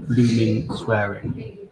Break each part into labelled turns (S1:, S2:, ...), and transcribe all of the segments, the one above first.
S1: blooming swearing.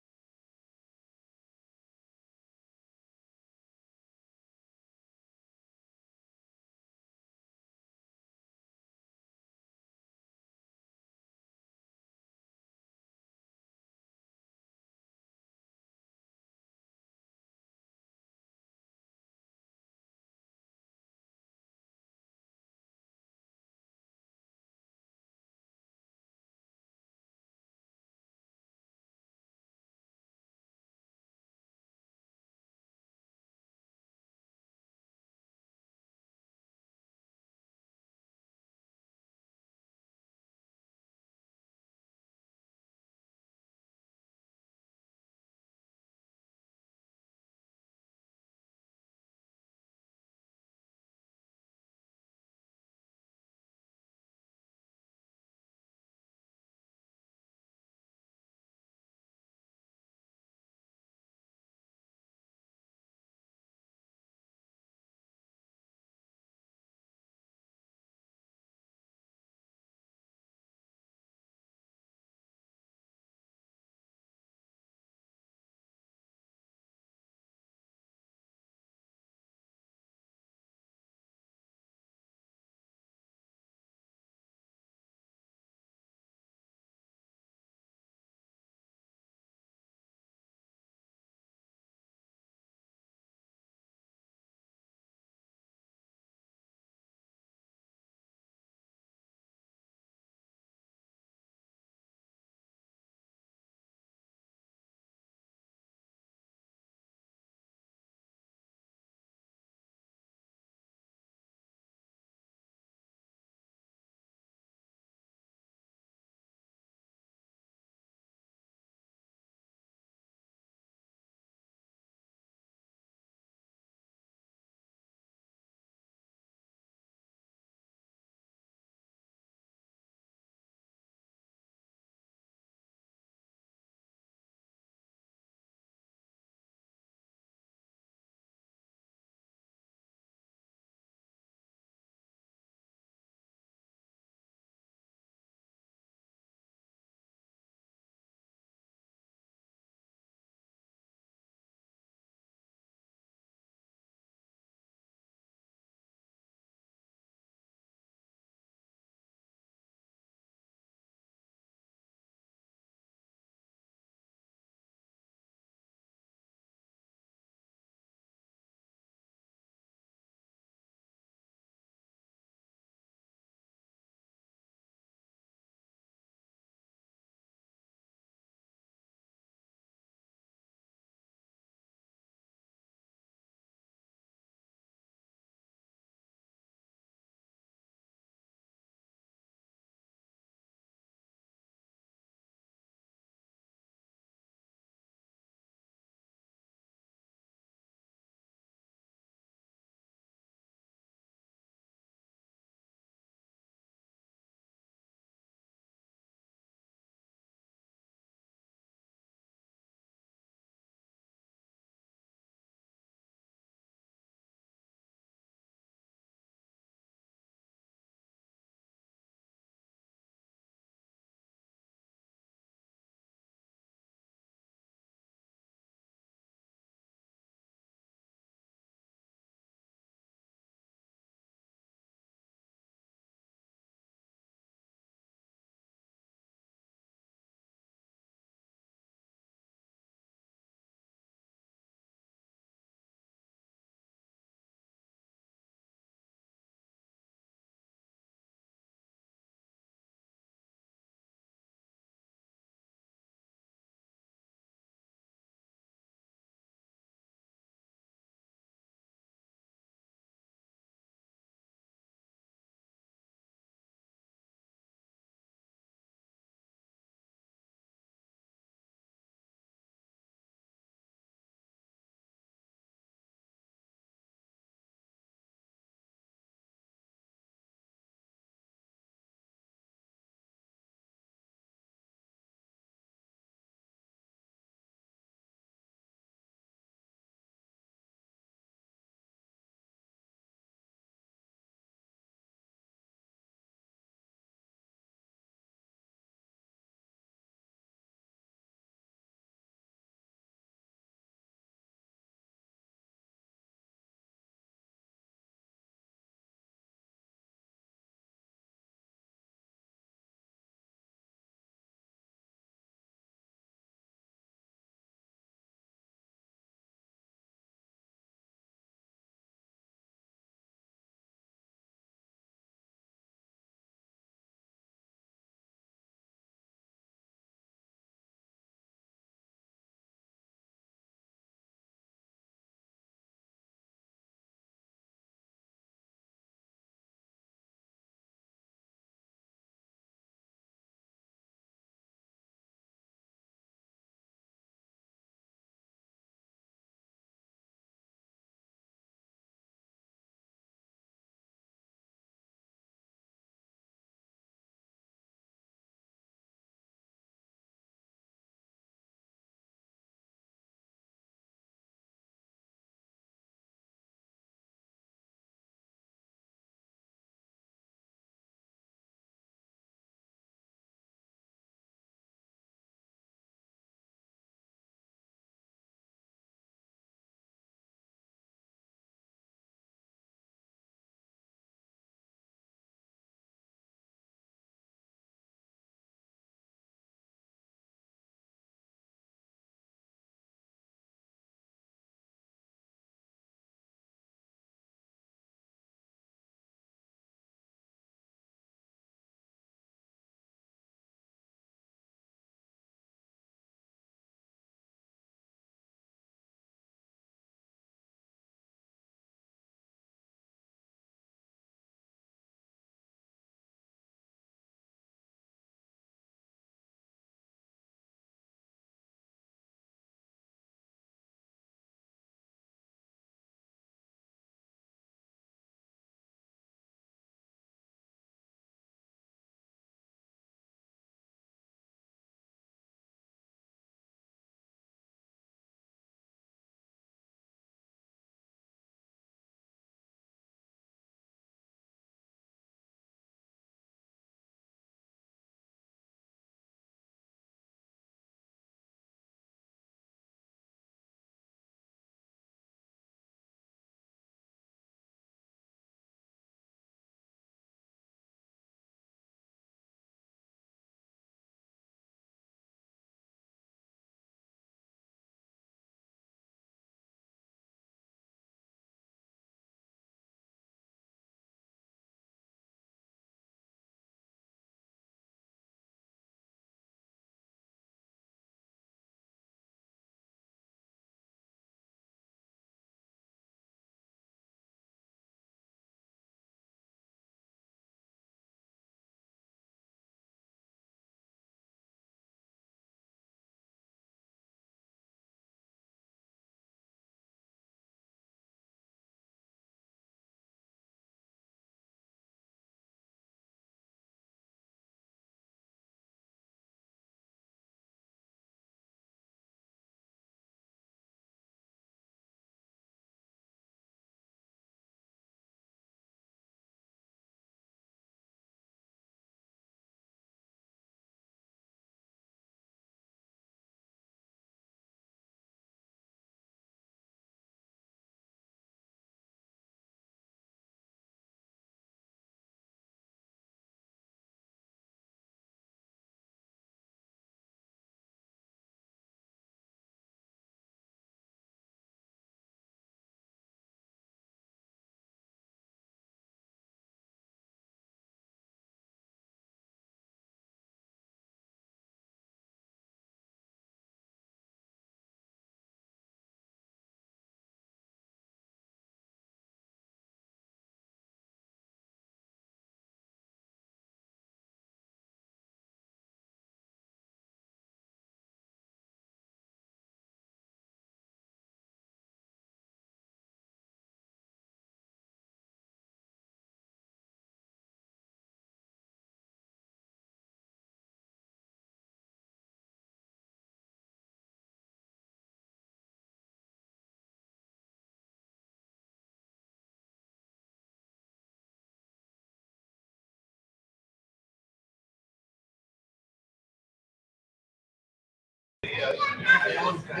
S2: I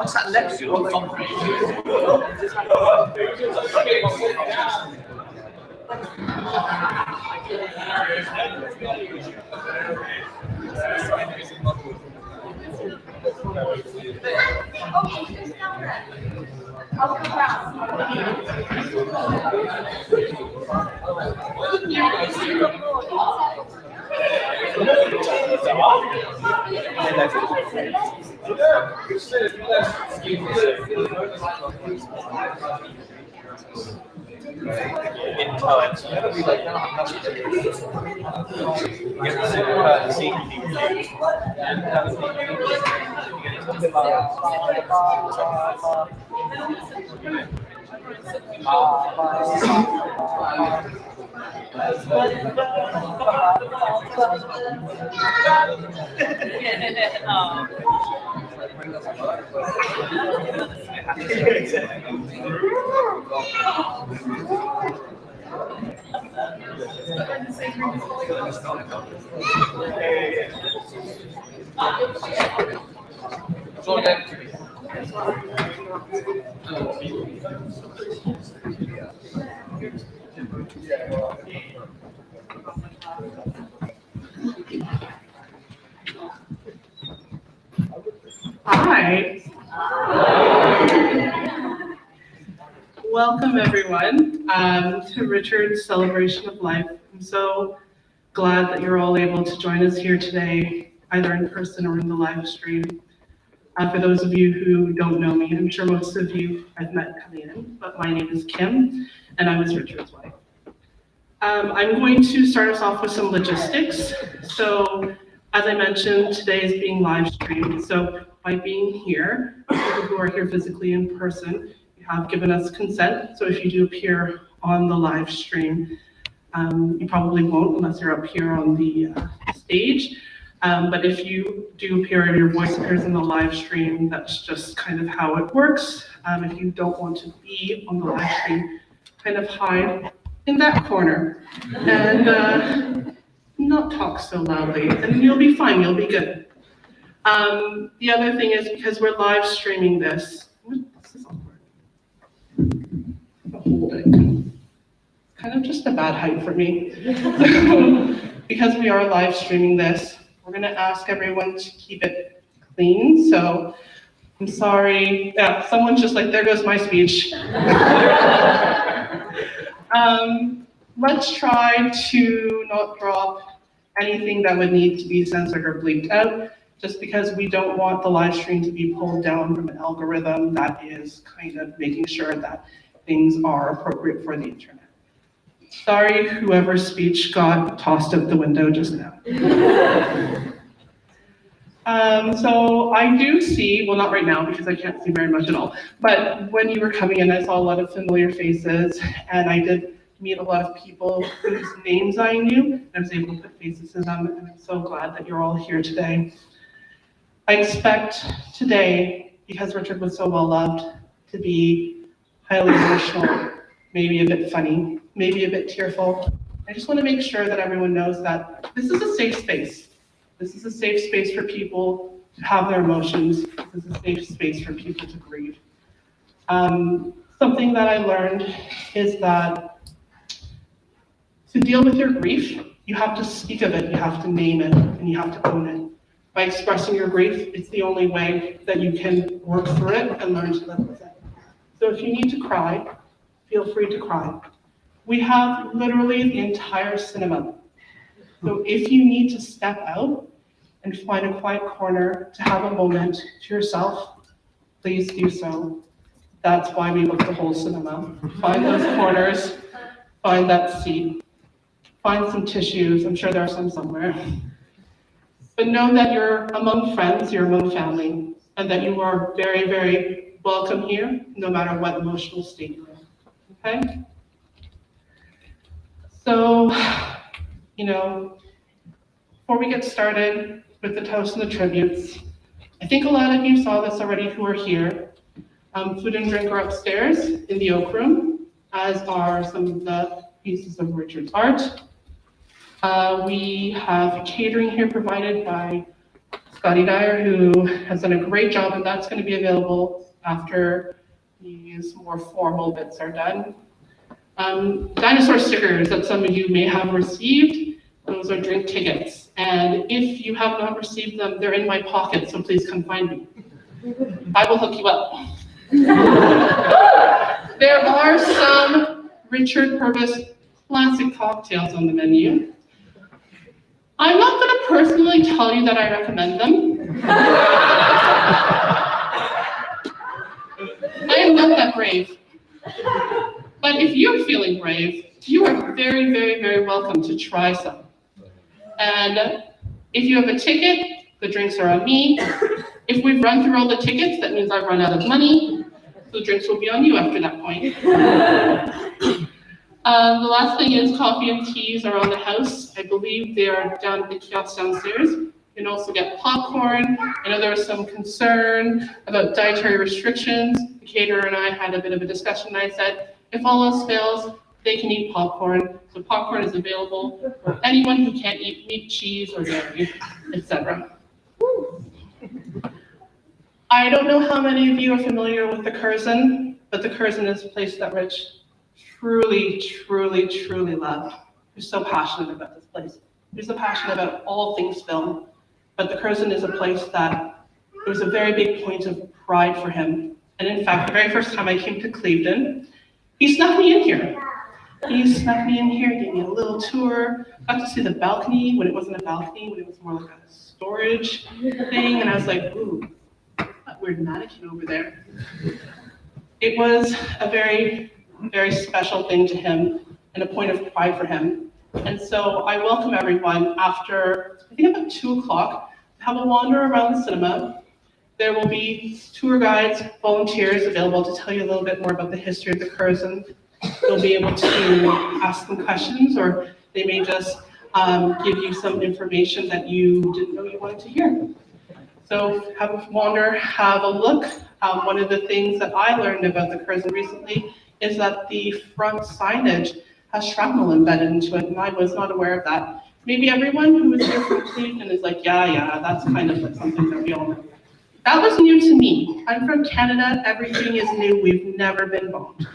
S2: sat next to you on concrete. In times.
S3: Hi. Welcome everyone to Richard's Celebration of Life. I'm so glad that you're all able to join us here today, either in person or in the live stream. For those of you who don't know me, I'm sure most of you I've met coming in, but my name is Kim, and I was Richard's wife. I'm going to start us off with some logistics. So, as I mentioned, today is being live streamed. So, by being here, people who are here physically in person, you have given us consent. So, if you do appear on the live stream, you probably won't unless you're up here on the stage. But if you do appear and your voice appears in the live stream, that's just kind of how it works. If you don't want to be on the live stream, kind of hide in that corner and not talk so loudly, and you'll be fine, you'll be good. The other thing is, because we're live streaming this, what's this awkward? Hold it. Kind of just a bad height for me. Because we are live streaming this, we're gonna ask everyone to keep it clean. So I'm sorry, yeah, someone's just like, there goes my speech. Let's try to not drop anything that would need to be censored or bleeped out, just because we don't want the live stream to be pulled down from an algorithm that is kind of making sure that things are appropriate for the internet. Sorry, whoever's speech got tossed out the window just now. So I do see, well, not right now because I can't see very much at all, but when you were coming in, I saw a lot of familiar faces, and I did meet a lot of people whose names I knew. I was able to put faces to them, and I'm so glad that you're all here today. I expect today, because Richard was so well loved, to be highly emotional, maybe a bit funny, maybe a bit tearful. I just want to make sure that everyone knows that this is a safe space. This is a safe space for people to have their emotions. This is a safe space for people to grieve. Something that I learned is that to deal with your grief, you have to speak of it, you have to name it, and you have to own it. By expressing your grief, it's the only way that you can work through it and learn to live with it. So if you need to cry, feel free to cry. We have literally the entire cinema. So if you need to step out and find a quiet corner to have a moment to yourself, please do so. That's why we booked the whole cinema. Find those corners, find that seat, find some tissues. I'm sure there are some somewhere. But know that you're among friends, you're among family, and that you are very, very welcome here, no matter what emotional state you're in. Okay? So, before we get started with the toast and the tributes, I think a lot of you saw this already who are here. Food and drink are upstairs in the Oak Room, as are some of the pieces of Richard's art. We have catering here provided by Scotty Dyer, who has done a great job, and that's going to be available after these more formal bits are done. Dinosaur stickers that some of you may have received, those are drink tickets. And if you have not received them, they're in my pocket, so please come find me. I will hook you up. There are some Richard Purvis classic cocktails on the menu. I'm not going to personally tell you that I recommend them. I am not that brave. But if you're feeling brave, you are very, very, very welcome to try some. And if you have a ticket, the drinks are on me. If we've run through all the tickets, that means I've run out of money. So the drinks will be on you after that point. The last thing is coffee and teas are on the house. I believe they are down at the kiosk downstairs. You can also get popcorn. I know there was some concern about dietary restrictions. The caterer and I had a bit of a discussion, and I said, if all else fails, they can eat popcorn. So popcorn is available for anyone who can't eat meat, cheese, or dairy, etc. I don't know how many of you are familiar with the Curzon, but the Curzon is a place that Rich truly, truly, truly loved. He's so passionate about this place. He's so passionate about all things film. But the Curzon is a place that it was a very big point of pride for him. And in fact, the very first time I came to Clevedon, he snuck me in here. He snuck me in here, gave me a little tour, got to see the balcony when it wasn't a balcony, when it was more like a storage thing. And I was like, ooh, that weird mannequin over there. It was a very, very special thing to him and a point of pride for him. And so I welcome everyone after, I think about 2 o'clock, have a wander around the cinema. There will be tour guides, volunteers available to tell you a little bit more about the history of the Curzon. They'll be able to ask them questions, or they may just give you some information that you didn't know you wanted to hear. So have a wander, have a look. One of the things that I learned about the Curzon recently is that the front signage has shrapnel embedded into it, and I was not aware of that. Maybe everyone who is here from Cleveland is like, yeah, that's kind of like something that we all know. That was new to me. I'm from Canada, everything is new, we've never been bombed.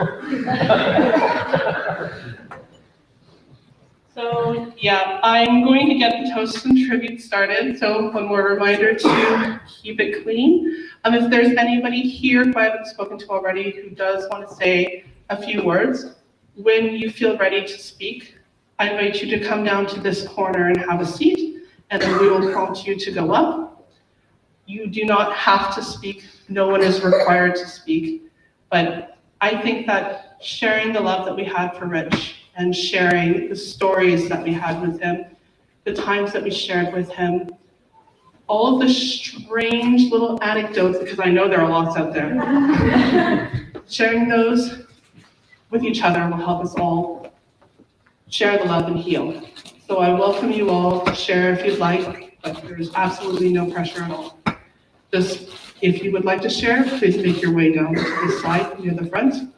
S3: So yeah, I'm going to get the toasts and tributes started. So one more reminder to keep it clean. If there's anybody here who I haven't spoken to already who does want to say a few words, when you feel ready to speak, I invite you to come down to this corner and have a seat, and then we will prompt you to go up. You do not have to speak, no one is required to speak, but I think that sharing the love that we had for Rich and sharing the stories that we had with him, the times that we shared with him, all of the strange little anecdotes, because I know there are lots out there, sharing those with each other will help us all share the love and heal. So I welcome you all to share if you'd like, but there's absolutely no pressure at all. Just, if you would like to share, please make your way down to the side near the front.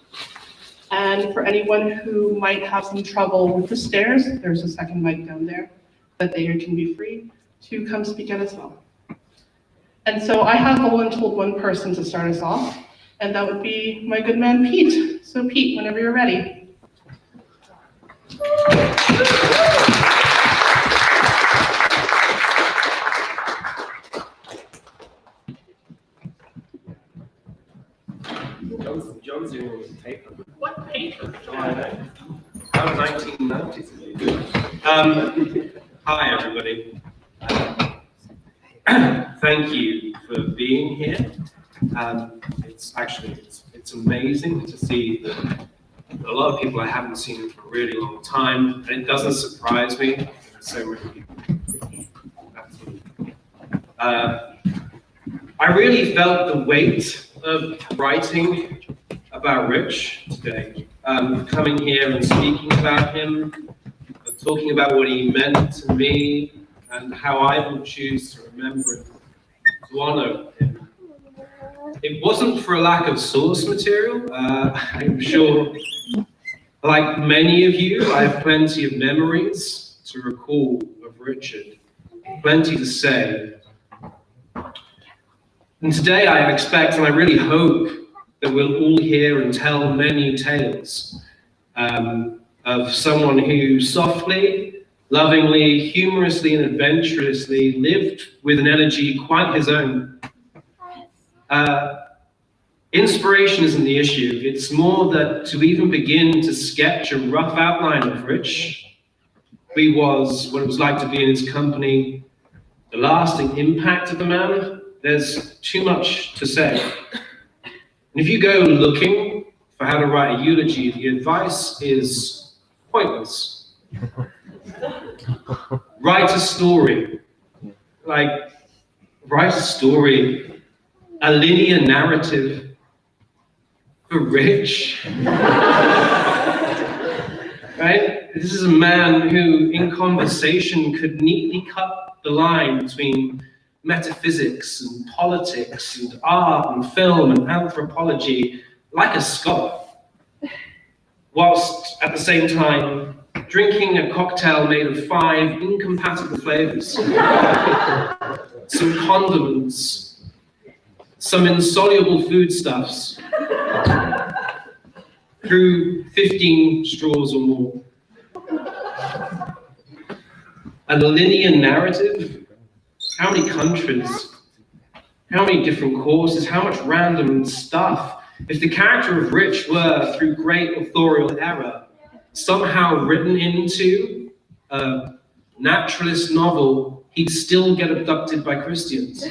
S3: And for anyone who might have some trouble with the stairs, there's a second mic down there that they can be free to come speak at as well. And so I have volunteered one person to start us off, and that would be my good man, Pete. So Pete, whenever you're ready.
S2: John's doing all the paper.
S3: What paper?
S2: That was 1990s. Hi, everybody. Thank you for being here. It's amazing to see that a lot of people I haven't seen for a really long time, and it doesn't surprise me. There's so many people. I really felt the weight of writing about Rich today, coming here and speaking about him, talking about what he meant to me, and how I will choose to remember him, to honor him. It wasn't for a lack of source material. I'm sure, like many of you, I have plenty of memories to recall of Richard, plenty to say. And today I expect, and I really hope, that we'll all hear and tell many tales of someone who softly, lovingly, humorously, and adventurously lived with an energy quite his own. Inspiration isn't the issue. It's more that to even begin to sketch a rough outline of Rich, who he was, what it was like to be in his company, the lasting impact of the man, there's too much to say. And if you go looking for how to write a eulogy, the advice is pointless. Write a story. Write a story, a linear narrative for Rich. Right? This is a man who, in conversation, could neatly cut the line between metaphysics and politics and art and film and anthropology like a scholar, whilst at the same time drinking a cocktail made of 5 incompatible flavors, some condiments, some insoluble foodstuffs, through 15 straws or more. And the linear narrative. How many countries, how many different courses, how much random stuff. If the character of Rich were, through great authorial error, somehow written into a naturalist novel, he'd still get abducted by Christians. So,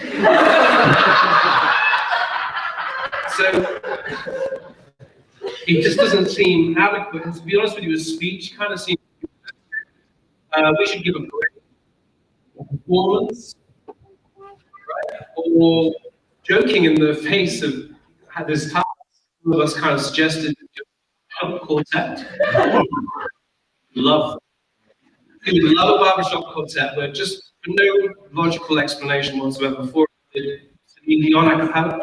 S2: it just doesn't seem adequate. And to be honest with you, his speech kind of seems, we should give a great performance. Or joking in the face of this task, some of us kind of suggested a quartet. Love. We would love a barbershop quartet, but just for no logical explanation whatsoever before it did Celine Dion a cappella.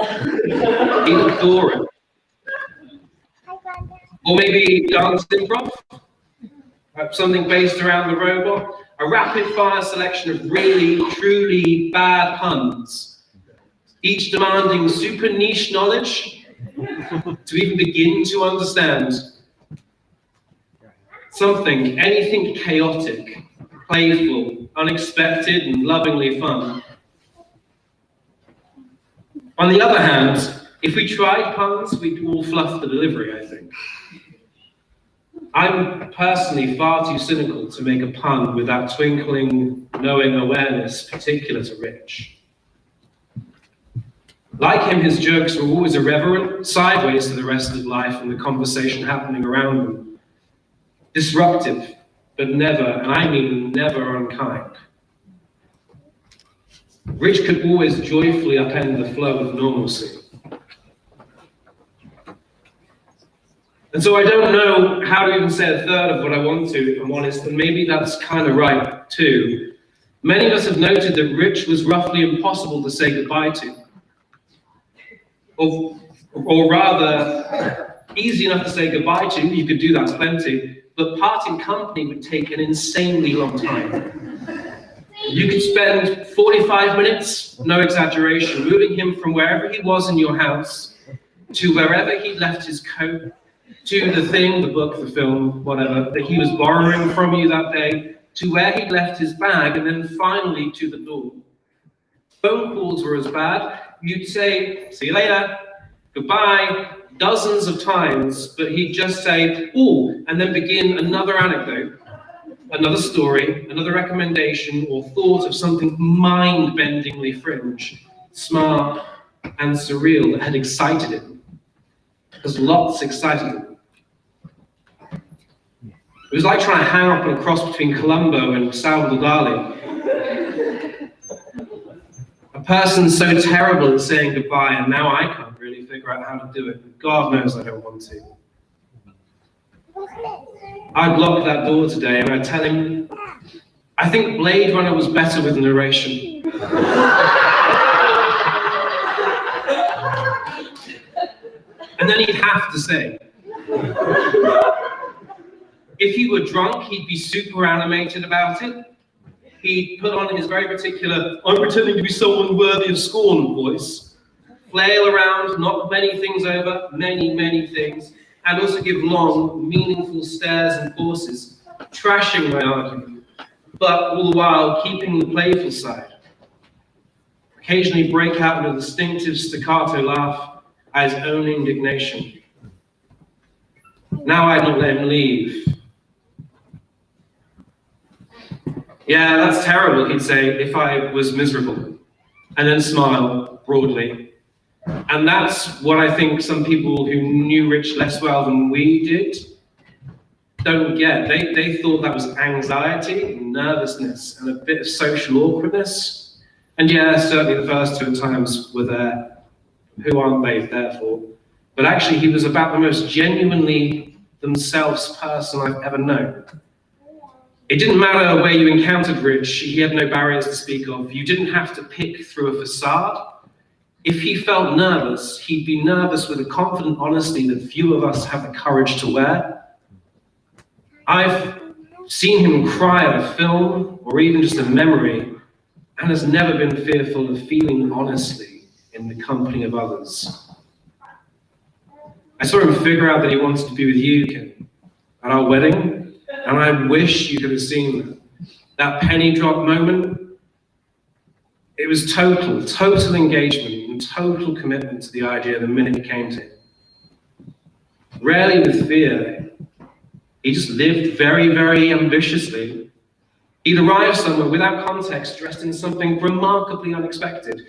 S2: He'd adore it. Or maybe dance improv, something based around the robot. A rapid-fire selection of really, truly bad puns, each demanding super niche knowledge to even begin to understand. Something, anything chaotic, playful, unexpected, and lovingly fun. On the other hand, if we tried puns, we'd all fluff the delivery, I think. I'm personally far too cynical to make a pun with that twinkling, knowing awareness particular to Rich. Like him, his jokes were always irreverent, sideways to the rest of life and the conversation happening around them. Disruptive, but never, and I mean never, unkind. Rich could always joyfully upend the flow of normalcy. And so I don't know how to even say a third of what I want to, if I'm honest, and maybe that's kind of right too. Many of us have noted that Rich was roughly impossible to say goodbye to. Or rather, easy enough to say goodbye to, you could do that plenty, but parting company would take an insanely long time. You could spend 45 minutes, no exaggeration, moving him from wherever he was in your house to wherever he left his coat, to the thing, the book, the film, whatever, that he was borrowing from you that day, to where he left his bag, and then finally to the door. Phone calls were as bad. You'd say, see you later, goodbye, dozens of times, but he'd just say, ooh, and then begin another anecdote, another story, another recommendation, or thought of something mind-bendingly fringe, smart, and surreal that had excited him, because lots excited him. It was like trying to hang up on a cross between Columbo and Salvador Dali. A person so terrible at saying goodbye, and now I can't really figure out how to do it. God knows I don't want to. I'd lock that door today and I'd tell him, I think Blade Runner was better with narration. And then he'd have to say, if he were drunk, he'd be super animated about it. He'd put on his very particular, I'm pretending to be someone worthy of scorn voice, flail around, knock many things over, many things, and also give long, meaningful stares and pauses, trashing my argument, but all the while keeping the playful side. Occasionally break out in a distinctive staccato laugh at his own indignation. Now I'd not let him leave. Yeah, that's terrible, he'd say, if I was miserable, and then smile broadly. And that's what I think some people who knew Rich less well than we did don't get. They thought that was anxiety, nervousness, and a bit of social awkwardness. And yeah, certainly the first two times were there. Who aren't they there for? But actually, he was about the most genuinely themselves person I've ever known. It didn't matter where you encountered Rich, he had no barriers to speak of. You didn't have to pick through a facade. If he felt nervous, he'd be nervous with a confident honesty that few of us have the courage to wear. I've seen him cry at a film, or even just a memory, and has never been fearful of feeling honestly in the company of others. I saw him figure out that he wanted to be with you, Kim, at our wedding. And I wish you could have seen that penny drop moment. It was total engagement and total commitment to the idea the minute it came to him. Rarely with fear. He just lived very ambitiously. He'd arrive somewhere without context, dressed in something remarkably unexpected.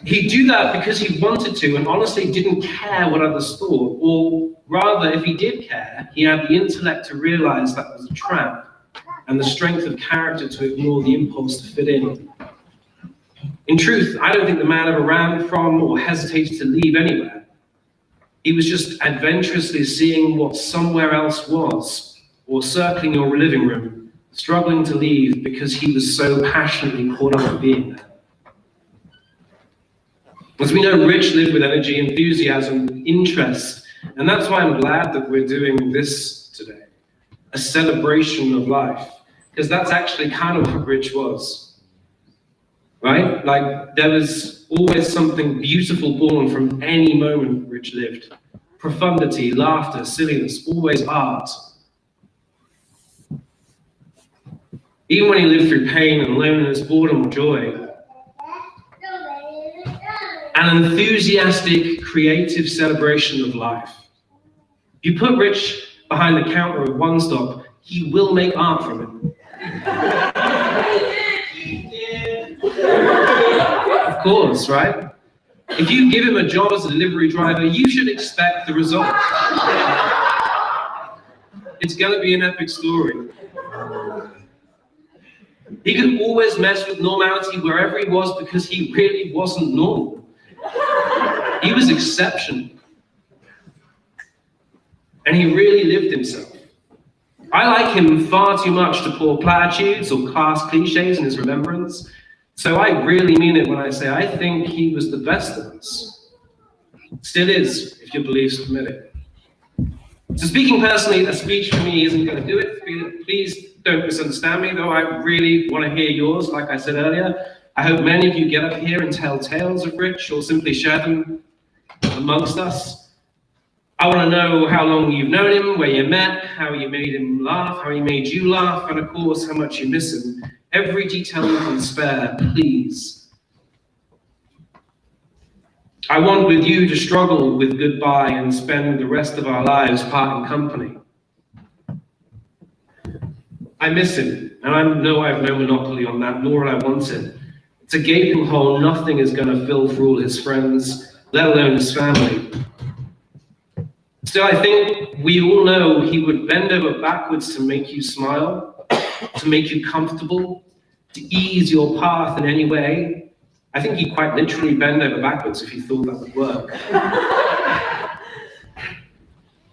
S2: He'd do that because he wanted to and honestly didn't care what others thought, or rather, if he did care, he had the intellect to realize that was a trap and the strength of character to ignore the impulse to fit in. In truth, I don't think the man ever ran from or hesitated to leave anywhere. He was just adventurously seeing what somewhere else was, or circling your living room, struggling to leave because he was so passionately caught up with being there. As we know, Rich lived with energy, enthusiasm, interest, and that's why I'm glad that we're doing this today, a celebration of life, because that's actually kind of what Rich was, right? Like, there was always something beautiful born from any moment Rich lived. Profundity, laughter, silliness, always art. Even when he lived through pain and loneliness, boredom, or joy, an enthusiastic, creative celebration of life. If you put Rich behind the counter of One Stop, he will make art from it. Of course, right? If you give him a job as a delivery driver, you should expect the result. It's gonna be an epic story. He could always mess with normality wherever he was because he really wasn't normal. He was exceptional. And he really lived himself. I like him far too much to pour platitudes or class cliches in his remembrance. So I really mean it when I say I think he was the best of us. Still is, if your beliefs permit it. So speaking personally, a speech for me isn't going to do it. Please don't misunderstand me, though I really want to hear yours, like I said earlier. I hope many of you get up here and tell tales of Rich, or simply share them amongst us. I want to know how long you've known him, where you met, how you made him laugh, how he made you laugh, and of course, how much you miss him. Every detail you can spare, please. I want with you to struggle with goodbye and spend the rest of our lives parting company. I miss him, and I know I have no monopoly on that, nor will I want it. It's a gaping hole nothing is going to fill for all his friends, let alone his family. Still, I think we all know he would bend over backwards to make you smile, to make you comfortable, to ease your path in any way. I think he'd quite literally bend over backwards if he thought that would work.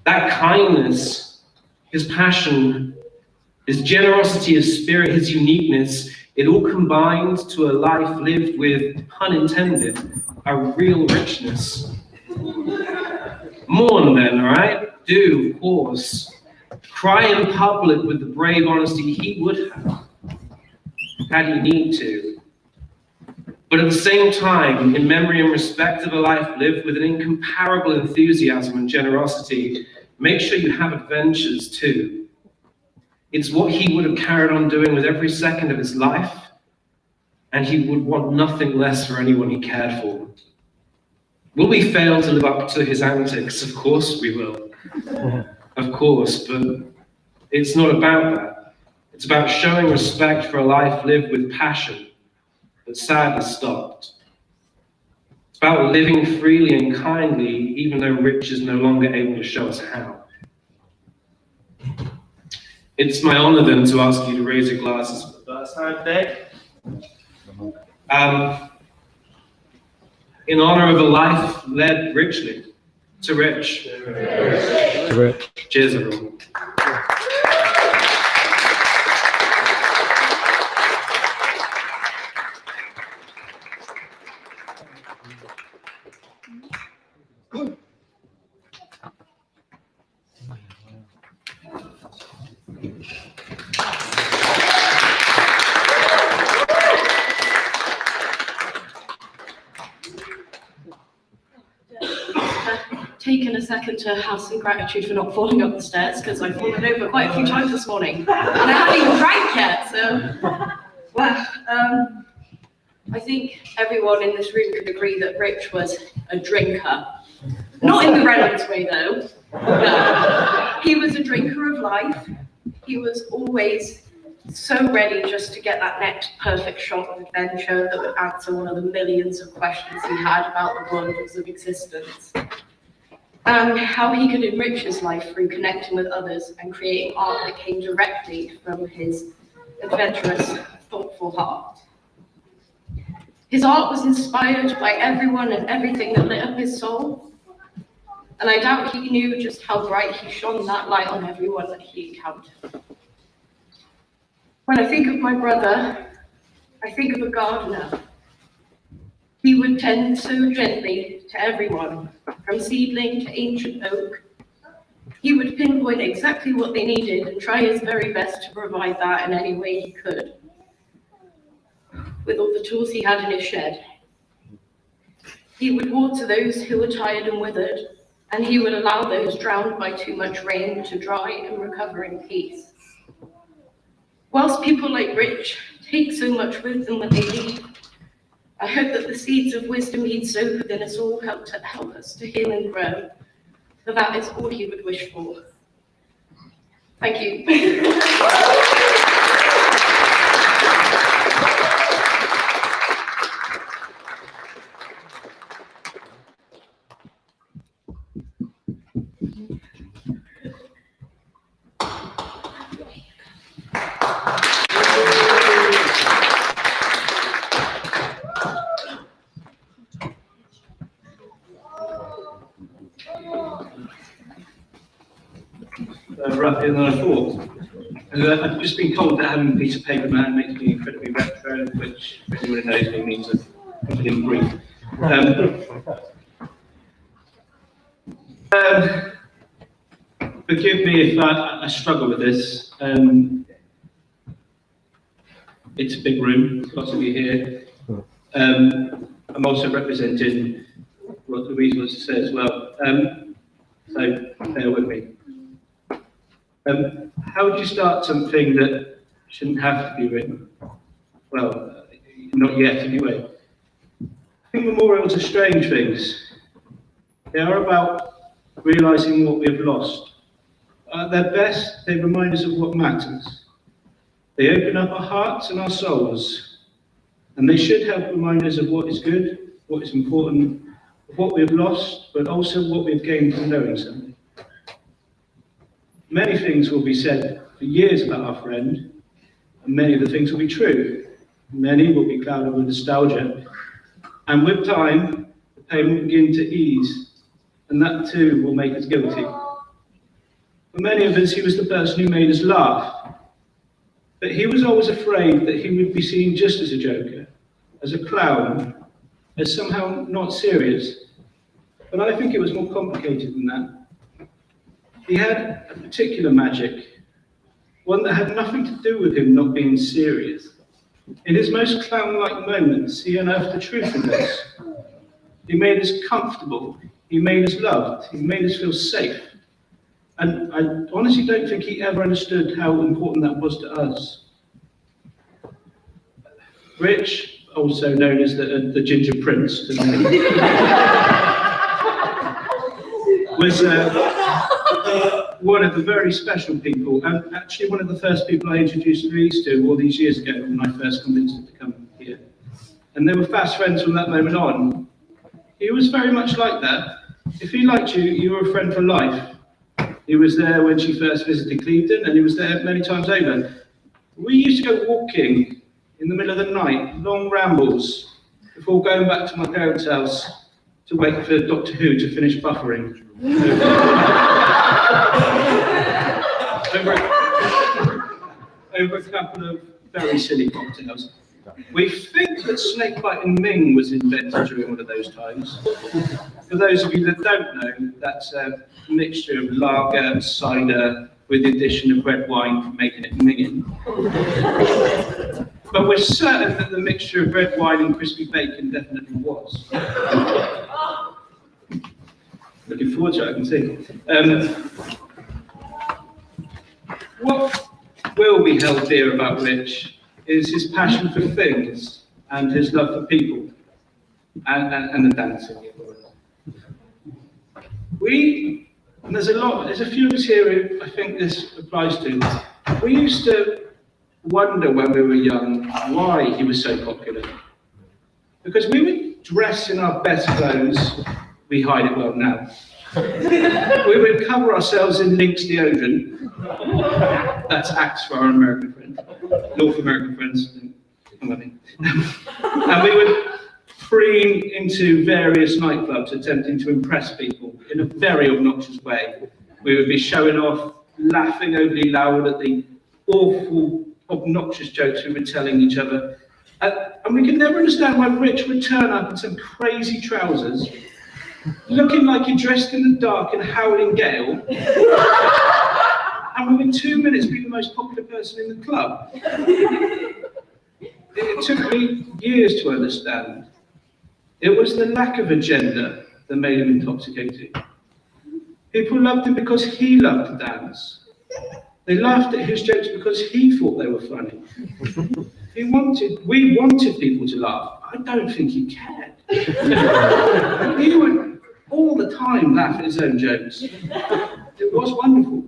S2: That kindness, his passion, his generosity of spirit, his uniqueness, it all combined to a life lived with, pun intended, a real richness. Mourn then, all right? Do, of course. Cry in public with the brave honesty he would have, had he need to. But at the same time, in memory and respect of a life lived with an incomparable enthusiasm and generosity, make sure you have adventures too. It's what he would have carried on doing with every second of his life, and he would want nothing less for anyone he cared for. Will we fail to live up to his antics? Of course we will. Of course, but it's not about that. It's about showing respect for a life lived with passion, but sadly stopped. It's about living freely and kindly, even though Rich is no longer able to show us how. It's my honor then to ask you to raise your glasses for the first time today. In honor of a life led richly. To Rich.
S1: To Rich.
S2: Cheers, everyone.
S4: Taken a second to have some gratitude for not falling up the stairs, because I've fallen over quite a few times this morning and I haven't even drank yet, so well, I think everyone in this room could agree that Rich was a drinker. Not in the Reynolds way though. No. He was a drinker of life. He was always so ready just to get that next perfect shot of adventure that would answer one of the millions of questions he had about the wonders of existence. How he could enrich his life through connecting with others and creating art that came directly from his adventurous, thoughtful heart. His art was inspired by everyone and everything that lit up his soul, and I doubt he knew just how bright he shone that light on everyone that he encountered. When I think of my brother, I think of a gardener. He would tend so gently to everyone, from seedling to ancient oak. He would pinpoint exactly what they needed and try his very best to provide that in any way he could, with all the tools he had in his shed. He would water those who were tired and withered, and he would allow those drowned by too much rain to dry and recover in peace. Whilst people like Rich take so much with them when they leave, I hope that the seeds of wisdom he'd sowed within us all help us to heal and grow, for that is all he would wish for. Thank you.
S5: Rappier than I thought. I've just been told that having a piece of paper man makes me incredibly retro, which anyone who knows me means I've been brief. Forgive me if I struggle with this. It's a big room, lots of you here. I'm also representing what Louise wants to say as well, so bear with me. How would you start something that shouldn't have to be written? Well, not yet anyway. I think memorials are strange things. They are about realising what we have lost. At their best, they remind us of what matters. They open up our hearts and our souls. And they should help remind us of what is good, what is important, of what we have lost, but also what we have gained from knowing something. Many things will be said for years about our friend, and many of the things will be true. Many will be clouded with nostalgia, and with time, the pain will begin to ease, and that too will make us guilty. For many of us, he was the person who made us laugh, but he was always afraid that he would be seen just as a joker, as a clown, as somehow not serious. But I think it was more complicated than that. He had a particular magic, one that had nothing to do with him not being serious. In his most clown-like moments, he unearthed the truth in us. He made us comfortable, he made us loved, he made us feel safe. And I honestly don't think he ever understood how important that was to us. Rich, also known as the Ginger Prince, was one of the very special people, and actually one of the first people I introduced Louise to all these years ago when I first convinced her to come here. And they were fast friends from that moment on. He was very much like that. If he liked you, you were a friend for life. He was there when she first visited Clevedon, and he was there many times over. We used to go walking in the middle of the night, long rambles, before going back to my parents' house to wait for Doctor Who to finish buffering. over a couple of very silly cocktails. We think that snakebite and Ming was invented during one of those times. For those of you that don't know, that's a mixture of lager and cider with the addition of red wine for making it minging. But we're certain that the mixture of red wine and crispy bacon definitely was. Looking forward to it, I can see. What will be held dear about Rich is his passion for things and his love for people and the dancing. And there's a few of us here who I think this applies to. We used to wonder when we were young why he was so popular. Because we would dress in our best clothes, we hide it well now. We would cover ourselves in Lynx deodorant. That's Axe for our American friends, North American friends. And we would preen into various nightclubs attempting to impress people in a very obnoxious way. We would be showing off, laughing overly loud at the awful, obnoxious jokes we were telling each other. And we could never understand why Rich would turn up in some crazy trousers, looking like he dressed in the dark in a howling gale, and within 2 minutes be the most popular person in the club. It took me years to understand. It was the lack of agenda that made him intoxicating. People loved him because he loved to dance. They laughed at his jokes because he thought they were funny. We wanted people to laugh. I don't think he cared. He would all the time laugh at his own jokes. It was wonderful.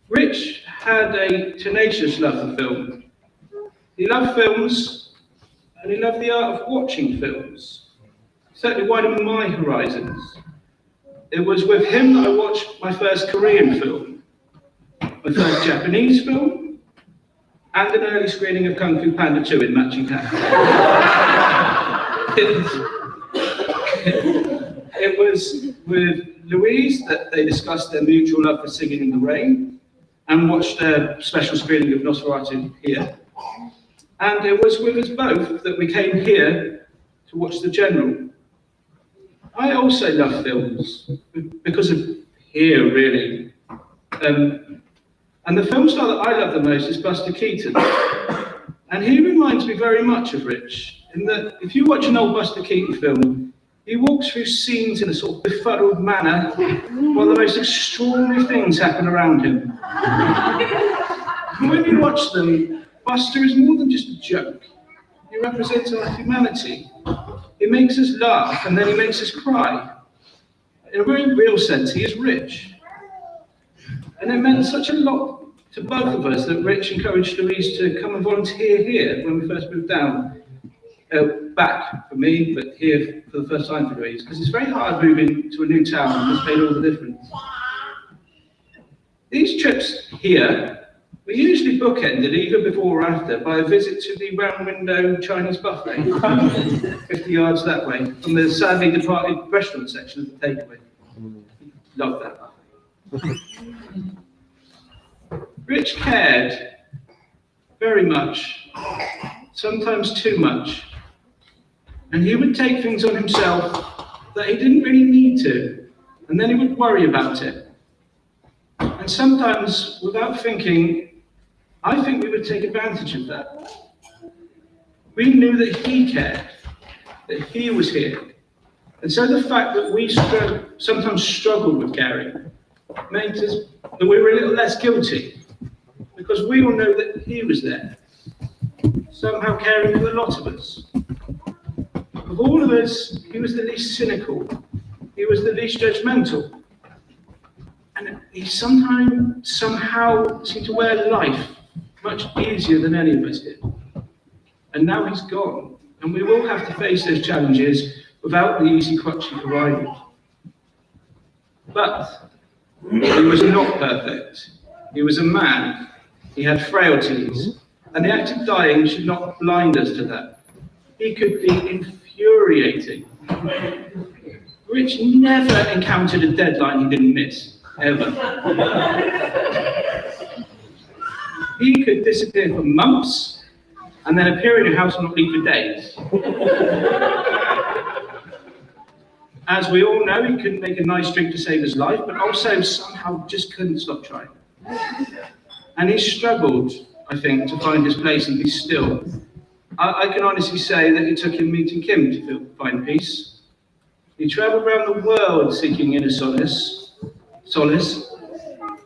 S5: Rich had a tenacious love for film. He loved films, and he loved the art of watching films. Certainly widened my horizons. It was with him that I watched my first Korean film, my first Japanese film, and an early screening of Kung Fu Panda 2 in matching hats. It was with Louise that they discussed their mutual love for Singing in the Rain and watched a special screening of Nosferatu here. And it was with us both that we came here to watch The General. I also love films, because of here, really. And the film star that I love the most is Buster Keaton. And he reminds me very much of Rich, in that if you watch an old Buster Keaton film, he walks through scenes in a sort of befuddled manner, while the most extraordinary things happen around him. And when you watch them, Buster is more than just a joke. He represents our humanity. He makes us laugh, and then he makes us cry. In a very real sense, he is Rich. And it meant such a lot to both of us that Rich encouraged Louise to come and volunteer here when we first moved down. Back for me, but here for the first time for Louise, because it's very hard moving to a new town, and it's made all the difference. These trips here were usually bookended, either before or after, by a visit to the round window Chinese buffet, 50 yards that way, from the sadly departed restaurant section of the takeaway. Love that buffet. Rich cared very much, sometimes too much. And he would take things on himself that he didn't really need to, and then he would worry about it. And sometimes, without thinking, I think we would take advantage of that. We knew that he cared, that he was here. And so the fact that we sometimes struggled with caring meant that we were a little less guilty, because we all know that he was there, somehow caring for a lot of us. Of all of us, he was the least cynical. He was the least judgmental. And he somehow seemed to wear life much easier than any of us did. And now he's gone. And we will have to face those challenges without the easy crutch he provided. But he was not perfect. He was a man. He had frailties. And the act of dying should not blind us to that. He could be infuriating. Rich never encountered a deadline he didn't miss, ever. He could disappear for months and then appear in your house and not leave for days. As we all know, he couldn't make a nice drink to save his life, but also somehow just couldn't stop trying. And he struggled, I think, to find his place and be still. I can honestly say that it took him meeting Kim to find peace. He travelled around the world seeking inner solace,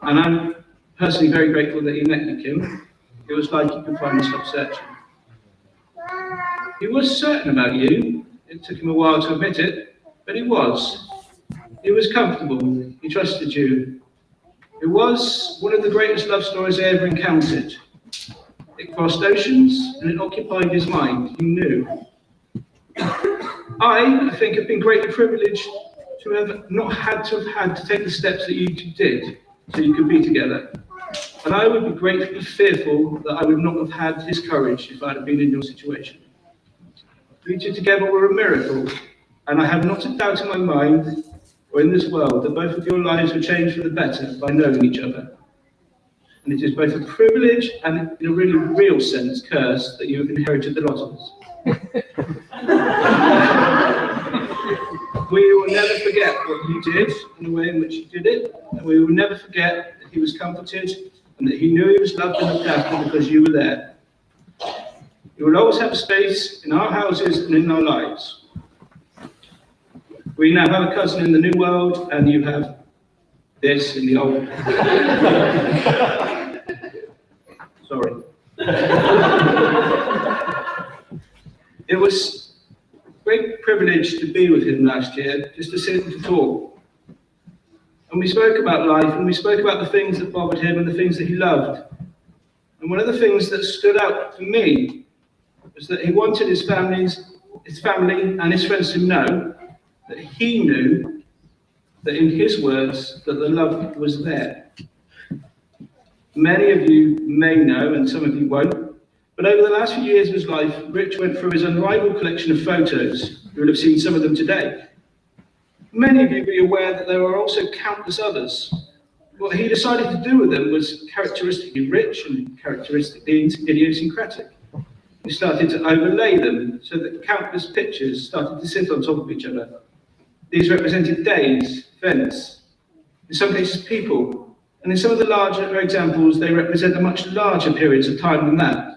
S5: and I'm personally very grateful that he met you, Kim. It was like he could finally stop searching. He was certain about you. It took him a while to admit it, but he was. He was comfortable. He trusted you. It was one of the greatest love stories I ever encountered. It crossed oceans, and it occupied his mind. He knew. I think have been greatly privileged to have not had to take the steps that you two did, so you could be together. And I would be greatly fearful that I would not have had his courage if I had been in your situation. You two together were a miracle, and I have not a doubt in my mind, or in this world, that both of your lives were changed for the better by knowing each other. And it is both a privilege and, in a really real sense, curse that you have inherited the lot of us. We will never forget what you did and the way in which you did it, and we will never forget that he was comforted and that he knew he was loved and looked after because you were there. You will always have a space in our houses and in our lives. We now have a cousin in the new world, and you have this in the old. Sorry. It was a great privilege to be with him last year, just to sit and to talk. And we spoke about life, and we spoke about the things that bothered him and the things that he loved. And one of the things that stood out for me was that he wanted his family and his friends to know that he knew that, in his words, that the love was there. Many of you may know, and some of you won't, but over the last few years of his life, Rich went through his unrivaled collection of photos. You will have seen some of them today. Many of you will be aware that there are also countless others. What he decided to do with them was characteristically Rich and characteristically idiosyncratic. He started to overlay them so that countless pictures started to sit on top of each other. These represented days, events, in some cases people, and in some of the larger examples, they represent a much larger periods of time than that.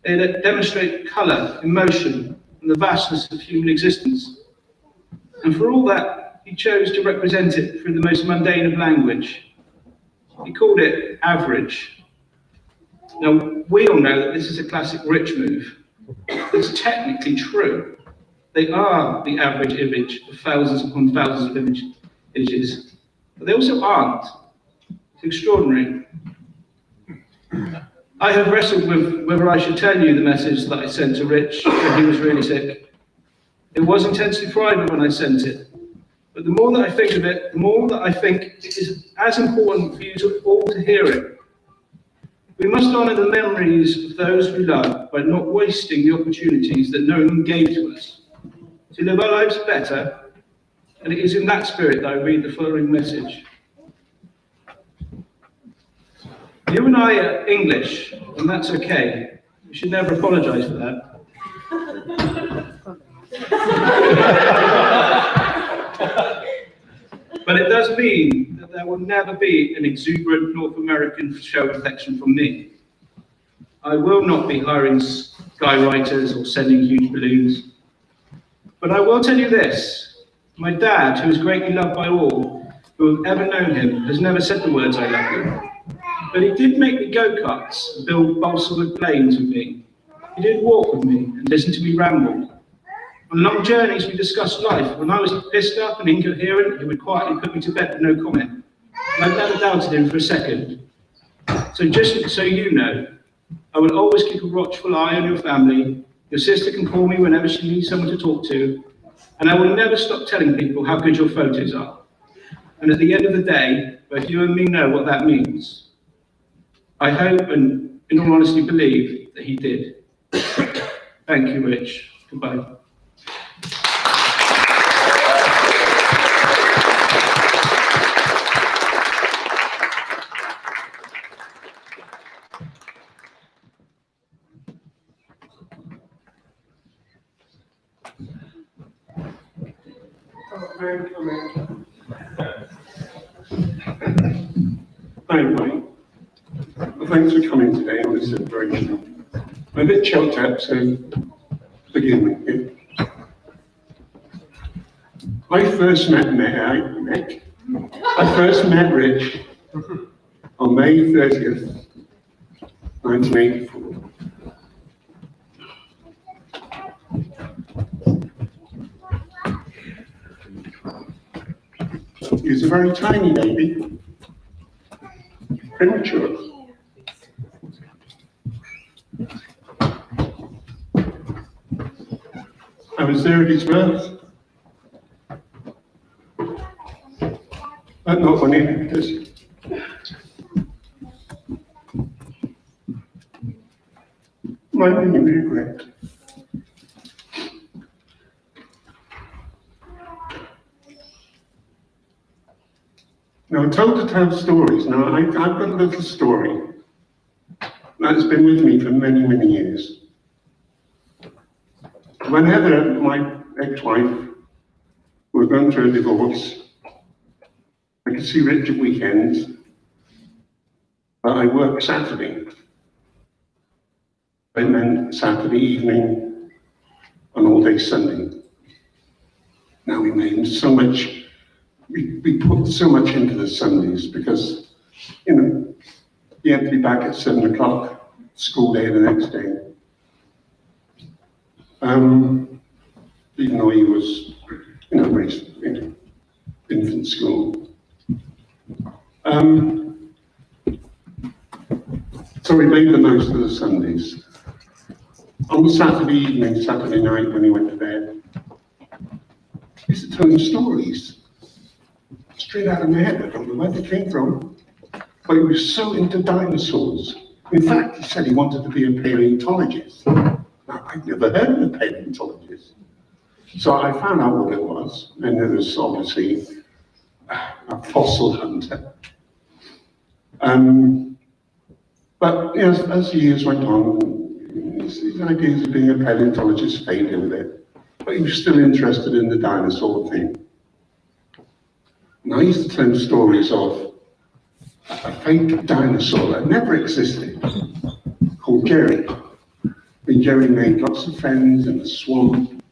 S5: They demonstrate colour, emotion, and the vastness of human existence. And for all that, he chose to represent it through the most mundane of language. He called it average. Now, we all know that this is a classic Rich move. It's technically true. They are the average image of thousands upon thousands of images, but they also aren't. It's extraordinary. I have wrestled with whether I should tell you the message that I sent to Rich when he was really sick. It was intensely private when I sent it, but the more that I think of it, the more that I think it is as important for you all to hear it. We must honour the memories of those we love by not wasting the opportunities that no one gave to us, to live our lives better, and it is in that spirit that I read the following message. You and I are English, and that's okay. You should never apologise for that. But it does mean that there will never be an exuberant North American show reflection from me. I will not be hiring skywriters or sending huge balloons. But I will tell you this, my dad, who is greatly loved by all who have ever known him, has never said the words I love you. But he did make me go-karts and build balsa wood planes with me. He did walk with me and listen to me ramble. On long journeys, we discussed life. When I was pissed up and incoherent, he would quietly put me to bed with no comment. And I never doubted him for a second. So just so you know, I will always keep a watchful eye on your family. Your sister can call me whenever she needs someone to talk to. And I will never stop telling people how good your photos are. And at the end of the day, both you and me know what that means. I hope and in all honesty believe that he did. Thank you, Rich. Goodbye.
S6: Hi, everybody. Well, thanks for coming today on this celebration. I'm a bit choked up, so forgive me. I first met Rich on May 30th, 1984. He was a very tiny baby, premature. I was there at his birth, but not when he left us. My only regret. Now, I'm told to tell stories. Now, I've got a little story that's been with me for many, many years. When Heather, my ex-wife, was going through a divorce, I could see Rich at weekends, but I worked Saturday. It meant Saturday evening and all day Sunday. Now we made so much. We put so much into the Sundays because, you know, you had to be back at 7 o'clock, school day the next day. Even though he was, you know, raised in infant school. So we made the most of the Sundays. On Saturday evening, Saturday night when he went to bed, he used to tell him stories. Straight out of my head, I don't know where they came from, but he was so into dinosaurs. In fact, he said he wanted to be a paleontologist. Now, I'd never heard of a paleontologist. So I found out what it was, and it was obviously a fossil hunter. But you know, as the years went on, his ideas of being a paleontologist faded with it, but he was still interested in the dinosaur thing. And I used to tell him stories of a fake dinosaur that never existed, called Jerry. And Jerry made lots of friends in the swamp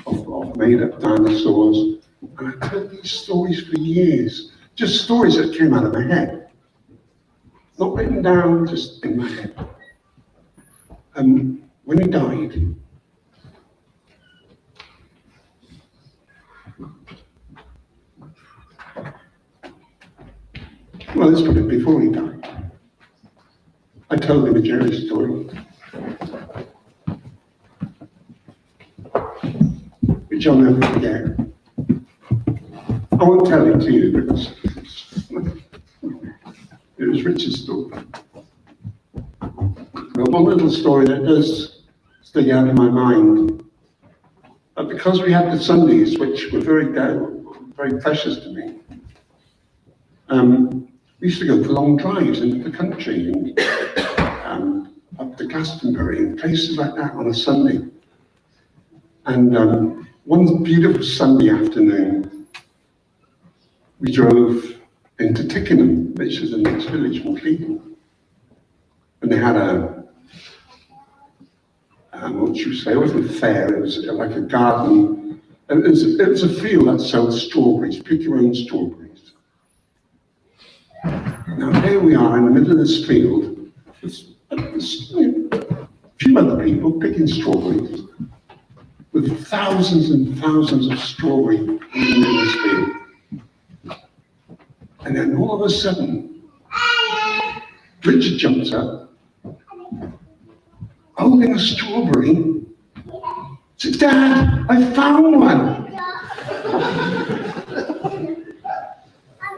S6: of made-up dinosaurs. And I told these stories for years, just stories that came out of my head. Not written down, just in my head. And when he died, well, let's put it before he died. I told him a Jerry story, which I'll never forget. I won't tell it to you because it was Richard's story. But one little story that does stay out of my mind. But because we had the Sundays, which were very precious to me, we used to go for long drives into the country and up to Glastonbury and places like that on a Sunday. And one beautiful Sunday afternoon, we drove into Tickenham, which is the next village from Cleveland. And they had what should we say, it wasn't a fair, it was like a garden. It was a field that sold strawberries, pick your own strawberries. Now here we are in the middle of this field, there's a few other people picking strawberries, with thousands and thousands of strawberries in this field. And then all of a sudden, Richard jumps up, holding a strawberry, said, "Dad, I found one."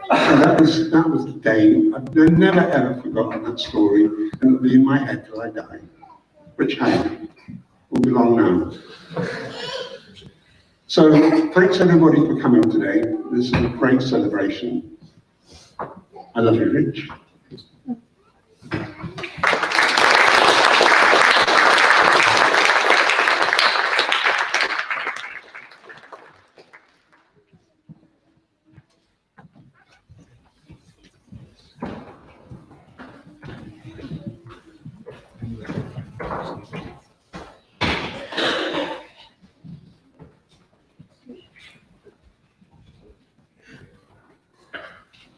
S6: And that was the day. I've never ever forgotten that story, and it'll be in my head till I die. Which hand will belong now. So thanks everybody for coming today. This is a great celebration. I love you, Rich.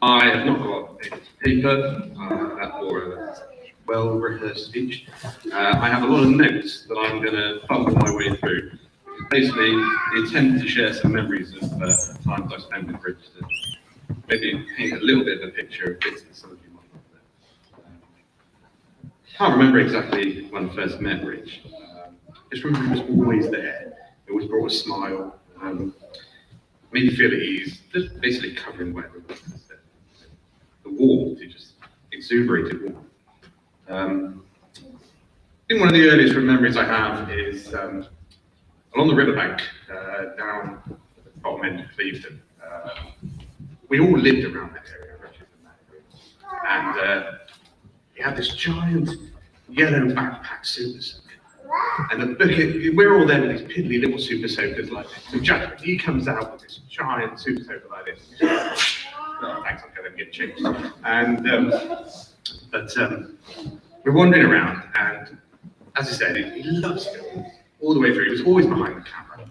S2: I have not got a paper or a well-rehearsed speech. I have a lot of notes that I'm going to fumble my way through. Basically, the intent to share some memories of times I spent with Rich to maybe paint a little bit of a picture of bits that some of you might not know. Can't remember exactly when I first met Rich. Just remember he was always there. He always brought a smile. Made you feel at ease. Just basically covering whatever it was. The warmth, it just exuberated warmth. I think one of the earliest memories I have is along the riverbank down at the bottom end of Cleveland. We all lived around that area, and he had this giant yellow backpack super soaker. And we're all there with these piddly little super soakers like this. So Jack, he comes out with this giant super soaker like this. Oh, thanks, I'm going to get changed. And we're wandering around, and as I said, he loves filming all the way through. He was always behind the camera,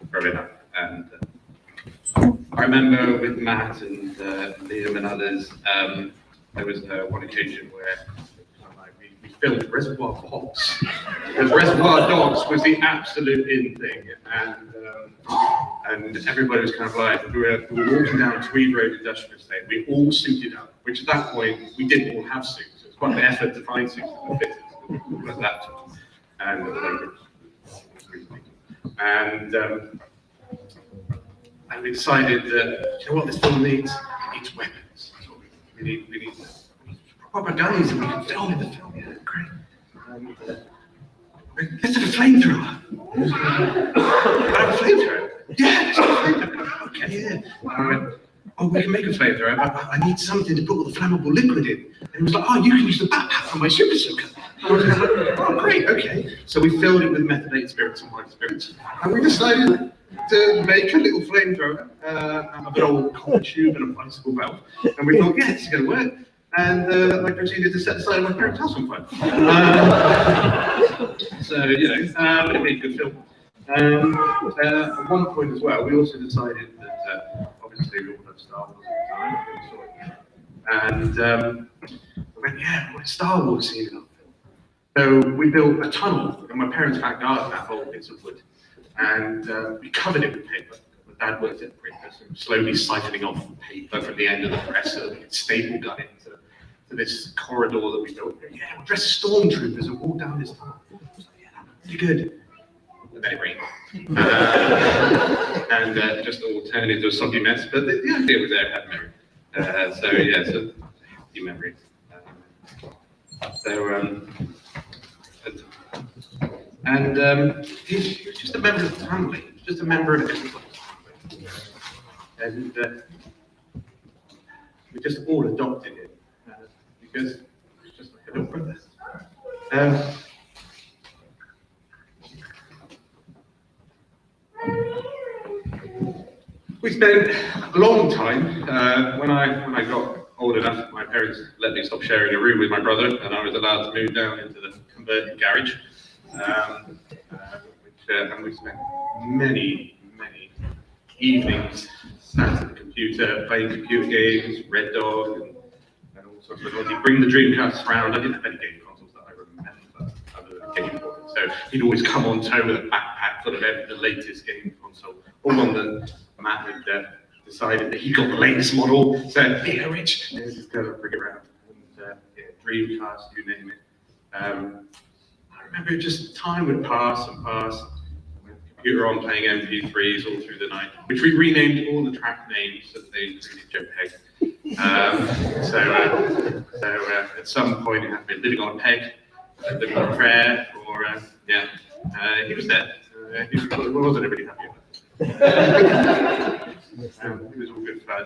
S2: growing up. And I remember with Matt and Liam and others, there was one occasion where we filmed Reservoir Dogs, because Reservoir Dogs was the absolute in thing, and everybody was kind of like, we were walking down Tweed Road Industrial Estate, we all suited up, which at that point, we didn't all have suits. It was quite an effort to find suits that would fit us at that time. And we decided that, you know what this film needs? It needs weapons. We need proper guns, and we can film in the film. Yeah, great. And, let's have a flamethrower. Have a flamethrower? Yeah, let's have a flamethrower. Okay, yeah. And I went, oh, we can make a flamethrower. I need something to put all the flammable liquid in. And he was like, oh, you can use the backpack from my super soaker. I was like, oh, great, okay. So we filled it with methylated spirits and white spirits. And we decided to make a little flamethrower, a bit old copper tube and a bicycle valve. And we thought, yeah, this is going to work. And I proceeded to set the side of my parents' house on fire. So, you know, but it made a good film. At one point as well, we also decided that, obviously, we all love Star Wars at the time. And we went, yeah, we want a Star Wars scene in our film. So we built a tunnel in my parents' back garden, that whole bits of wood. And we covered it with paper. My dad worked at the printer, so slowly siphoning off paper from the end of the press so that we could staple gun it to
S7: to this corridor that we built. Yeah, we'll dress as stormtroopers and walk down this path. I was like, yeah, that's pretty good. And then it rained. And just all turned into a soggy mess, but the idea was there, had memory. So yeah, so happy memories. He was just a member of the family. He was just a member of everybody's family. And we just all adopted him because he was just like a little brother. We spent a long time, when I got old enough, my parents let me stop sharing a room with my brother, and I was allowed to move down into the converted garage, and we spent many evenings sat at the computer, playing computer games, Red Dog, and all sorts of things. He'd bring the Dreamcast round. I didn't have any game consoles that I remember other than Game Boy. So he'd always come on tow with a backpack full of the latest game console. All on the Matt had decided that he got the latest model, said, "Here, Rich, let's just go bring it around." And yeah, Dreamcast, you name it. I remember just time would pass and pass. We were on playing MP3s all through the night, which we renamed all the track names so that they included JPEG. So at some point it had been Living on a Peg, Living on a Prayer, or he was there. He wasn't really happy about it. It was all good fun,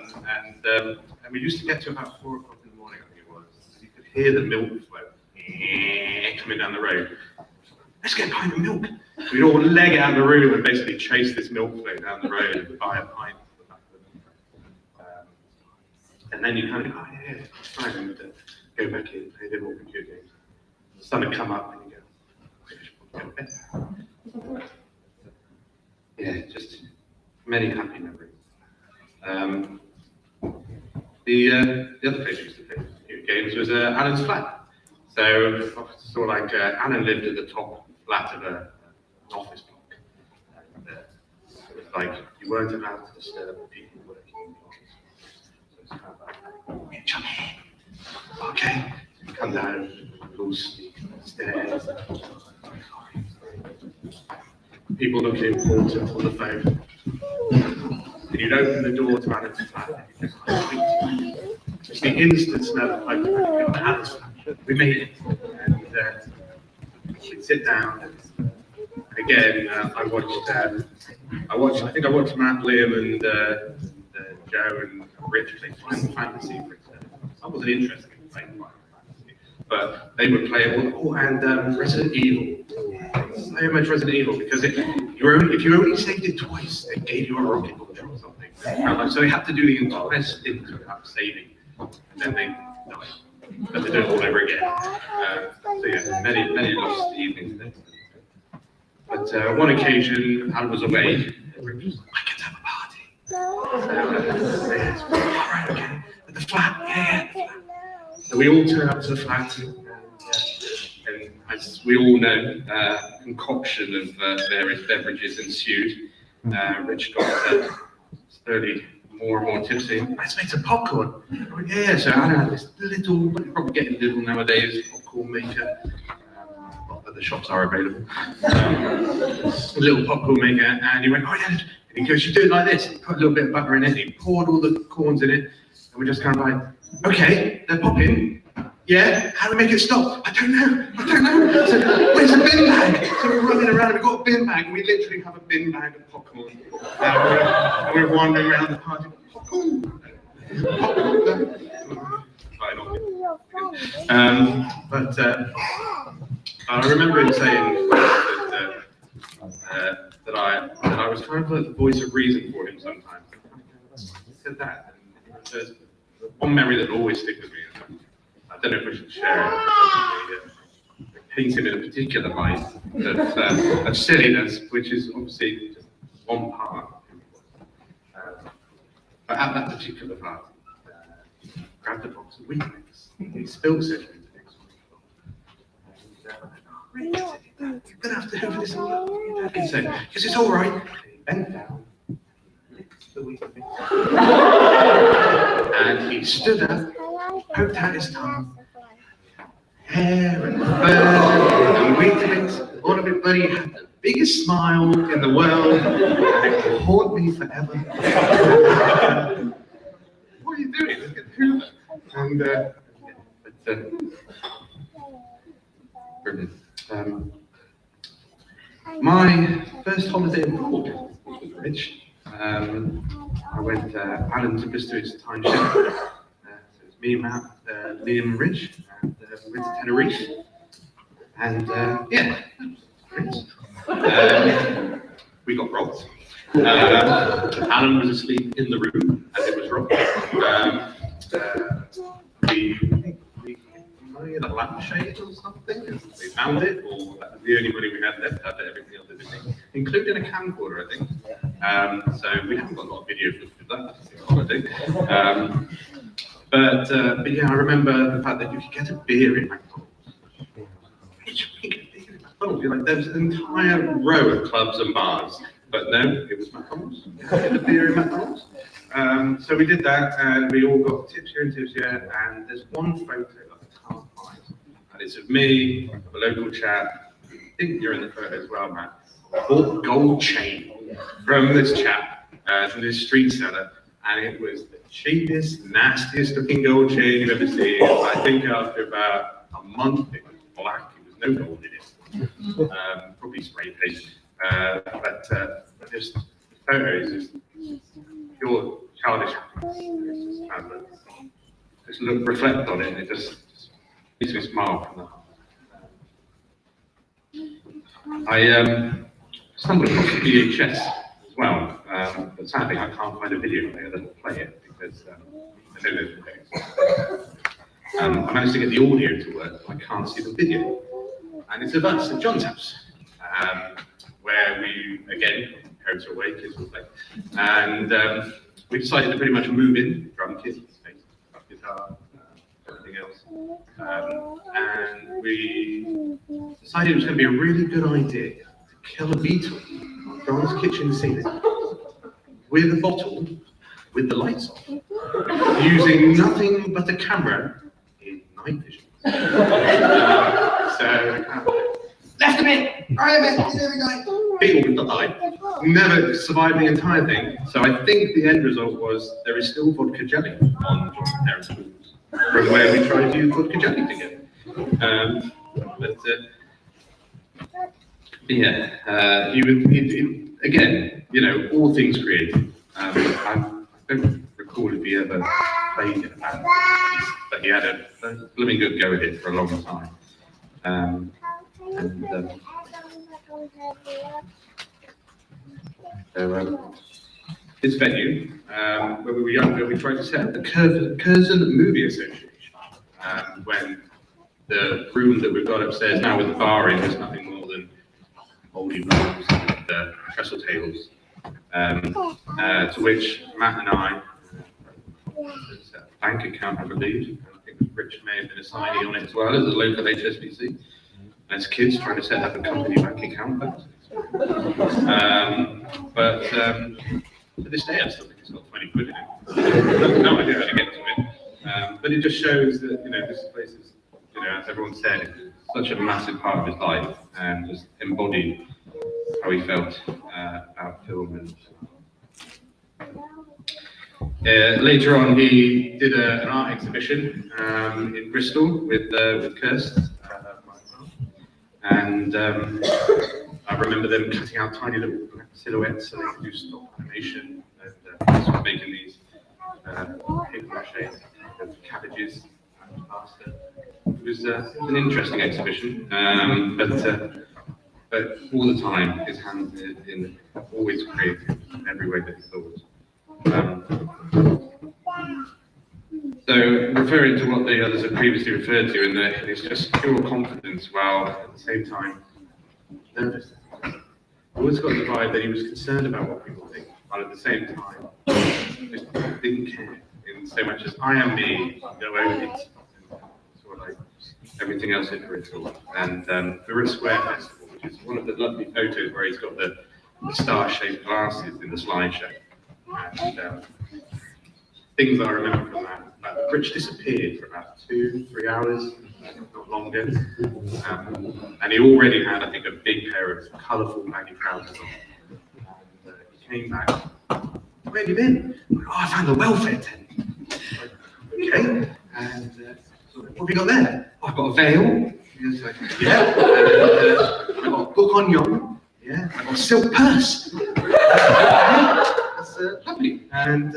S7: and we used to get to about 4 o'clock in the morning, I think it was. You could hear the milk flow coming down the road. Let's get a pint of milk. We'd all leg out of the room and basically chase this milk flow down the road and buy a pint. And then you kind of go, oh yeah, it's fine, and go back in, play a bit more computer games. The sun would come up and you go, I should go to bed. Yeah, just many happy memories. The other place we used to play computer games was Alan's flat. So sort of like Alan lived at the top flat of an office block. And it was like you weren't allowed to disturb the people working in the office. So it's kind of like, Rich, I'm here. Okay. You come down, loose stairs. People looking important on the phone. And you'd open the door to Alan's flat and you just it's the instant smell of like Alan's flat. We made it. And we'd sit down. And again, I think I watched Matt, Liam, and Joe and Rich play Final Fantasy. I wasn't interested in playing Final Fantasy, but they would play it all. And Resident Evil. So much Resident Evil because if you only saved it twice, they gave you a rocket launcher or something. So they had to do the entire stint without saving, and then they died. But they do it all over again. So yeah, many lost evenings there. But one occasion, I was away. And was like, I get to have a party. So all right, okay. At the flat, yeah, the flat. So we all turn up to the flat, and as we all know, a concoction of various beverages ensued. Rich got slowly more and more tipsy. Let's make some popcorn. Went, yeah, so I had this little, probably getting little nowadays, popcorn maker. Not that the shops are available. A little popcorn maker, and he went, oh yeah. And he goes, you do it like this. He put a little bit of butter in it. He poured all the corns in it, and we're just kind of like, okay, they're popping. Yeah, how do we make it stop? I don't know. So, where's the bin bag? So we're running around, we've got a bin bag, and we literally have a bin bag of popcorn. And we're wandering around the party, popcorn. But I remember him saying that I was kind of like the voice of reason for him sometimes. He said that, and there's one memory that always sticks with me. I don't know if I should share it. Paint him in a particular light of silliness, which is obviously just one part. But at that particular part, he grabbed a box of Weetabix. He spills it into the next one. You're going to have to do this all up. He said, yes, it's all right. He bent down, licked the Weetabix. And he stood up poked out his tongue, hair and fur and weaklings, all of it bloody had the biggest smile in the world, and it will haunt me forever. What are you doing? Let's get Hoover. And brilliant. My first holiday abroad was rich. I went Alan took us to his timeshare. So it was me, Matt, Liam, and Rich, and we went to Tenerife. And yeah, great. We got robbed. Alan was asleep in the room as it was robbed. We had a lampshade or something. We found it, or that was the only money we had left after everything else had been taken, including a camcorder, I think. So we haven't got a lot of video footage of that holiday. But yeah, I remember the fact that you could get a beer in McDonald's. Like, there was an entire row of clubs and bars, but no, it was McDonald's. You had to get a beer in McDonald's. So we did that, and we all got tips here and tips here, and there's one photo that I can't find, and it's of me, a local chap. I think you're in the photo as well, Matt. Bought gold chain from this chap, from this street seller, and it was the cheapest, nastiest looking gold chain you've ever seen. I think after about a month, it was black, there was no gold in it. Probably spray paint. But just the photos is pure childish happiness. Just look, reflect on it, and it just makes me smile from the heart. I stumbled across the VHS as well, but sadly I can't find a video player that will play it because I know those things. I managed to get the audio to work, but I can't see the video. And it's of us at John's house, where we, again, parents are away, kids will play. And we decided to pretty much move in, drum kit, guitar, everything else. And we decided it was going to be a really good idea to kill a beetle on John's kitchen ceiling with a bottle with the lights on, using nothing but a camera in night vision. Left a bit, right a bit, there we go. People would die. Never survived the entire thing. So I think the end result was there is still vodka jelly on John's parents' foods from where we tried to use vodka jelly together. Yeah, he would again, you know, all things creative. I don't recall if he ever played in a band, but he had a blooming good go at it for a long time. This venue, when we were younger, we tried to set up the Curzon Movie Association. When the room that we've got upstairs now with the bar in is nothing more than moldy rooms and trestle tables. To which Matt and I set a bank account, I believe. I think Rich may have been a signee on it as well as a local HSBC. As kids trying to set up a company bank account. But to this day, I still think it's got 20 quid in it. I have no idea how to get to it. But it just shows that, you know, this place is, you know, as everyone said, it's such a massive part of his life and just embodied how he felt about film. And later on, he did an art exhibition in Bristol with Kirst. And I remember them cutting out tiny little silhouettes so they could do stop animation and making these paper mache of cabbages and pasta. It was an interesting exhibition, but all the time his hands in always creative in every way that he thought. So, referring to what the others have previously referred to, in that it's just pure confidence, while at the same time nervous. I always got the vibe that he was concerned about what people think, but at the same time, just didn't care in so much as I am me, go over it, sort of like everything else in for it all. And we're at Square Festival, which is one of the lovely photos where he's got the star-shaped glasses in the slideshow. And things I remember from that Rich disappeared for about 2-3 hours, not longer. And he already had, I think, a big pair of colourful baggy trousers on. And he came back. Where have you been? Oh, I found a welfare tent. Okay. And so what have you got there? Oh, I've got a veil. He was like, yeah. And, I've got a book on yon. Yeah. I've got a silk purse. That's lovely. And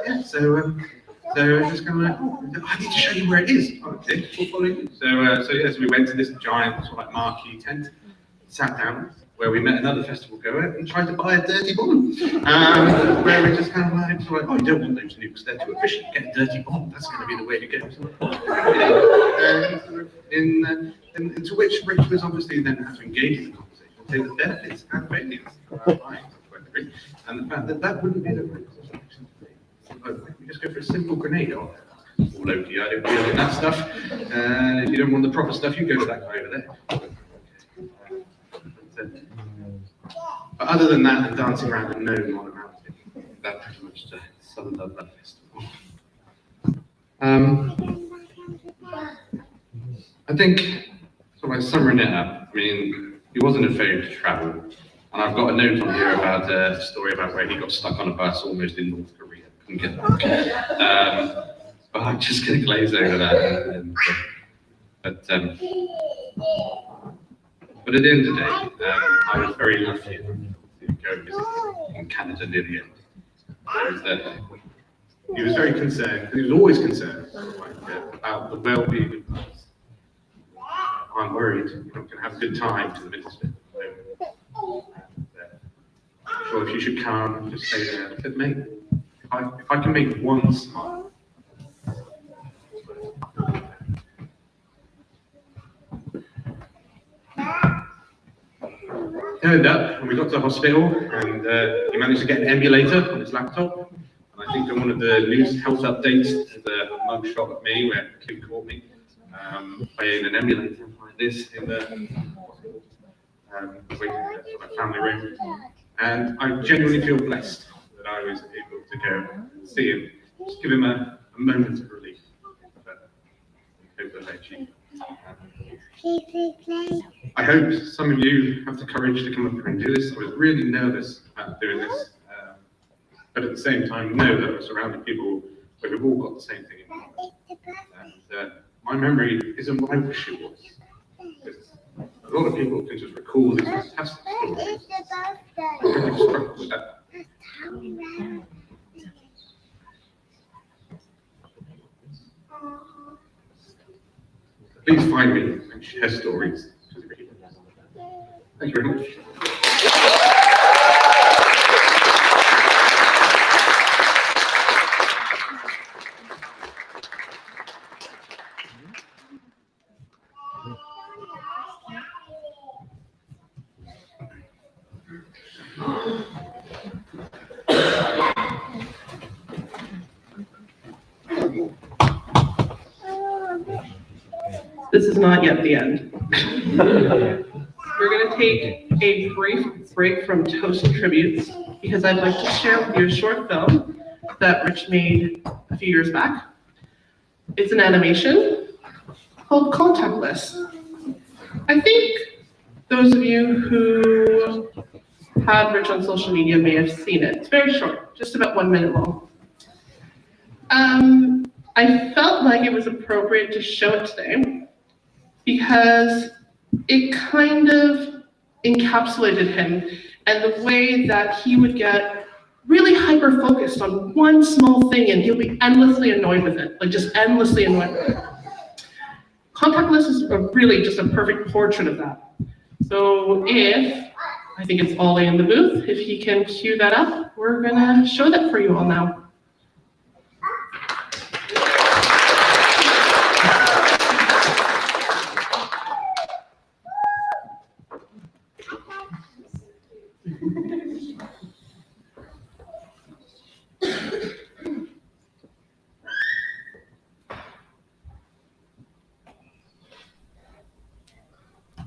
S7: yeah, so just kind of like, I need to show you where it is. Oh, okay, we'll follow you. So yes, we went to this giant sort of like marquee tent, sat down, where we met another festival goer and tried to buy a dirty bomb. Where we just kind of like, oh, you don't want those nukes, they're too efficient. Get a dirty bomb, that's going to be the way to go. And to which Rich was obviously then had to engage in the conversation and say the benefits and failures of buying something, and the fact that that wouldn't be the right course of action. We just go for a simple grenade or low-key, I don't deal in that stuff. And if you don't want the proper stuff, you go to that guy over there. But other than that, and dancing around and knowing all about it, that pretty much summed up that festival. I think, so by summing it up, I mean, he wasn't afraid to travel. And I've got a note on here about a story about where he got stuck on a bus almost in North Korea. Couldn't get back. But I'm just going to glaze over that. But at the end of the day, I was very lucky to go visit in Canada near the end. He was very concerned, he was always concerned about the well-being of us. I'm worried you're not going to have a good time to the minister. I'm sure if you should come, just stay there. I said, mate, if I can make one smile. Turned up and we got to the hospital and he managed to get an emulator on his laptop. And I think in one of the news health updates, there's a mug shot of me where Kim caught me playing an emulator like this in the hospital, waiting for my family room. And I genuinely feel blessed that I was able to go and see him, just give him a moment of relief. But I hope some of you have the courage to come up here and do this. I was really nervous about doing this, but at the same time, know that I'm surrounded people who've all got the same thing in mind. And my memory isn't what I wish it was. A lot of people can just recall these fantastic stories. I really struggle with that. Please find me and share stories. Thank you very much.
S3: This is not yet the end. We're going to take a brief break from Toast and Tributes because I'd like to share with you a short film that Rich made a few years back. It's an animation called Contactless. I think those of you who had Rich on social media may have seen it. It's very short, just about 1 minute long. I felt like it was appropriate to show it today because it kind of encapsulated him and the way that he would get really hyper-focused on one small thing and he'll be endlessly annoyed with it, like just endlessly annoyed with it. Contactless is really just a perfect portrait of that. So I think it's Ollie in the booth, if he can cue that up, we're gonna show that for you all now.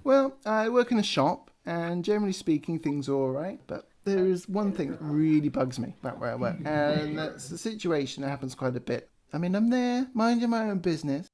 S8: Well, I work in a shop, and generally speaking, things are all right. But there is one thing that really bugs me about where I work, and that's the situation that happens quite a bit I mean, I'm there, minding my own business.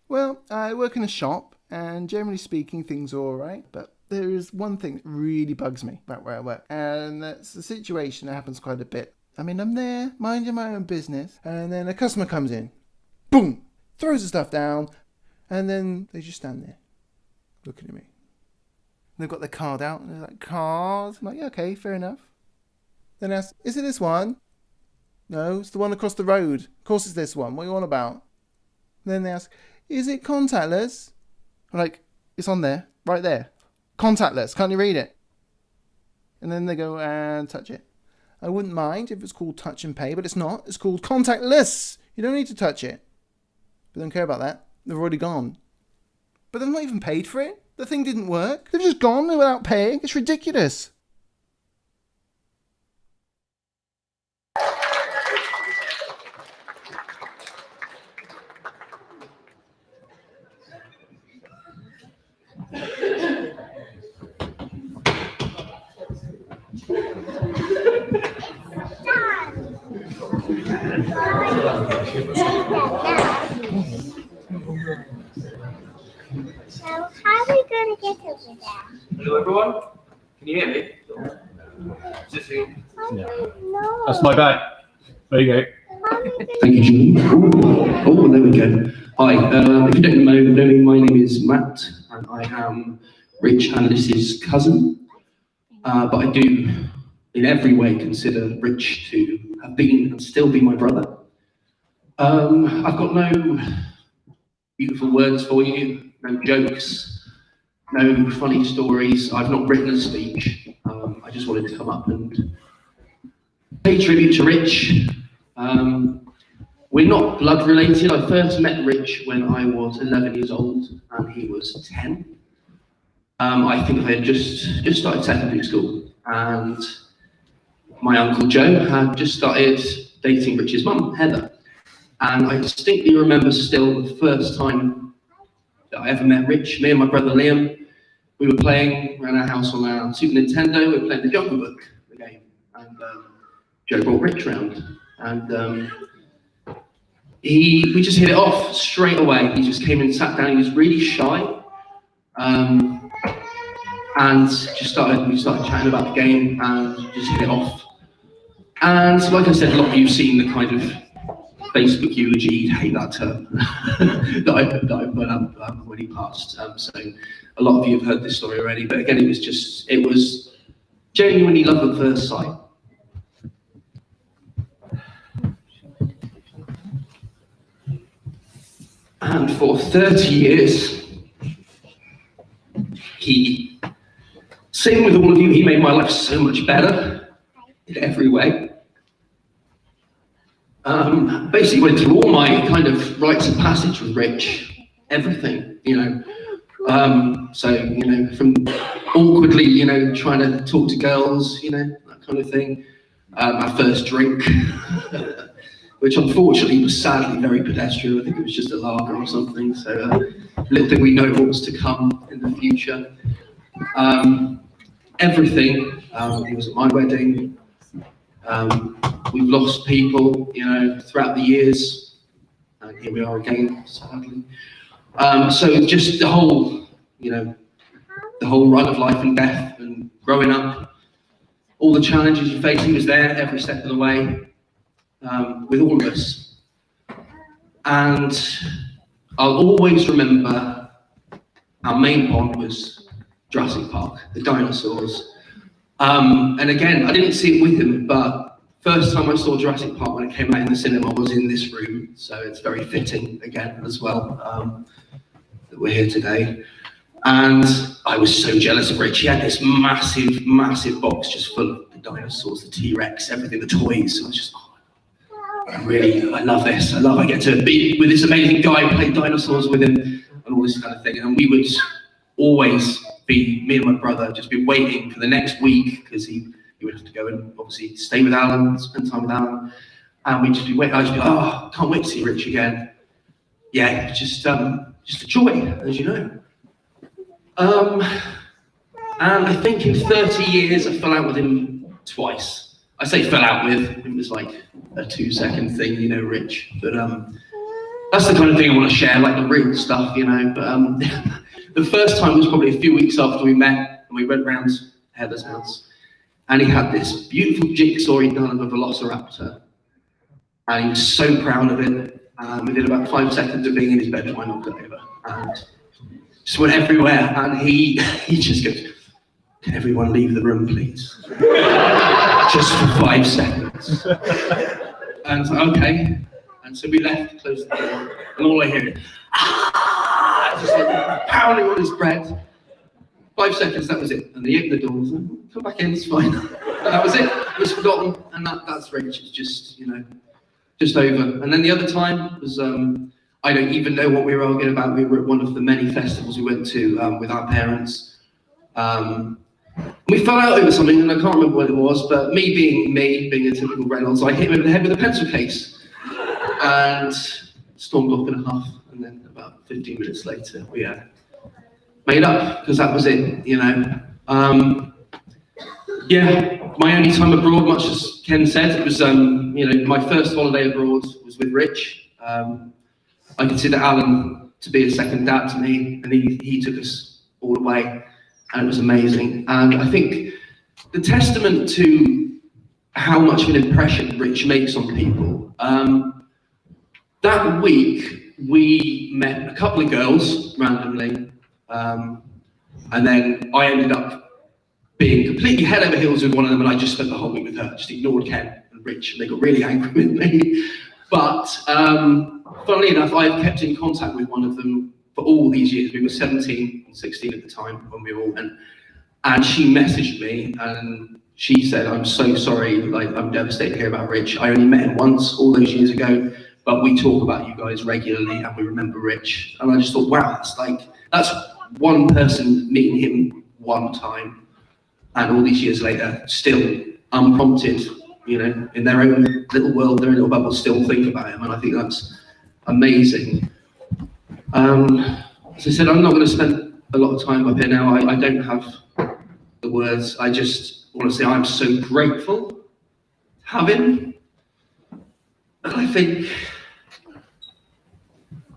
S8: Well, I work in a shop, and generally speaking, things are alright, but there is one thing that really bugs me about where I work, and that's a situation that happens quite a bit. I mean, I'm there, minding my own business, and then a customer comes in, boom, throws the stuff down, and then they just stand there, looking at me. They've got their card out, and they're like, card? I'm like, yeah, okay, fair enough. Then I ask, is it this one? No, it's the one across the road. Of course it's this one, what are you on about? Then they ask, is it contactless? I'm like, it's on there, right there. Contactless, can't you read it? And then they go and touch it. I wouldn't mind if it's called touch and pay, but it's not. It's called contactless. You don't need to touch it. But they don't care about that. They've already gone. But they've not even paid for it. The thing didn't work. They've just gone without paying. It's ridiculous.
S9: So how are we going to get over there?
S2: Hello, everyone. Can you hear me? Sitting.
S9: No.
S1: That's my bag. There you go.
S10: Thank you, Jimmy. Oh, there we go. Hi, if you don't know me, my name is Matt, and I am Rich and Alice's cousin. But I do, in every way, consider Rich to have been and still be my brother. I've got no beautiful words for you, no jokes, no funny stories. I've not written a speech. I just wanted to come up and pay tribute to Rich. We're not blood related. I first met Rich when I was 11 years old and he was 10. I think I had just started secondary school, and my uncle Joe had just started dating Rich's mum, Heather. And I distinctly remember still the first time that I ever met Rich. Me and my brother Liam, we were playing around our house on our Super Nintendo. We were playing the Jungle Book, the game, and Joe brought Rich round, and we just hit it off straight away. He just came and sat down. He was really shy, and we started chatting about the game and just hit it off. And like I said, a lot of you've seen the kind of Facebook eulogy, you'd hate that term, that I put up when he passed. So a lot of you have heard this story already, but again, it was genuinely love at first sight. And for 30 years, same with all of you, he made my life so much better in every way. Basically went through all my kind of rites of passage with Rich, everything, so, from awkwardly, trying to talk to girls, that kind of thing. Our first drink, which unfortunately was sadly very pedestrian. I think it was just a lager or something, so little did we know what was to come in the future. Everything, he was at my wedding. We've lost people, throughout the years, and here we are again, sadly. So just the whole run of life and death and growing up, all the challenges you face, he was there every step of the way, with all of us. And I'll always remember our main bond was Jurassic Park, the dinosaurs. And again, I didn't see it with him, but first time I saw Jurassic Park when it came out in the cinema was in this room, so it's very fitting again as well that we're here today. And I was so jealous of Rich. He had this massive, massive box just full of the dinosaurs, the T-Rex, everything, the toys. I was just, I love this. I get to be with this amazing guy, play dinosaurs with him, and all this kind of thing. And we would always be, me and my brother, just be waiting for the next week, because he would have to go and obviously stay with Alan, spend time with Alan. And we'd just be waiting. I'd just be like, oh, can't wait to see Rich again. Yeah, just a joy, as you know. And I think in 30 years, I fell out with him twice. I say fell out with, it was like a 2-second thing, you know, Rich. But that's the kind of thing I want to share, like the real stuff, you know. But the first time was probably a few weeks after we met, and we went round Heather's house. And he had this beautiful jigsaw he'd done of a velociraptor. And he was so proud of it. Within about 5 seconds of being in his bedroom, I knocked it over. And just went everywhere. And he just goes, can everyone leave the room, please? Just for 5 seconds. And I was like, okay. And so we left, closed the door, and all I hear is, just like pounding on his bread. 5 seconds, that was it. And he opened the door, and like, come back in, it's fine. And that was it. It was forgotten. And that's Rich. It's just, you know, just over. And then the other time was, I don't even know what we were arguing about. We were at one of the many festivals we went to with our parents. We fell out over something, and I can't remember what it was, but me being a typical Reynolds, I hit him in the head with a pencil case. And stormed off in a huff, and then about 15 minutes later, we made up, because that was it, you know. Yeah, my only time abroad, much as Ken said, it was, you know, my first holiday abroad was with Rich. I consider Alan to be a second dad to me, and he took us all away, and it was amazing. And I think the testament to how much of an impression Rich makes on people, that week we met a couple of girls randomly, and then I ended up being completely head over heels with one of them, and I just spent the whole week with her, just ignored Ken and Rich, and they got really angry with me. But funnily enough, I've kept in contact with one of them for all these years. We were 17 and 16 at the time when we all went, and she messaged me and she said, I'm so sorry, like, I'm devastated to hear about Rich. I only met him once all those years ago, but we talk about you guys regularly and we remember Rich. And I just thought, wow, that's one person meeting him one time, and all these years later, still unprompted, you know, in their own little world, their own little bubble, still think about him. And I think that's amazing. As I said, I'm not going to spend a lot of time up here now. I don't have the words. I just want to say I'm so grateful to have him. And I think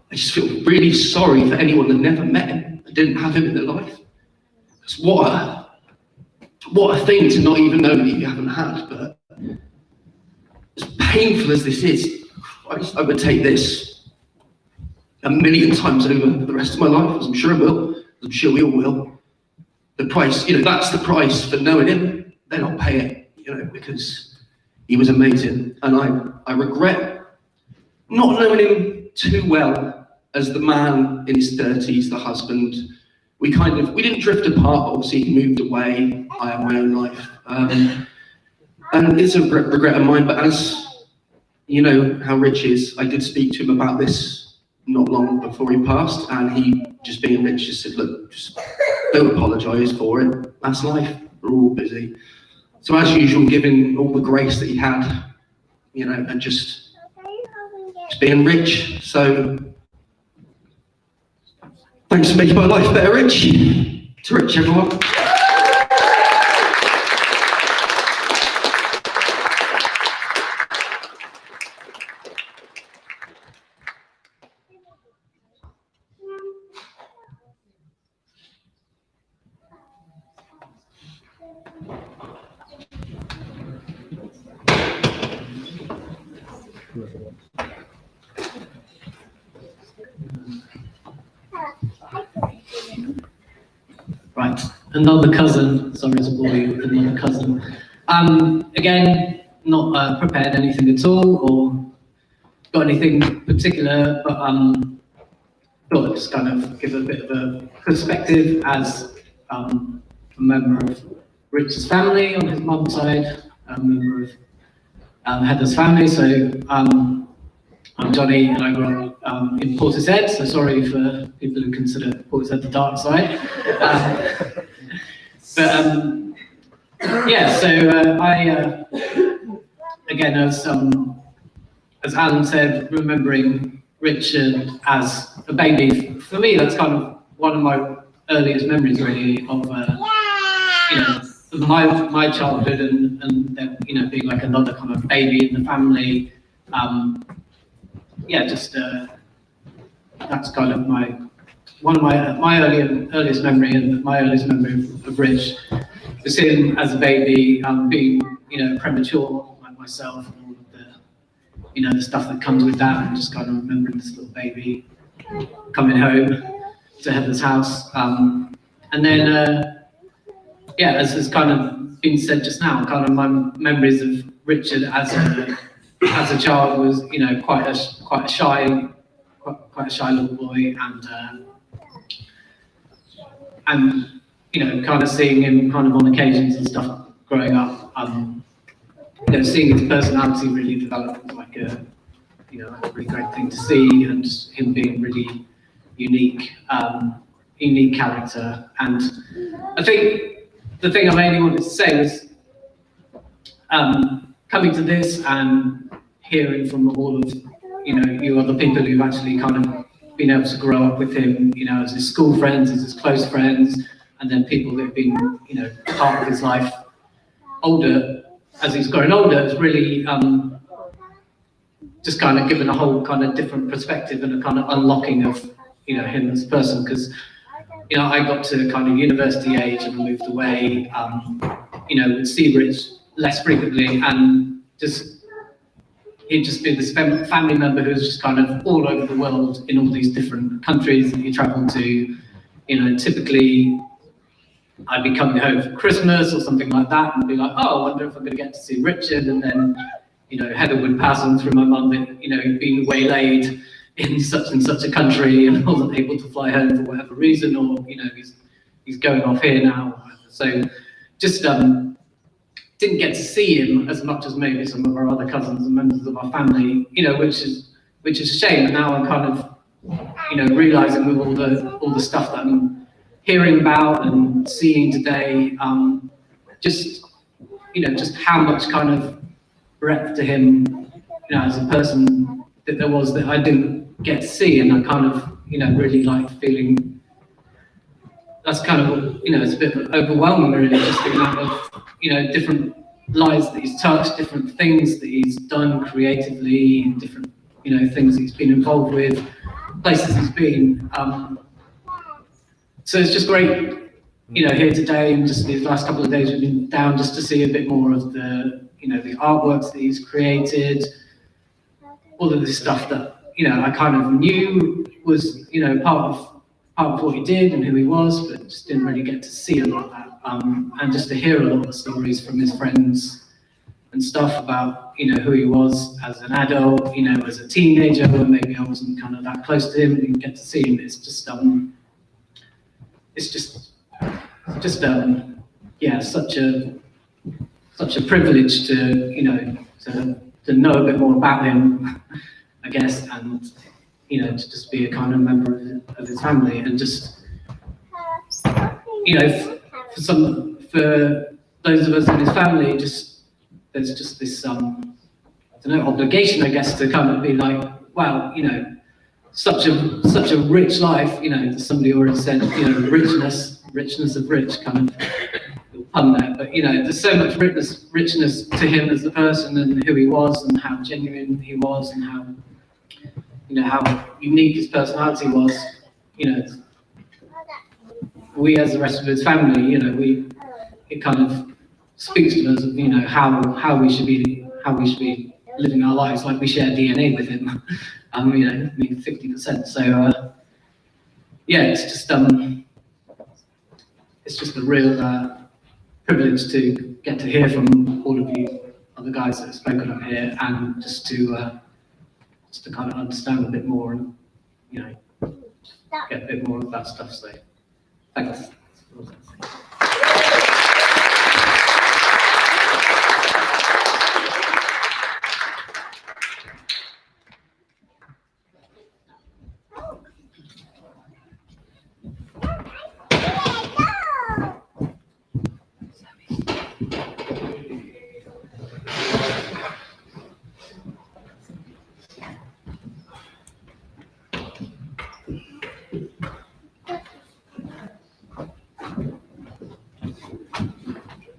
S10: I just feel really sorry for anyone that never met him, that didn't have him in their life. Because what a thing to not even know that you haven't had. But as painful as this is, I would take this 1,000,000 times over for the rest of my life, as I'm sure I will, as I'm sure we all will. The price, you know, that's the price for knowing him. Then I'll pay it, you know, because he was amazing. And I regret not knowing him too well as the man in his 30s, the husband. We didn't drift apart, but obviously he moved away. I have my own life. And it's a regret of mine, but as you know how Rich is, I did speak to him about this not long before he passed, and he, just being Rich, just said, look, just don't apologise for it. That's life. We're all busy. So as usual, giving all the grace that he had, you know, and just being Rich. So thanks for making my life better, Rich. To Rich, everyone.
S11: Right, another cousin. Sorry to bore you with another cousin. Again, not prepared anything at all or got anything particular, but thought I'd just kind of give a bit of a perspective as a member of Rich's family on his mum's side, a member of Heather's family. So I'm Johnny, and I grew up in Portishead. So sorry for people who consider Portishead the dark side. Yeah. So I again, as Alan said, remembering Richard as a baby, for me, that's kind of one of my earliest memories, really, of my childhood and being like another kind of baby in the family. That's kind of one of my earliest memory, and my earliest memory of Rich was him as a baby, being premature like myself, and all of the stuff that comes with that, and just kind of remembering this little baby coming home to Heather's house, and then as has kind of been said just now, kind of my memories of Richard as a child was quite a shy little boy, and kind of seeing him kind of on occasions and stuff growing up, seeing his personality really develop was like a really great thing to see, and just him being really unique character. And I think the thing I mainly wanted to say was coming to this and hearing from all of you other people who've actually kind of been able to grow up with him, as his school friends, as his close friends, and then people that have been part of his life as he's grown older, has really just kind of given a whole kind of different perspective and a kind of unlocking of him as a person. Because I got to kind of university age and moved away, would see Rich less frequently, and he'd just be this family member who was just kind of all over the world in all these different countries that he travelled to. Typically I'd be coming home for Christmas or something like that and be like, oh, I wonder if I'm going to get to see Richard. And then, Heather would pass on through my mum that, he'd been waylaid in such and such a country and wasn't able to fly home for whatever reason, or, he's going off here now. So just didn't get to see him as much as maybe some of our other cousins and members of our family, which is a shame. And now I'm kind of, realizing with all the stuff that I'm hearing about and seeing today, just how much kind of breadth to him, as a person that there was that I didn't get to see, and I kind of, really like feeling. That's kind of, it's a bit overwhelming, really, just the amount of, different lives that he's touched, different things that he's done creatively, different, things that he's been involved with, places he's been. So it's just great, here today, and just these last couple of days we've been down just to see a bit more of the, the artworks that he's created, all of this stuff that, I kind of knew was, part of what he did and who he was, but just didn't really get to see a lot of that. And just to hear a lot of stories from his friends and stuff about, who he was as an adult, as a teenager, when maybe I wasn't kind of that close to him, didn't get to see him. It's just such a privilege to, to know a bit more about him, I guess, and, to just be a kind of member of his family, and just, for those of us in his family, there's just this, obligation, I guess, to kind of be like, wow, such a rich life, somebody already said, richness of rich, kind of pun there, but there's so much richness to him as a person and who he was and how genuine he was and how unique his personality was. We as the rest of his family, it kind of speaks to us of how we should be living our lives, like we share DNA with him. 50%. So it's just a real privilege to get to hear from all of you other guys that have spoken up here, and just to kind of understand a bit more and get a bit more of that stuff. So thanks.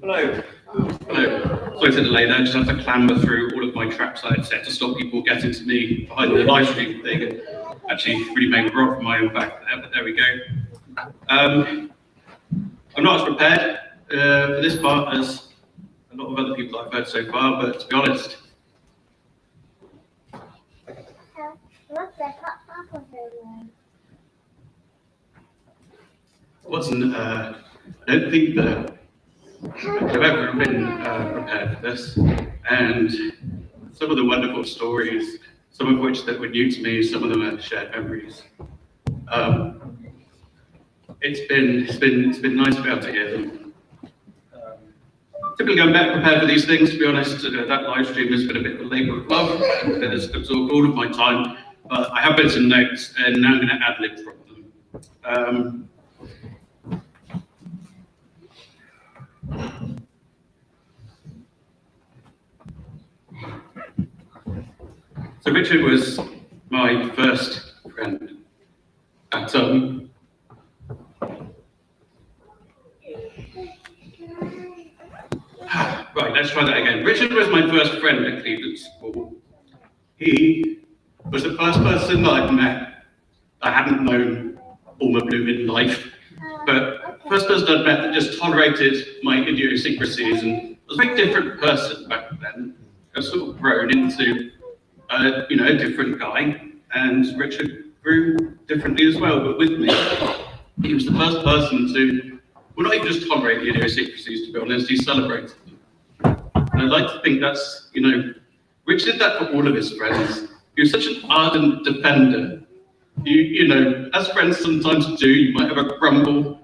S7: Hello. Hello. Sorry to delay there. Just have to clamber through all of my traps I had set to stop people getting to me behind the live stream thing. And actually, really made me rock from my own back there. But there we go. I'm not as prepared for this part as a lot of other people I've heard so far. But to be honest,
S9: What's the top of the room?
S7: I don't think that I've ever been prepared for this. And some of the wonderful stories, some of which that were new to me, some of them are shared memories. It's been nice to be able to hear them. Typically, I'm better prepared for these things. To be honest, that live stream has been a bit of a labour of love. It has absorbed all of my time. But I have made some notes, and now I'm going to ad-lib from them. So Richard was my first friend at right, let's try that again. Richard was my first friend at Cleveland School. He was the first person that I'd met I hadn't known all my blooming life, but first person I'd met that just tolerated my idiosyncrasies and was a very different person back then. I've sort of grown into a different guy, and Richard grew differently as well, but with me. He was the first person to, well, not even just tolerate the idiosyncrasies, to be honest, he celebrated them. And I'd like to think that's, Rich did that for all of his friends. He was such an ardent defender. As friends sometimes do, you might have a grumble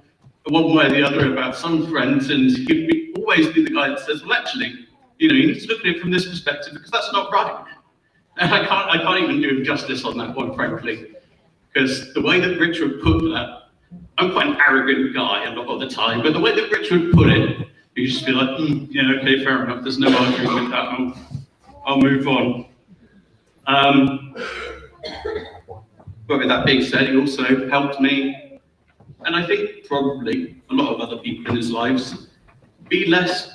S7: one way or the other about some friends, and he'd always be the guy that says, well, actually, you need to look at it from this perspective because that's not right. And I can't even do him justice on that one, frankly, because the way that Richard put that, I'm quite an arrogant guy a lot of the time, but the way that Richard put it, you just feel like, yeah, okay, fair enough. There's no arguing with that. I'll move on. But with that being said, he also helped me, and I think probably a lot of other people in his lives, be less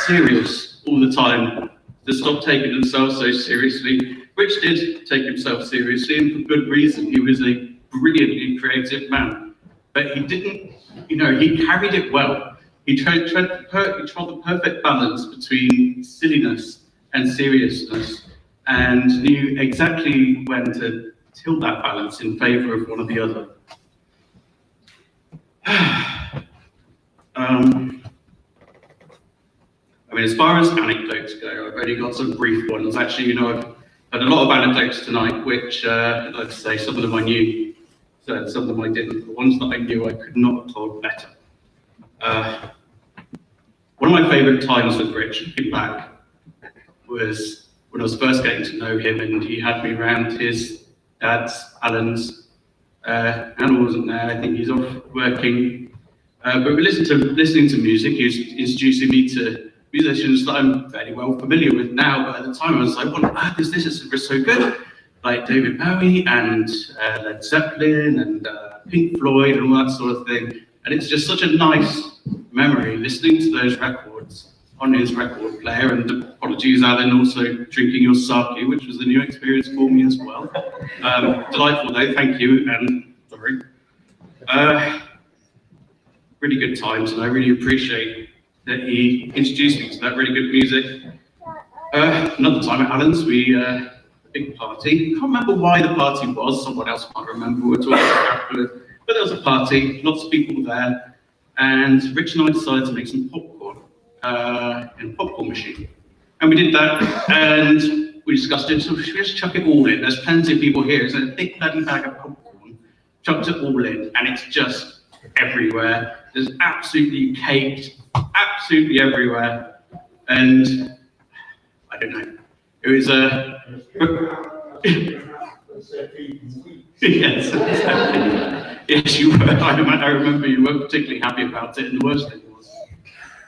S7: serious all the time, to stop taking themselves so seriously. Rich did take himself seriously, and for good reason. He was a brilliantly creative man, but he didn't, he carried it well. He trod the perfect balance between silliness and seriousness, and knew exactly when to tilt that balance in favor of one or the other. As far as anecdotes go, I've only got some brief ones. Actually, I've had a lot of anecdotes tonight, which, I'd like to say, some of them I knew, so some of them I didn't. The ones that I knew, I could not have told better. One of my favourite times with Rich, looking back, was when I was first getting to know him, and he had me around his dad's, Alan's. Alan wasn't there, I think he's off working. But we listening to music. He was introducing me to musicians that I'm fairly well familiar with now, but at the time I was like, what on earth is this? This is so good. Like David Bowie and Led Zeppelin and Pink Floyd and all that sort of thing. And it's just such a nice memory listening to those records on his record player. And apologies, Alan, also drinking your sake, which was a new experience for me as well. Delightful though, thank you, and sorry. Really good times, and I really appreciate that he introduced me to that really good music. Another time at Alan's, we a big party. Can't remember why the party was. Someone else might remember. We were talking about, but there was a party, lots of people there, and Rich and I decided to make some popcorn in a popcorn machine. And we did that, and we discussed it. So should we just chuck it all in? There's plenty of people here. It's a big bloody bag of popcorn. Chucked it all in, and it's just everywhere. There's absolutely caked, absolutely everywhere. And I don't know. It was a yes, yes, you were. I remember you weren't particularly happy about it, and the worst thing was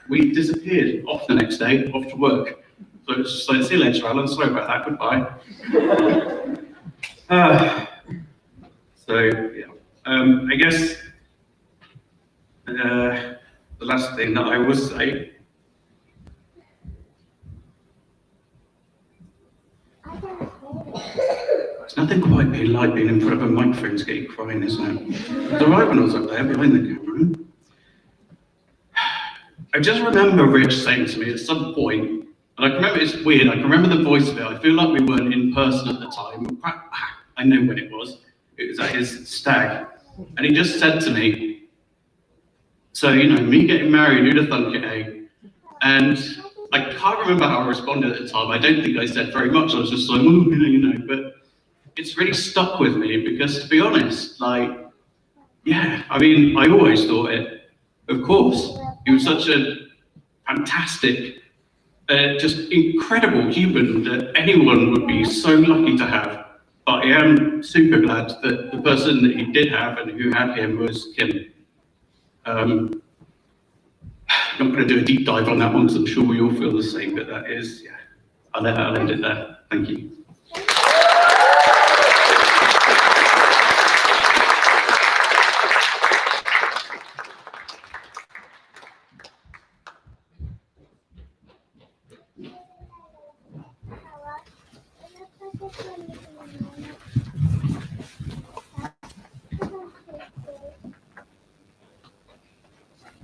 S7: we disappeared off the next day, off to work. So it's just like, see you later, Alan. Sorry about that. Goodbye. So yeah, I guess the last thing that I will say There's nothing quite like being in front of a microphone to get you crying, isn't it? It's all right when I was up there behind the camera. I just remember Rich saying to me at some point, and I can remember, it's weird, I can remember the voice of it. I feel like we weren't in person at the time. I know when it was. It was at his stag. And he just said to me, so, you know, me getting married, who'd have thunk it, eh? And I can't remember how I responded at the time. I don't think I said very much. I was just like, oh, you know, but it's really stuck with me because, to be honest, like, yeah, I mean, I always thought it, of course. He was such a fantastic, just incredible human that anyone would be so lucky to have. But I am super glad that the person that he did have and who had him was Kim. I'm not going to do a deep dive on that one because I'm sure we all feel the same, but that is, yeah, I'll end it there. Thank you.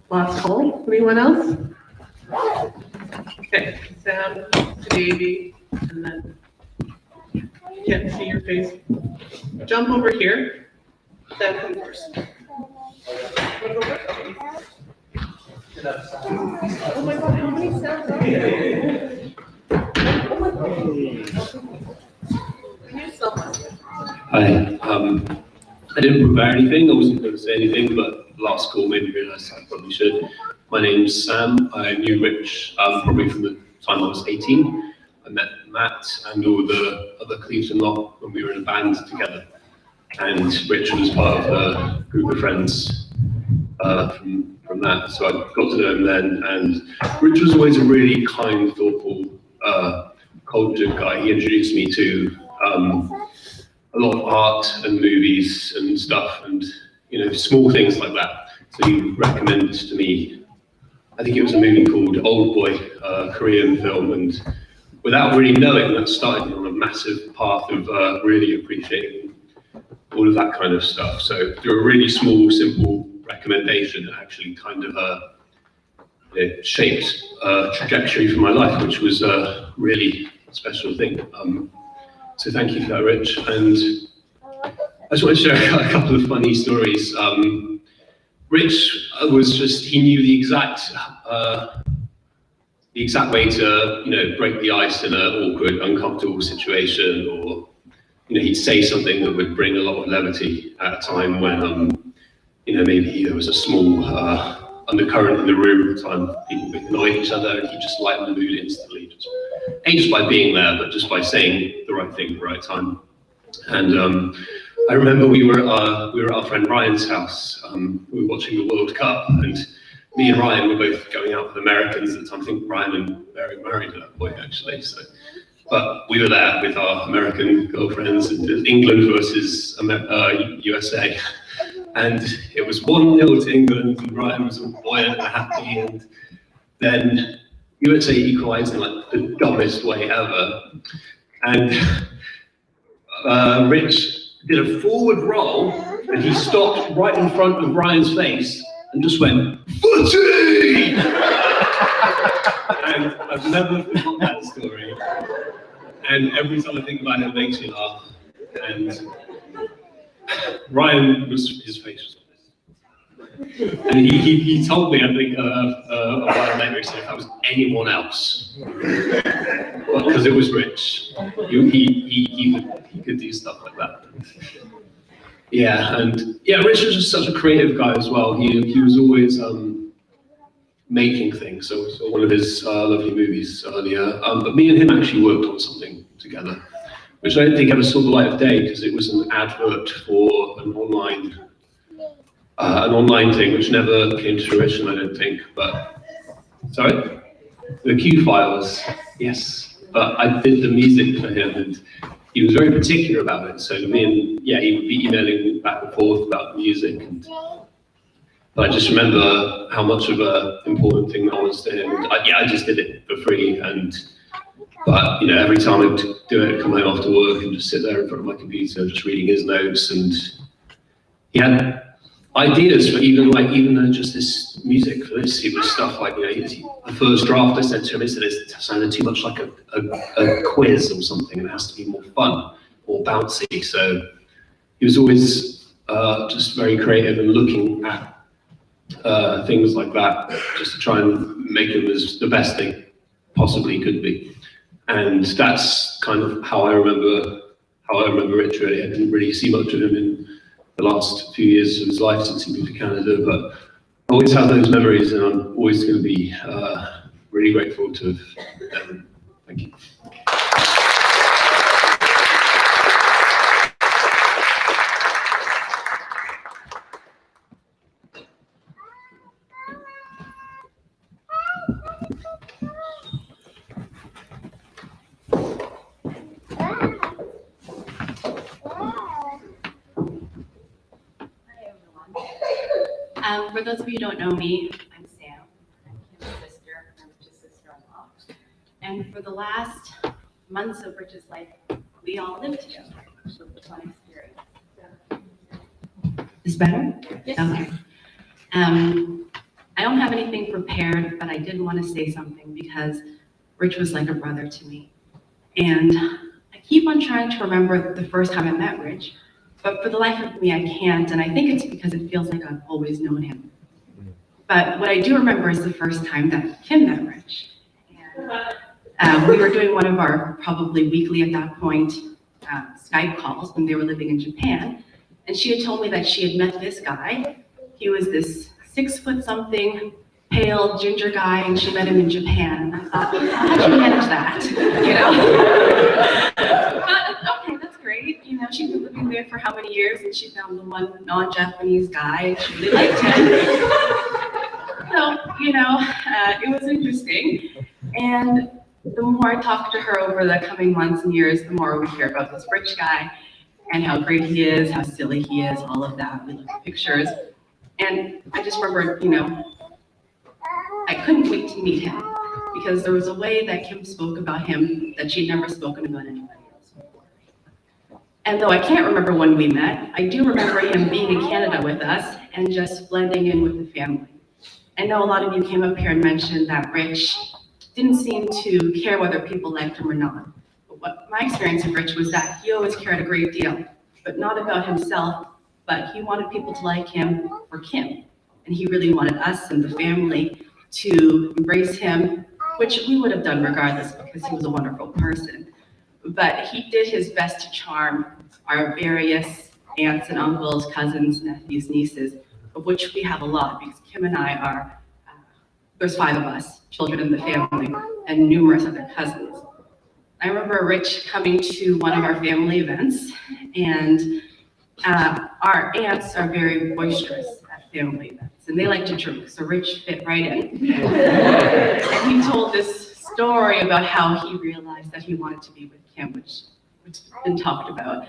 S3: Last call. Anyone else? Okay, Sam, Davey, and then can't see your face. Jump over here. Sam, come first. Oh my God, how many Sams are there? Can you sell one?
S12: Hi, I didn't prepare anything, I wasn't going to say anything, but last call made me realise I probably should. My name's Sam. I knew Rich probably from the time I was 18. I met Matt and all the other Cleveland lot when we were in a band together. And Rich was part of a group of friends from that. So I got to know him then. And Rich was always a really kind, thoughtful, cultured guy. He introduced me to a lot of art and movies and stuff, and you know, small things like that. So he recommended to me, I think it was a movie called Old Boy, a Korean film, and without really knowing, that started me on a massive path of really appreciating all of that kind of stuff. So through a really small, simple recommendation, it actually kind of it shaped a trajectory for my life, which was a really special thing. So thank you for that, Rich. And I just want to share a couple of funny stories. Rich was just, he knew the exact way to, you know, break the ice in an awkward, uncomfortable situation, or, you know, he'd say something that would bring a lot of levity at a time when, you know, maybe there was a small undercurrent in the room at the time, people would annoy each other, and he'd just lighten the mood instantly, just by being there, but just by saying the right thing at the right time. And I remember we were at our friend Ryan's house. We were watching the World Cup, and me and Ryan were both going out with Americans at the time. I think Ryan and Mary were married at that point, actually. So, but we were there with our American girlfriends, and England versus USA, and it was 1-0 to England, and Ryan was all buoyant and happy, and then USA equalised in like the dumbest way ever, and Rich did a forward roll, and he stopped right in front of Ryan's face and just went, "Footy!" And I've never forgotten that story. And every time I think about it, it makes me laugh. And Ryan his face was like this. And he told me, I think, a while later, he said, if that was anyone else, because it was Rich, he could do stuff like that. Yeah, and yeah, Rich was just such a creative guy as well. He was always making things. So we saw one of his lovely movies earlier. But me and him actually worked on something together, which I don't think ever saw the light of day because it was an advert for an online thing, which never came to fruition, I don't think. But sorry, the Q files, yes. But I did the music for him, and he was very particular about it. So me and he would be emailing back and forth about the music, but I just remember how much of an important thing that was to him. I just did it for free, and But every time I'd do it, I'd come home after work and just sit there in front of my computer, just reading his notes, and he had ideas for even though just this music for this, it was stuff like the first draft I sent to him, he said it sounded too much like a quiz or something, and it has to be more fun or bouncy. So he was always just very creative and looking at things like that, just to try and make them as the best they possibly could be. And that's kind of how I remember Rich. Really, I didn't really see much of him in the last few years of his life since he moved to Canada, but I always have those memories, and I'm always going to be really grateful to them. Thank you.
S13: For those of you who don't know me, I'm Sam. I'm Kim's sister. I'm Rich's sister-in-law. And for the last months of Rich's life, we all lived together. It was a fun experience. Is better? Yes. Okay. I don't have anything prepared, but I did want to say something because Rich was like a brother to me. And I keep on trying to remember the first time I met Rich, but for the life of me, I can't, and I think it's because it feels like I've always known him. But what I do remember is the first time that Kim met Rich. And, we were doing one of our, probably weekly at that point, Skype calls when they were living in Japan, and she had told me that she had met this guy. He was this 6-foot-something, pale ginger guy, and she met him in Japan. And I thought, how'd you manage that? But okay, that's great. She'd been living there for how many years, and she found the one non-Japanese guy, and she really liked him. So, it was interesting. And the more I talked to her over the coming months and years, the more we hear about this Rich guy and how great he is, how silly he is, all of that. We look at pictures. And I just remembered, I couldn't wait to meet him because there was a way that Kim spoke about him that she'd never spoken about anybody else before. And though I can't remember when we met, I do remember him being in Canada with us and just blending in with the family. I know a lot of you came up here and mentioned that Rich didn't seem to care whether people liked him or not. But what my experience of Rich was that he always cared a great deal, but not about himself, but he wanted people to like him for Kim. And he really wanted us and the family to embrace him, which we would have done regardless because he was a wonderful person. But he did his best to charm our various aunts and uncles, cousins, nephews, nieces, of which we have a lot because Kim and I are, there's 5 of us, children in the family, and numerous other cousins. I remember Rich coming to one of our family events, and our aunts are very boisterous at family events, and they like to drink, so Rich fit right in. And he told this story about how he realized that he wanted to be with Kim, which has been talked about.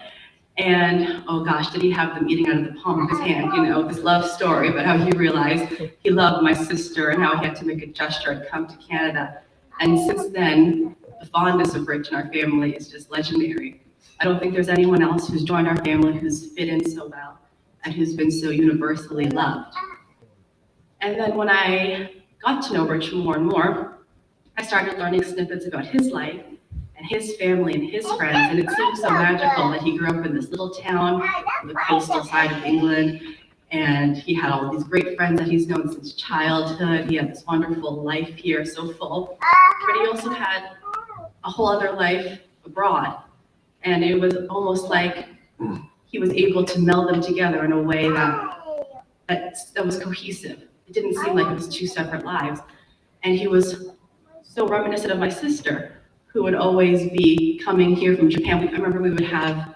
S13: And oh gosh, did he have them eating out of the palm of his hand, this love story about how he realized he loved my sister and how he had to make a gesture and come to Canada. And since then, the fondness of Rich and our family is just legendary. I don't think there's anyone else who's joined our family who's fit in so well and who's been so universally loved. And then when I got to know Rich more and more, I started learning snippets about his life and his family and his friends, and it seemed so magical that he grew up in this little town on the coastal side of England, and he had all these great friends that he's known since childhood. He had this wonderful life here, so full, but he also had a whole other life abroad, and it was almost like he was able to meld them together in a way that was cohesive. It didn't seem like it was 2 separate lives, and he was so reminiscent of my sister, who would always be coming here from Japan. I remember we would have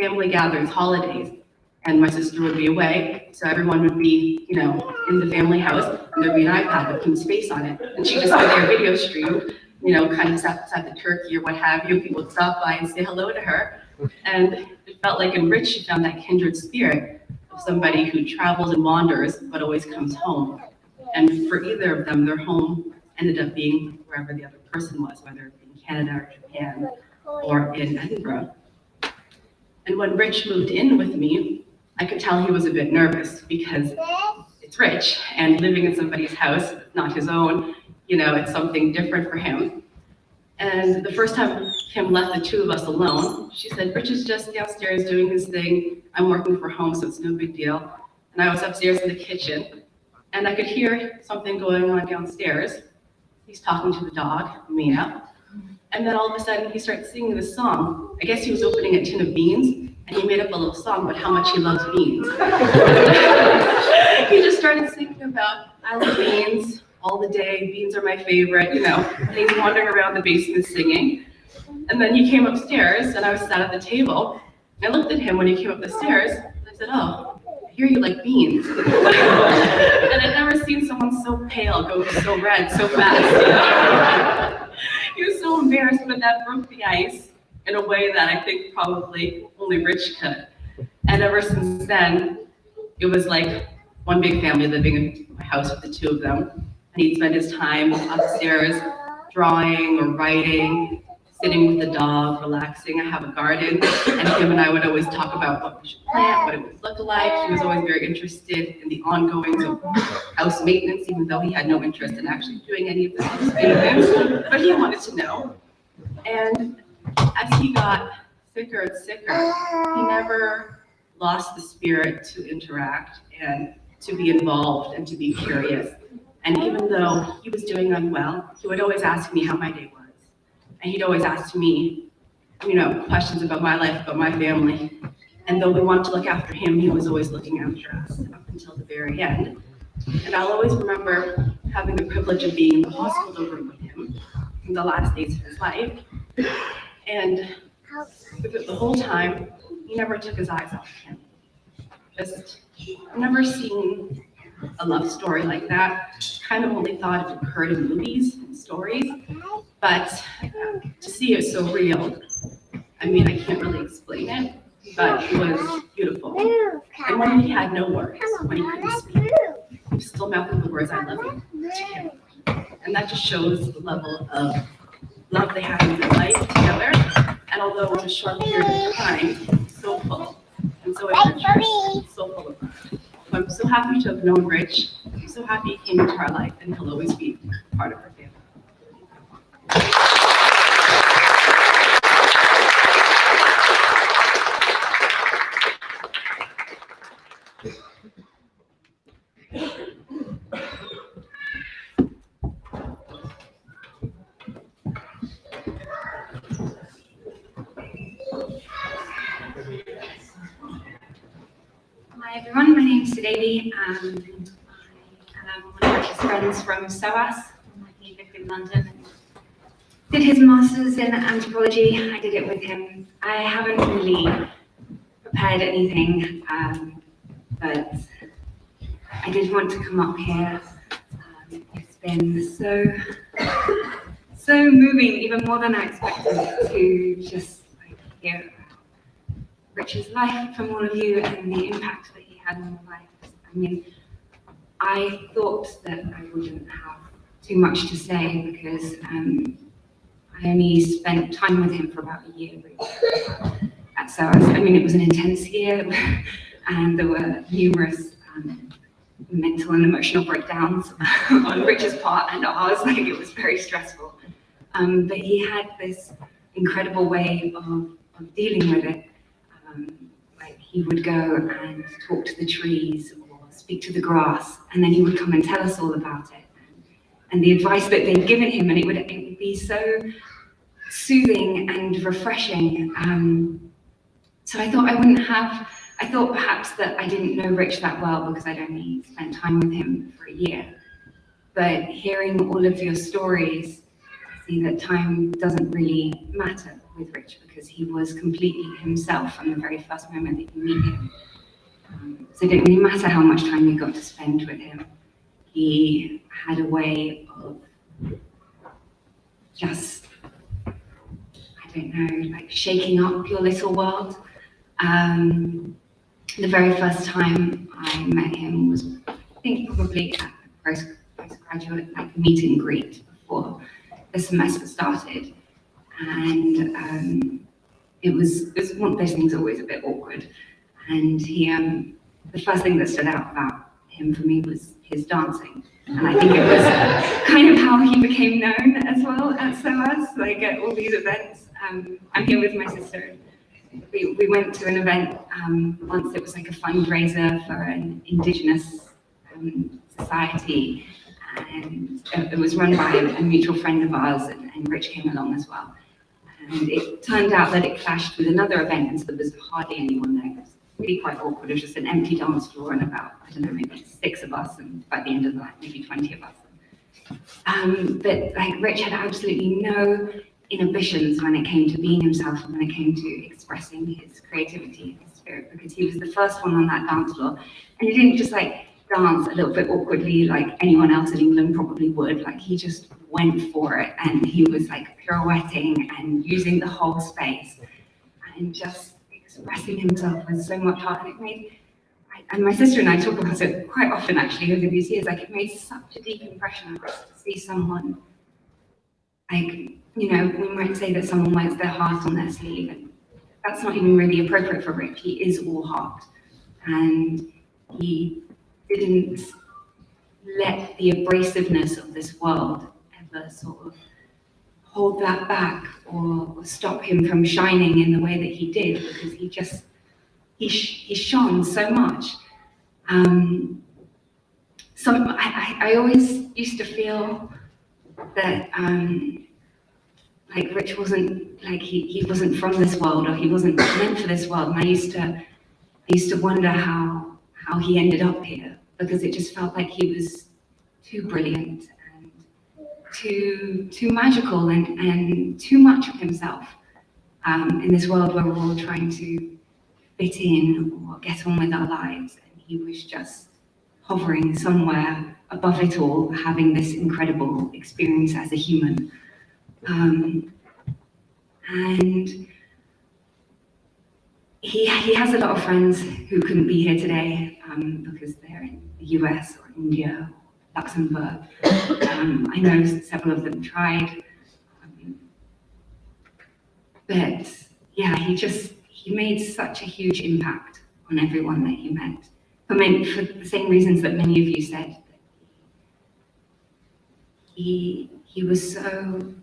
S13: family gatherings, holidays, and my sister would be away, so everyone would be, in the family house, and there'd be an iPad with Kim's face on it, and she'd just sit there video stream, kind of sat beside the turkey or what have you. People would stop by and say hello to her, and it felt like in Rich, she found that kindred spirit of somebody who travels and wanders, but always comes home. And for either of them, their home ended up being wherever the other person was, whether it be in Canada or Japan or in Edinburgh. And when Rich moved in with me, I could tell he was a bit nervous because it's Rich, and living in somebody's house, not his own, it's something different for him. And the first time Kim left the two of us alone, she said, Rich is just downstairs doing his thing. I'm working from home, so it's no big deal. And I was upstairs in the kitchen, and I could hear something going on downstairs. He's talking to the dog, Mia. And then all of a sudden, he starts singing this song. I guess he was opening a tin of beans, and he made up a little song about how much he loves beans. He just started singing about, I love beans all the day, beans are my favorite, and he's wandering around the basement singing. And then he came upstairs, and I was sat at the table. I looked at him when he came up the stairs, and I said, oh, I hear you like beans. And I'd never seen someone so pale go so red so fast. He was so embarrassed, but that broke the ice in a way that I think probably only Rich could. And ever since then, it was like one big family living in my house with the two of them. And he'd spend his time upstairs drawing or writing, sitting with the dog, relaxing. I have a garden, and him and I would always talk about what we should plant, what it would look like. He was always very interested in the ongoings of house maintenance, even though he had no interest in actually doing any of the house maintenance, but he wanted to know. And as he got sicker and sicker, he never lost the spirit to interact and to be involved and to be curious. And even though he was doing unwell, he would always ask me how my day was. And he'd always ask me, questions about my life, about my family. And though we wanted to look after him, he was always looking after us up until the very end. And I'll always remember having the privilege of being in the hospital room with him in the last days of his life. And the whole time, he never took his eyes off him. I've never seen a love story like that. Kind of only thought it occurred in movies and stories, but to see it so real, I can't really explain it, but it was beautiful. And when he had no words, when he couldn't speak, he was still mouthing the words, I love you, to him. And that just shows the level of love they had in their life together. And although it was a short period of time, so full, and so adventurous, so full of love. I'm so happy to have known Rich. I'm so happy he came into our life, and he'll always be part of our family.
S14: Hi everyone, my name's Davy. I'm one of Rich's friends from SOAS. He lived in London and did his master's in anthropology. I did it with him. I haven't really prepared anything, but I did want to come up here. It's been so moving, even more than I expected, to just hear about Rich's life from all of you and the impact that he had on your life. I thought that I wouldn't have too much to say because I only spent time with him for about a year really. So it was an intense year and there were numerous mental and emotional breakdowns on Rich's part and ours. It was very stressful. But he had this incredible way of dealing with it. He would go and talk to the trees or speak to the grass, and then he would come and tell us all about it and the advice that they'd given him, and it would be so soothing and refreshing. So I thought perhaps that I didn't know Rich that well because I'd only spent time with him for a year. But hearing all of your stories, I see that time doesn't really matter with Rich because he was completely himself from the very first moment that you meet him. So it didn't really matter how much time you got to spend with him. He had a way of just, shaking up your little world. The very first time I met him was, I think, probably at the postgrad graduate like meet and greet before the semester started, and it was one of those things always a bit awkward. And he, the first thing that stood out about him for me was his dancing. And I think it was kind of how he became known as well at SOAS, like at all these events. I'm here with my sister. We went to an event once. It was like a fundraiser for an Indigenous society, and it was run by a mutual friend of ours, and Rich came along as well. And it turned out that it clashed with another event, and so there was hardly anyone there. It was really quite awkward. It was just an empty dance floor and about, I don't know, maybe 6 of us, and by the end of the night, maybe 20 of us. But like Rich had absolutely no inhibitions when it came to being himself and when it came to expressing his creativity and his spirit, because he was the first one on that dance floor. And he didn't just like dance a little bit awkwardly like anyone else in England probably would. Like he just went for it, and he was like pirouetting and using the whole space and just expressing himself with so much heart. And it made, and my sister and I talk about it quite often actually over these years, like it made such a deep impression on us to see someone, like, you know, we might say that someone wears their heart on their sleeve, and that's not even really appropriate for Rick. He is all heart, and he didn't let the abrasiveness of this world ever sort of hold that back or stop him from shining in the way that he did, because he just, he shone so much. I always used to feel that like Rich wasn't, like he wasn't from this world, or he wasn't meant for this world, and I used to wonder how he ended up here, because it just felt like he was too brilliant and too magical and too much of himself in this world where we're all trying to fit in or get on with our lives, and he was just hovering somewhere above it all, having this incredible experience as a human. And he has a lot of friends who couldn't be here today because they're in the US or India, or Luxembourg. I know several of them tried. But yeah, he made such a huge impact on everyone that he met. For the same reasons that many of you said. He was so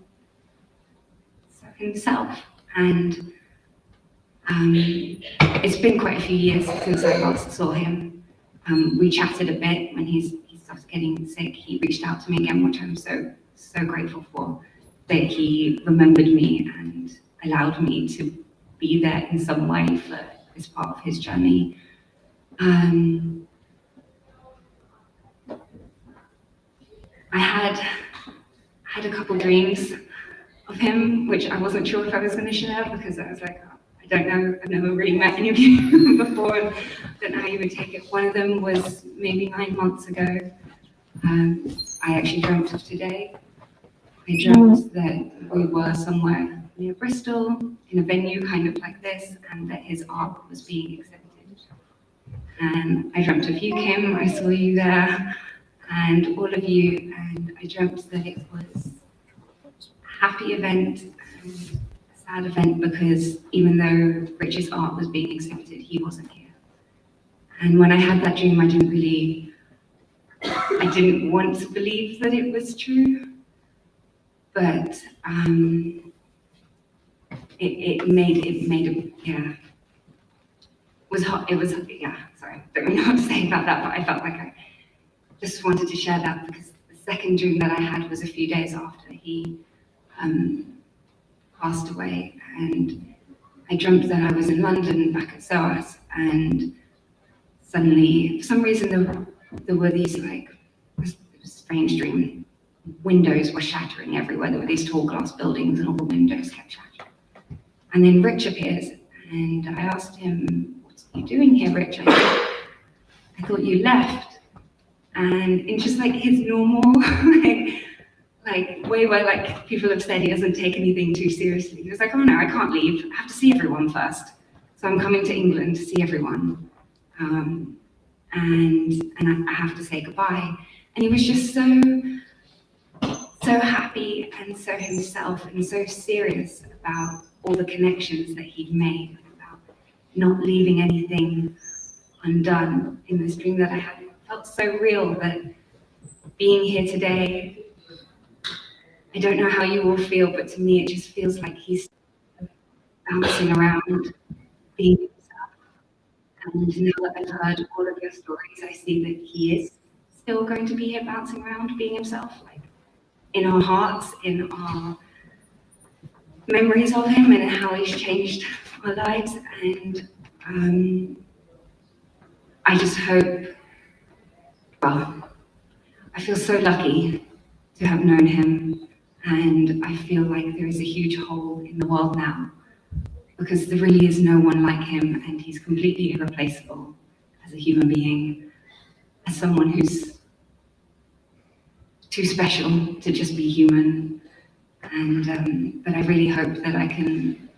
S14: himself, and it's been quite a few years since I last saw him. We chatted a bit when he started getting sick. He reached out to me again, which I'm so grateful for, that he remembered me and allowed me to be there in some way for this part of his journey. I had a couple dreams of him, which I wasn't sure if I was going to share, because I was like, oh, I don't know, I've never really met any of you before, and I don't know how you would take it. One of them was maybe 9 months ago. I actually dreamt of today. I dreamt that we were somewhere near Bristol, in a venue kind of like this, and that his art was being exhibited. And I dreamt of you, Kim, I saw you there, and all of you, and I dreamt that it was a happy event and a sad event, because even though Rich's art was being exhibited, he wasn't here. And when I had that dream, I didn't want to believe that it was true, but it made yeah. It was, yeah, sorry, I don't know what to say about that, but I felt like I just wanted to share that, because the second dream that I had was a few days after he passed away, and I dreamt that I was in London back at SOAS, and suddenly, for some reason, there were these like, it was a strange dream, windows were shattering everywhere. There were these tall glass buildings and all the windows kept shattering. And then Rich appears, and I asked him, "What are you doing here, Rich?" I thought you left. And in just like his normal, like way where like people have said he doesn't take anything too seriously. He was like, "Oh no, I can't leave. I have to see everyone first. So I'm coming to England to see everyone. And I have to say goodbye." And he was just so happy and so himself and so serious about all the connections that he'd made, about not leaving anything undone in this dream that I had. It felt so real that being here today, I don't know how you all feel, but to me it just feels like he's bouncing around, being himself. And now that I've heard all of your stories, I see that he is still going to be here bouncing around, being himself, like in our hearts, in our memories of him and how he's changed our lives. And I just hope, well, I feel so lucky to have known him, and I feel like there is a huge hole in the world now because there really is no one like him, and he's completely irreplaceable as a human being, as someone who's too special to just be human. And but I really hope that I can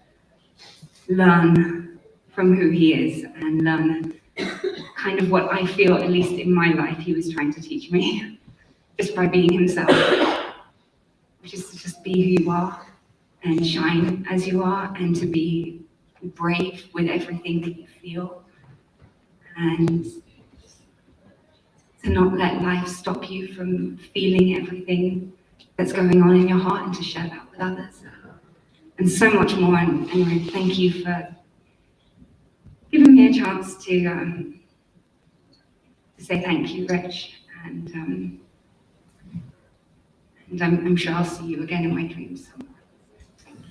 S14: learn from who he is and learn kind of what I feel, at least in my life, he was trying to teach me, just by being himself, which is to just be who you are and shine as you are, and to be brave with everything that you feel, and to not let life stop you from feeling everything that's going on in your heart, and to share that with others, and so much more. And anyway, thank you for giving me a chance to say thank you, Rich, and I'm sure I'll see you again in my dreams.
S15: Thank you.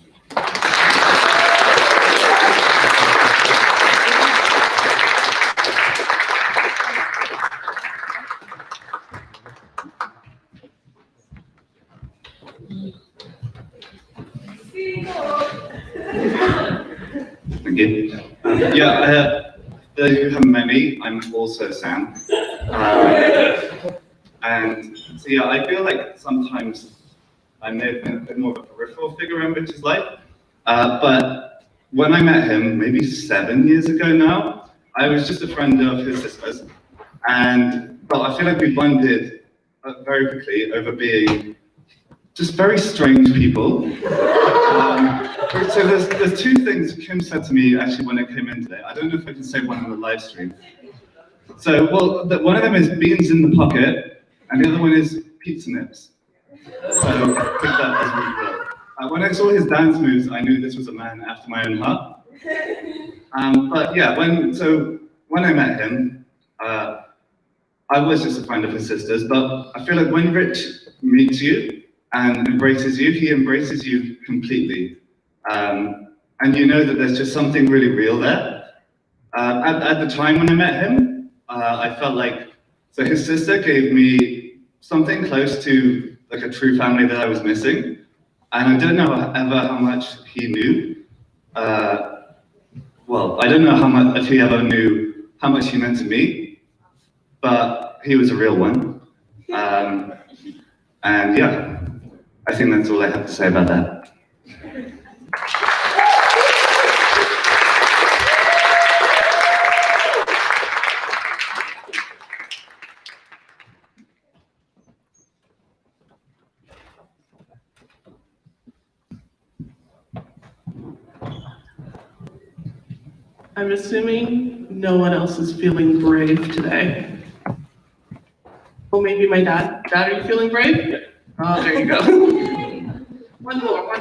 S15: Those who haven't met me, I'm also Sam. And so yeah, I feel like sometimes I may have been a bit more of a peripheral figure in Rich's life. But when I met him, maybe 7 years ago now, I was just a friend of his sister's. But I feel like we bonded very quickly over being just very strange people. So there's two things Kim said to me actually when I came in today. I don't know if I can say one on the live stream. So, well, one of them is beans in the pocket, and the other one is pizza nips. So I picked that as really well. When I saw his dance moves, I knew this was a man after my own heart. But yeah, when I met him, I was just a friend of his sister's, but I feel like when Rich meets you and embraces you, he embraces you completely. And you know that there's just something really real there. At the time when I met him, I felt like, so his sister gave me something close to like a true family that I was missing. And I don't know ever how much he knew. Well, I don't know if he ever knew how much he meant to me, but he was a real one. And yeah, I think that's all I have to say about that.
S3: I'm assuming no one else is feeling brave today. Oh, maybe my dad. Dad, are you feeling brave? Yeah. Oh, there you go. One more.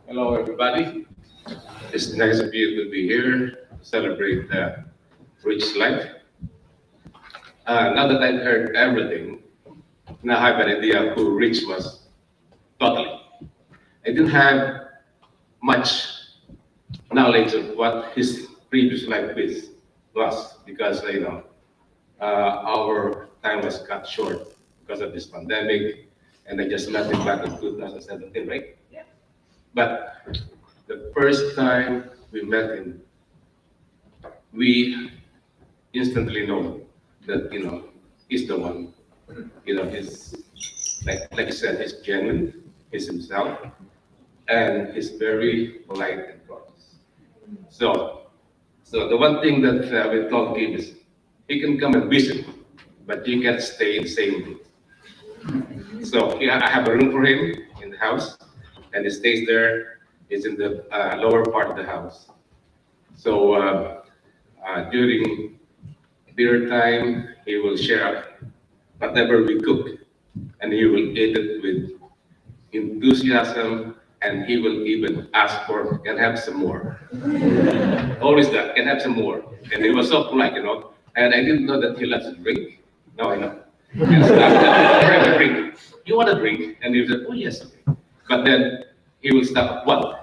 S7: Hello, everybody. It's nice of you to be here to celebrate Rich's life. Now that I've heard everything, now I have an idea who Rich was. Totally. I didn't have much knowledge of what his previous life was because our time was cut short because of this pandemic, and I just met him back in 2017, right? Yeah. But the first time we met him, we instantly know that he's the one.
S16: He's like you said, he's genuine, he's himself, and he's very polite and courteous. So the one thing that we told him is he can come and visit, but you can't stay in the same room. So yeah, I have a room for him in the house, and he stays there. It's in the lower part of the house. So during dinner time, he will share whatever we cook, and he will eat it with enthusiasm, and he will even ask for, can I have some more? Always that, can I have some more? And he was so polite, and I didn't know that he loves to drink. Now I know. And so I said, have a drink. You want a drink? And he said, oh yes, okay. But then he will stop at one,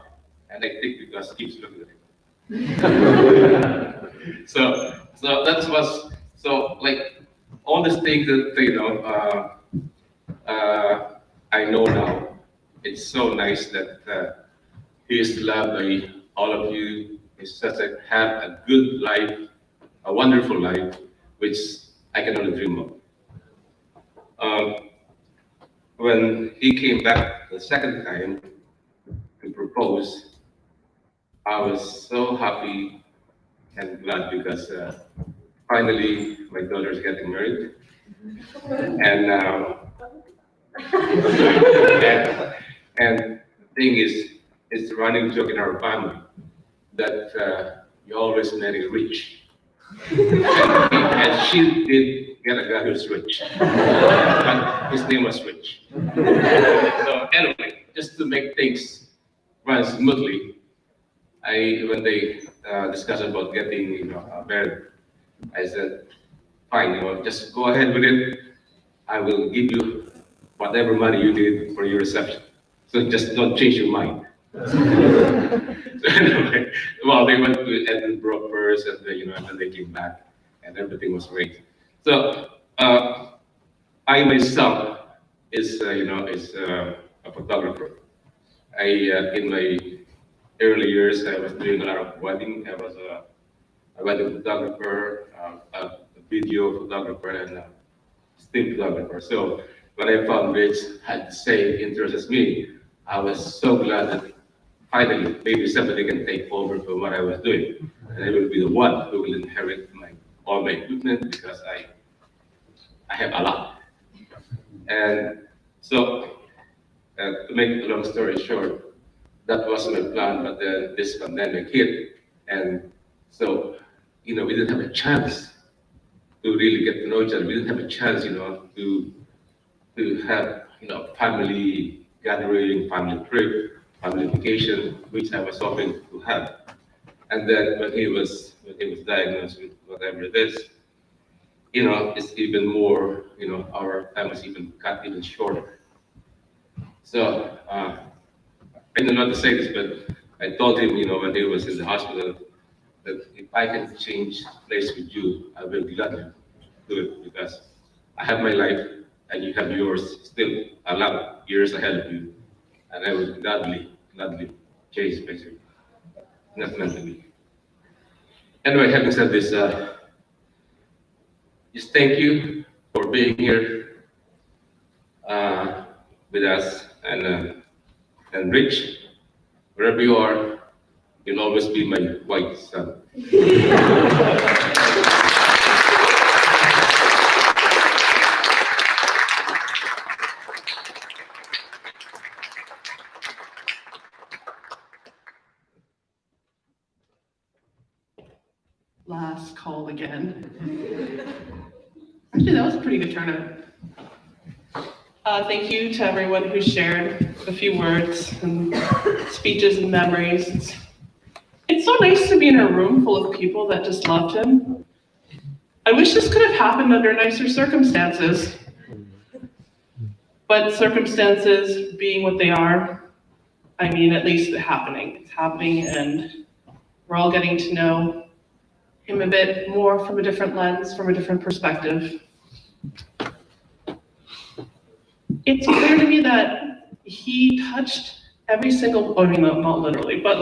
S16: and I think because he keeps looking at him. So that was, so like all these things that, I know now. It's so nice that he is loved by all of you. It's such have a good life, a wonderful life, which I can only dream of. When he came back the second time to propose, I was so happy and glad because finally my daughter is getting married. And and thing is, it's a running joke in our family that you always marry rich. And she did get a guy who's rich, but his name was Rich. So anyway, just to make things run smoothly, when they discussed about getting married, I said, fine, just go ahead with it. I will give you whatever money you need for your reception. So just don't change your mind. So anyway, well, they went to Edinburgh first, and then they came back, and everything was great. So I myself is a photographer. In my early years, I was doing a lot of wedding. I was a wedding photographer, a video photographer, and a still photographer. So when I found Rich had the same interest as me, I was so glad that finally maybe somebody can take over for what I was doing, and I will be the one who will inherit all my equipment because I have a lot. And so to make a long story short, that was my plan, but then this pandemic hit, and so we didn't have a chance to really get to know each other. We didn't have a chance, to have family gathering, family trip, family vacation, which I was hoping to have. And then when he was diagnosed with whatever it is, it's even more, our time was even cut even shorter. So I don't know how to say this, but I told him, when he was in the hospital, that if I can change place with you, I will gladly do it because I have my life and you have yours, still a lot of years ahead of you, and I will gladly change place with you. Not meant to be. Anyway, having said this, just thank you for being here with us, and Rich, wherever you are, you'll always be my white son.
S3: Last call again. Actually, that was a pretty good turnout. Thank you to everyone who shared a few words and speeches and memories. It's so nice to be in a room full of people that just loved him. I wish this could have happened under nicer circumstances. But circumstances being what they are, at least it's happening, and we're all getting to know him a bit more from a different lens, from a different perspective. It's clear to me that he touched every single, not literally, but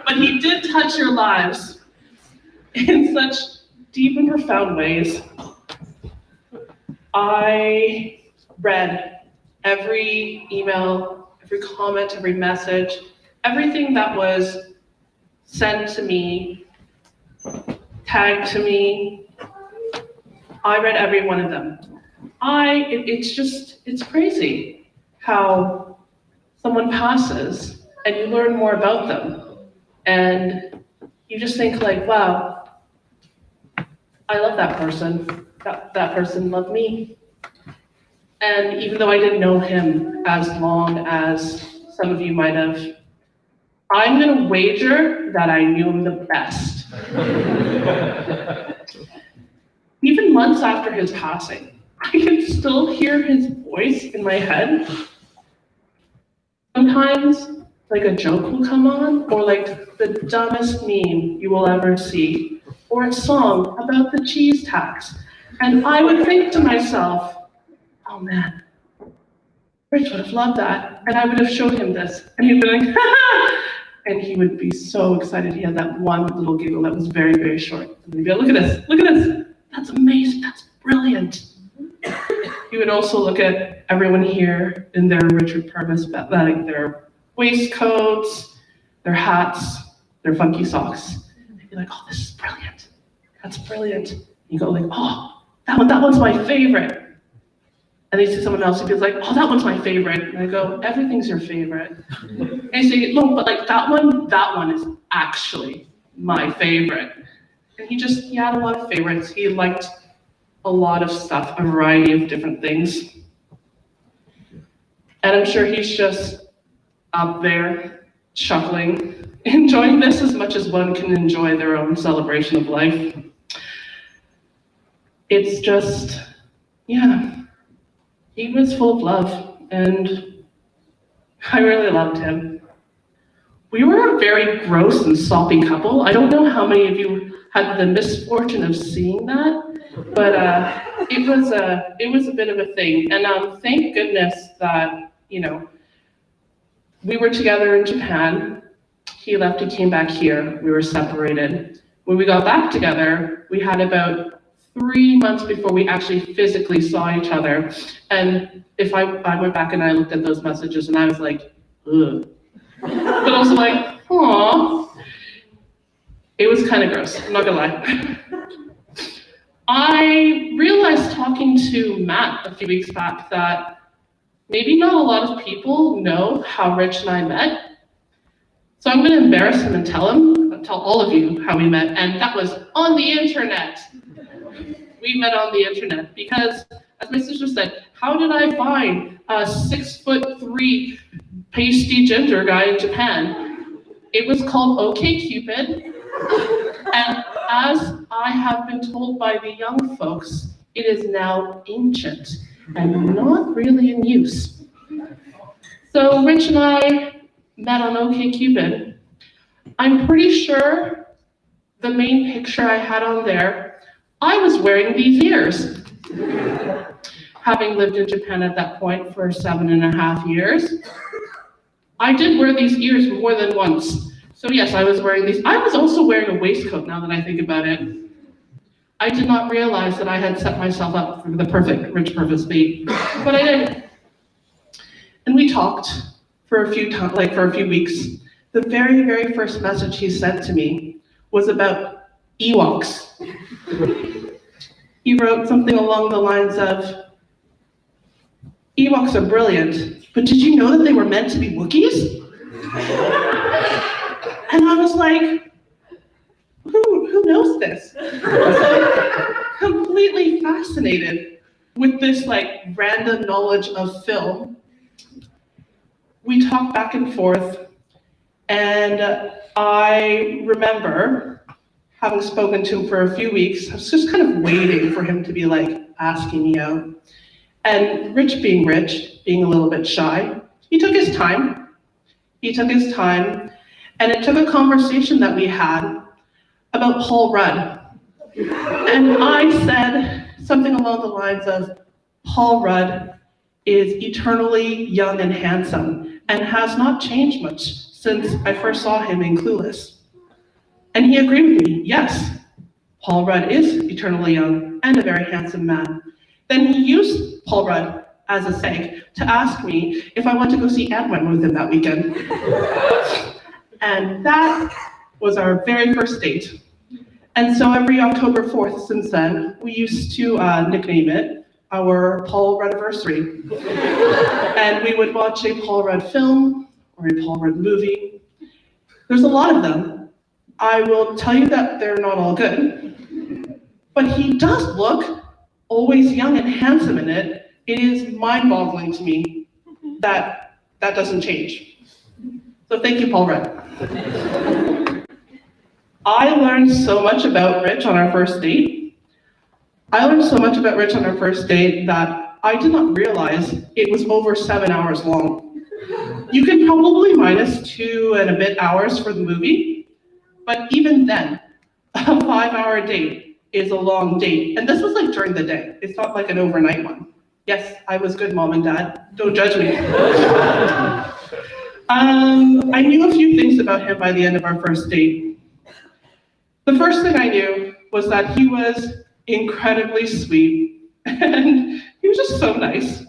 S3: but he did touch your lives in such deep and profound ways, I read every email, every comment, every message, everything that was sent to me, tagged to me. I read every one of them. It's crazy how someone passes and you learn more about them. And you just think like, wow, I love that person. That person loved me. And even though I didn't know him as long as some of you might have, I'm gonna wager that I knew him the best. Even months after his passing, I can still hear his voice in my head. Sometimes, like a joke will come on, or like the dumbest meme you will ever see, or a song about the cheese tax. And I would think to myself, oh man, Rich would have loved that. And I would have showed him this. And he'd be like, and he would be so excited. He had that one little giggle that was very, very short. And he'd be like, look at this. That's amazing, that's brilliant. He would also look at everyone here in their Richard Purvis, like their waistcoats, their hats, their funky socks. He'd be like, oh, this is brilliant. That's brilliant. You go like, oh, that one's my favorite. And they see someone else who feels like, oh, that one's my favorite. And I go, everything's your favorite. And I say, no, but like that one is actually my favorite. And he had a lot of favorites. He liked a lot of stuff, a variety of different things. And I'm sure he's just up there chuckling, enjoying this as much as one can enjoy their own celebration of life. It's just, yeah, he was full of love, and I really loved him. We were a very gross and soppy couple. I don't know how many of you had the misfortune of seeing that, but it was a bit of a thing. And thank goodness that, we were together in Japan. He left, he came back here, we were separated. When we got back together, we had about 3 months before we actually physically saw each other. And if I went back and I looked at those messages and I was like, ugh. But also like, aw. It was kind of gross, I'm not gonna lie. I realized talking to Matt a few weeks back that maybe not a lot of people know how Rich and I met. So I'm gonna embarrass him and tell all of you how we met, and that was on the internet. We met on the internet because, as my sister said, how did I find a 6'3" pasty ginger guy in Japan? It was called OkCupid, and as I have been told by the young folks, it is now ancient and not really in use. So Rich and I met on OkCupid. I'm pretty sure the main picture I had on there, I was wearing these ears. Having lived in Japan at that point for 7.5 years, I did wear these ears more than once. So yes, I was wearing these. I was also wearing a waistcoat now that I think about it. I did not realize that I had set myself up for the perfect Rich Purvis beat, but I did. And we talked for a few weeks. The very, very first message he sent to me was about Ewoks. He wrote something along the lines of, Ewoks are brilliant, but did you know that they were meant to be Wookiees? And I was like, who knows this? So completely fascinated with this random knowledge of film. We talked back and forth, and I remember having spoken to him for a few weeks. I was just kind of waiting for him to be asking me out. And Rich, being a little bit shy, he took his time. And it took a conversation that we had about Paul Rudd. And I said something along the lines of, Paul Rudd is eternally young and handsome and has not changed much since I first saw him in Clueless. And he agreed with me, yes, Paul Rudd is eternally young and a very handsome man. Then he used Paul Rudd as a seg to ask me if I want to go see Ant-Man with him that weekend. And that was our very first date. And so every October 4th since then, we used to nickname it our Paul Ruddiversary. And we would watch a Paul Rudd film or a Paul Rudd movie. There's a lot of them. I will tell you that they're not all good. But he does look always young and handsome in it. It is mind-boggling to me that that doesn't change. So thank you, Paul Rudd. I learned so much about Rich on our first date. I learned so much about Rich on our first date that I did not realize it was over 7 hours long. You can probably minus 2 and a bit hours for the movie, but even then, a 5-hour date is a long date. And this was like during the day. It's not like an overnight one. Yes, I was good, Mom and Dad. Don't judge me. I knew a few things about him by the end of our first date. The first thing I knew was that he was incredibly sweet, and he was just so nice.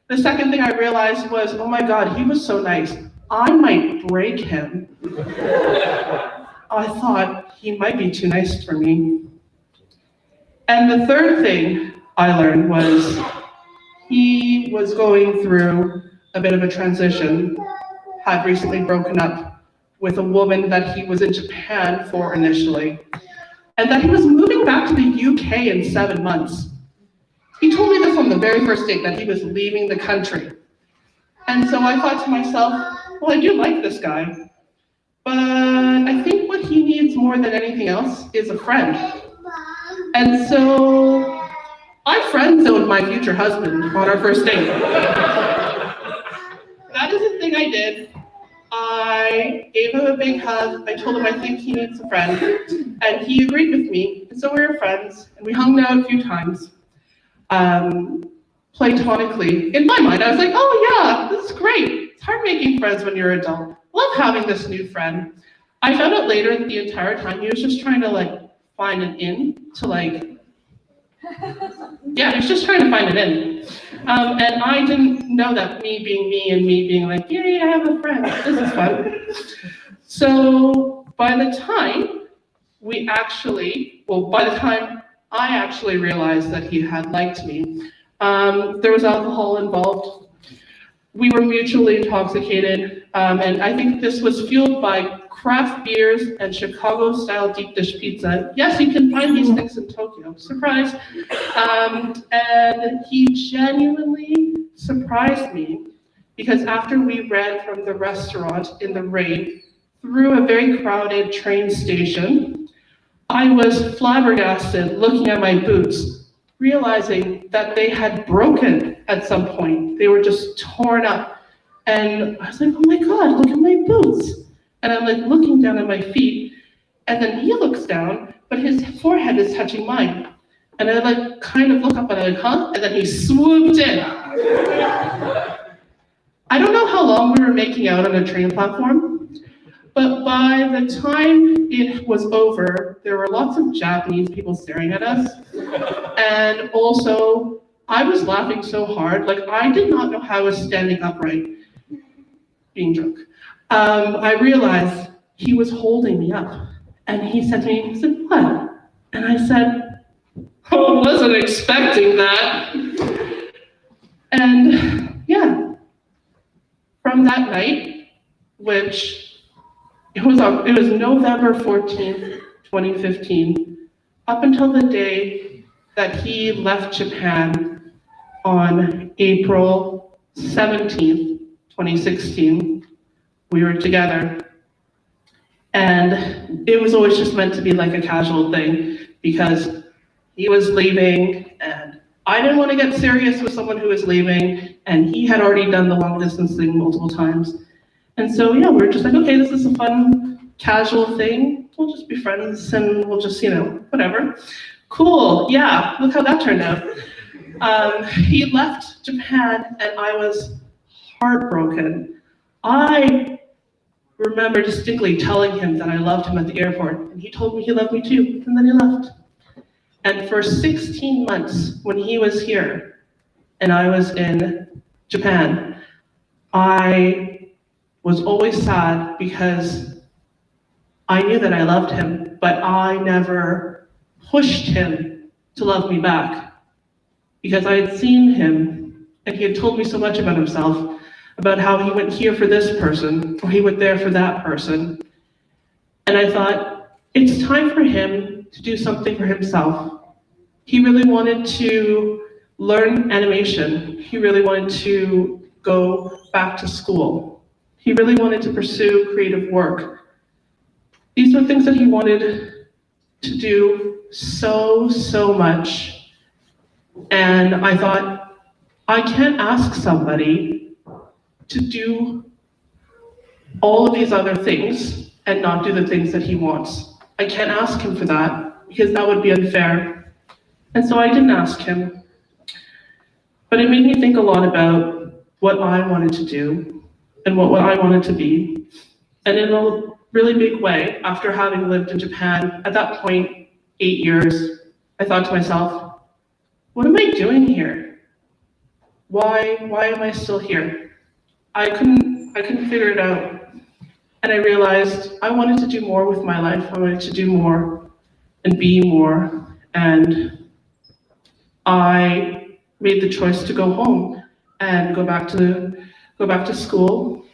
S3: The second thing I realized was, oh my God, he was so nice. I might break him. I thought he might be too nice for me. And the third thing I learned was he was going through a bit of a transition, had recently broken up with a woman that he was in Japan for initially, and that he was moving back to the UK in 7 months. He told me this on the very first date, that he was leaving the country. And so I thought to myself, well, I do like this guy, but I think what he needs more than anything else is a friend. And so I friend-zoned my future husband on our first date. That is the thing I did. I gave him a big hug. I told him I think he needs a friend, and he agreed with me. And so we were friends, and we hung out a few times, platonically. In my mind, I was like, oh yeah, this is great. It's hard making friends when you're an adult. Love having this new friend. I found out later that the entire time he was just trying to like find an in to yeah, he was just trying to find an in. And I didn't know that, me being me and me being like, yay, I have a friend, this is fun. So by the time I actually realized that he had liked me, there was alcohol involved. We were mutually intoxicated, and I think this was fueled by craft beers and Chicago-style deep dish pizza. Yes, you can find these things in Tokyo. Surprise. And he genuinely surprised me, because after we ran from the restaurant in the rain through a very crowded train station, I was flabbergasted looking at my boots, realizing that they had broken at some point. They were just torn up. And I was like, oh my God, look at my boots. And I'm like looking down at my feet, and then he looks down, but his forehead is touching mine. And I like kind of look up and I'm like, huh? And then he swooped in. I don't know how long we were making out on a train platform, but by the time it was over, there were lots of Japanese people staring at us. And also, I was laughing so hard, like I did not know how I was standing upright, being drunk. I realized he was holding me up, and he said to me, he said, what? And I said, oh, I wasn't expecting that. And yeah, from that night, which it was November 14th, 2015, up until the day that he left Japan on April 17th, 2016, we were together. And it was always just meant to be like a casual thing, because he was leaving and I didn't want to get serious with someone who was leaving, and he had already done the long distance thing multiple times. And so yeah, we were just like, okay, this is a fun, casual thing. We'll just be friends and we'll just, whatever. Cool, yeah, look how that turned out. He left Japan and I was heartbroken. I remember distinctly telling him that I loved him at the airport, and he told me he loved me too, and then he left. And for 16 months, when he was here and I was in Japan, I was always sad because I knew that I loved him, but I never pushed him to love me back because I had seen him and he had told me so much about himself, about how he went here for this person or he went there for that person. And I thought, it's time for him to do something for himself. He really wanted to learn animation. He really wanted to go back to school. He really wanted to pursue creative work. These were things that he wanted to do so much. And I thought, I can't ask somebody to do all of these other things and not do the things that he wants. I can't ask him for that because that would be unfair. And so I didn't ask him. But it made me think a lot about what I wanted to do and what I wanted to be. And in a really big way, after having lived in Japan, at that point, 8 years, I thought to myself, what am I doing here? Why am I still here? I couldn't figure it out. And I realized I wanted to do more with my life. I wanted to do more and be more. And I made the choice to go home and go back to school.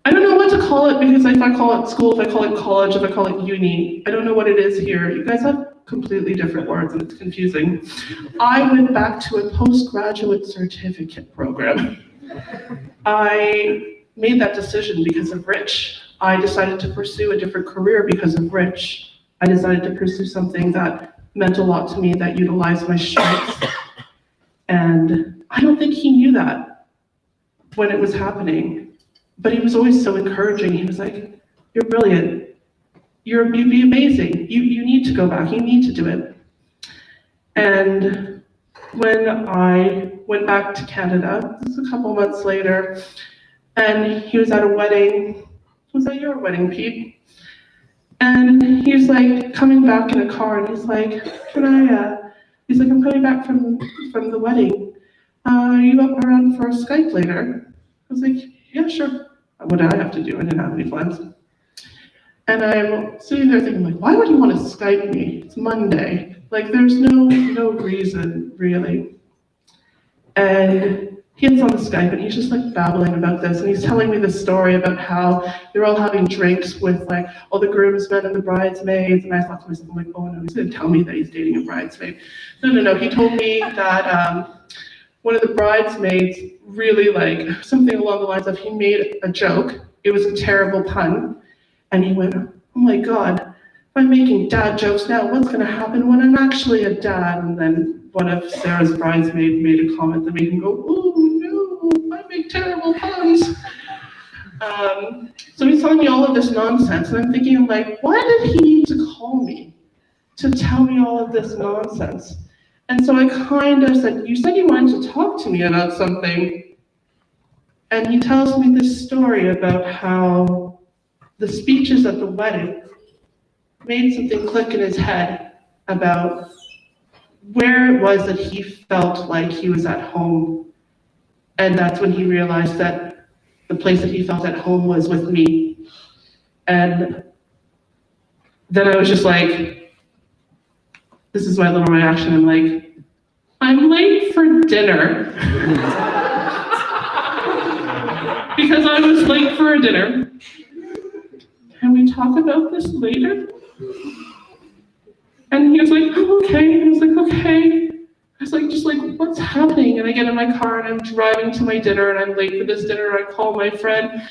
S3: I don't know what to call it because if I call it school, if I call it college, if I call it uni, I don't know what it is here. You guys have completely different words and it's confusing. I went back to a postgraduate certificate program. I made that decision because of Rich. I decided to pursue a different career because of Rich. I decided to pursue something that meant a lot to me, that utilized my strengths. And I don't think he knew that when it was happening, but he was always so encouraging. He was like, you're brilliant. You'd be amazing. You need to go back. You need to do it. And when I went back to Canada, this was a couple months later, and he was at a wedding. Was that your wedding, Pete? And he was like coming back in a car, and he's like, he's like, I'm coming back from the wedding. Are you up around for a Skype later? I was like, yeah, sure. What did I have to do? I didn't have any plans. And I'm sitting there thinking, like, why would he want to Skype me? It's Monday. Like, there's no reason, really. And he gets on the Skype and he's just like babbling about this, and he's telling me this story about how they're all having drinks with like all the groomsmen and the bridesmaids, and I thought to myself, I'm like, oh no, he's gonna tell me that he's dating a bridesmaid. No, he told me that one of the bridesmaids really like something along the lines of he made a joke, it was a terrible pun, and he went, oh my God, if I'm making dad jokes now, what's gonna happen when I'm actually a dad? And then one of Sarah's bridesmaids made a comment that made him go, oh no, I make terrible puns. So he's telling me all of this nonsense, and I'm thinking, like, why did he need to call me to tell me all of this nonsense? And so I kind of said, you said you wanted to talk to me about something. And he tells me this story about how the speeches at the wedding made something click in his head about where it was that he felt like he was at home. And that's when he realized that the place that he felt at home was with me. And then I was just like, this is my little reaction. I'm like, I'm late for dinner. Because I was late for a dinner. Can we talk about this later? And he was like, oh, okay. And I was like, okay. I was like, just like, what's happening? And I get in my car and I'm driving to my dinner and I'm late for this dinner. I call my friend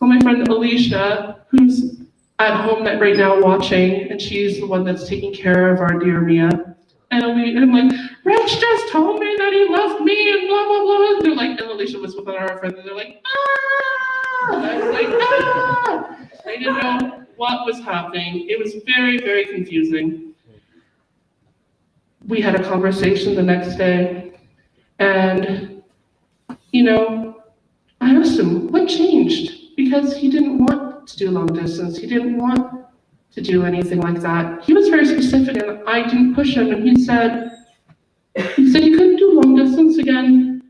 S3: Alicia, who's at home right now watching, and she's the one that's taking care of our dear Mia. And I'm like, Rich just told me that he loved me and blah, blah, blah. And they're like, and Alicia was with our friend, and they're like, ah! And I was like, ah! I didn't know what was happening. It was very, very confusing. We had a conversation the next day, and, I asked him, what changed? because he didn't want to do long distance. He didn't want to do anything like that. He was very specific, and I didn't push him, and he said he couldn't do long distance again.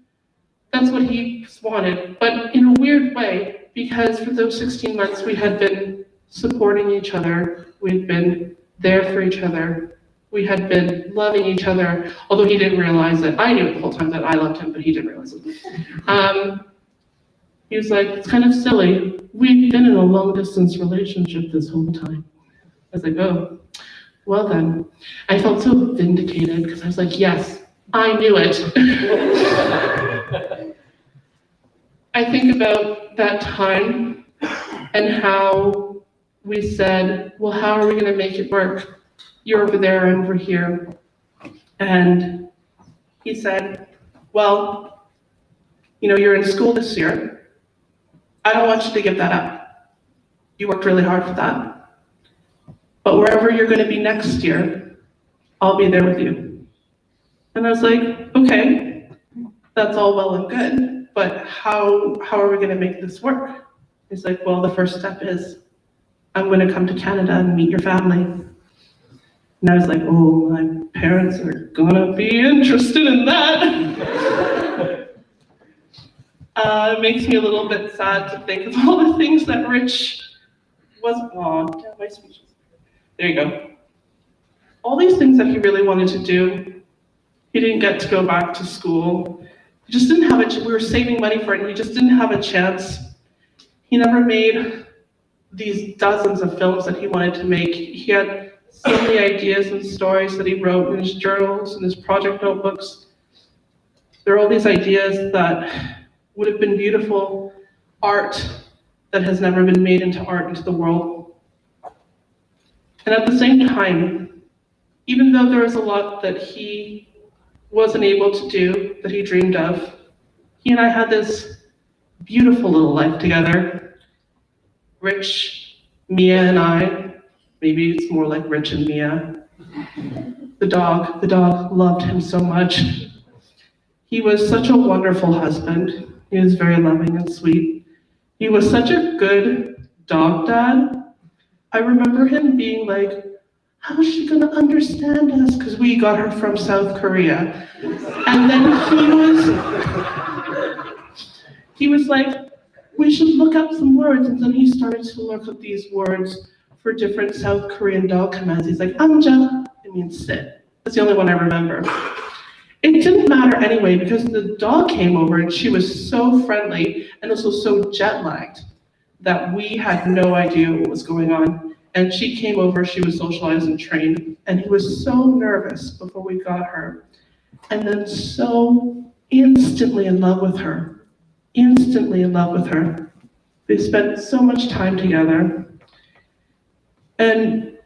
S3: That's what he wanted, but in a weird way, because for those 16 months we had been supporting each other, we'd been there for each other, we had been loving each other, although he didn't realize it. I knew the whole time that I loved him, but he didn't realize it. He was like, it's kind of silly. We've been in a long distance relationship this whole time. I was like, oh, well then. I felt so vindicated because I was like, yes, I knew it. I think about that time and how we said, well, how are we going to make it work? You're over there, I'm over here. And he said, well, you're in school this year. I don't want you to give that up. You worked really hard for that. But wherever you're going to be next year, I'll be there with you. And I was like, okay, that's all well and good, but how are we going to make this work? He's like, well, the first step is I'm going to come to Canada and meet your family. And I was like, oh, my parents are going to be interested in that. It makes me a little bit sad to think of all the things that Rich wasn't on. My speech. There you go. All these things that he really wanted to do, he didn't get to go back to school. He just didn't have we were saving money for it, and he just didn't have a chance. He never made these dozens of films that he wanted to make. He had so many ideas and stories that he wrote in his journals and his project notebooks. There are all these ideas that would have been beautiful art that has never been made into art into the world. And at the same time, even though there was a lot that he wasn't able to do, that he dreamed of, he and I had this beautiful little life together. Rich, Mia and I, maybe it's more like Rich and Mia. The dog loved him so much. He was such a wonderful husband. He was very loving and sweet. He was such a good dog dad. I remember him being like, how is she gonna understand us? Because we got her from South Korea. And then he was like, we should look up some words. And then he started to look up these words for different South Korean dog commands. He's like, Amja, it means sit. That's the only one I remember. It didn't matter anyway, because the dog came over and she was so friendly and also so jet lagged that we had no idea what was going on. And she came over, she was socialized and trained, and he was so nervous before we got her. And then so instantly in love with her. Instantly in love with her. They spent so much time together. And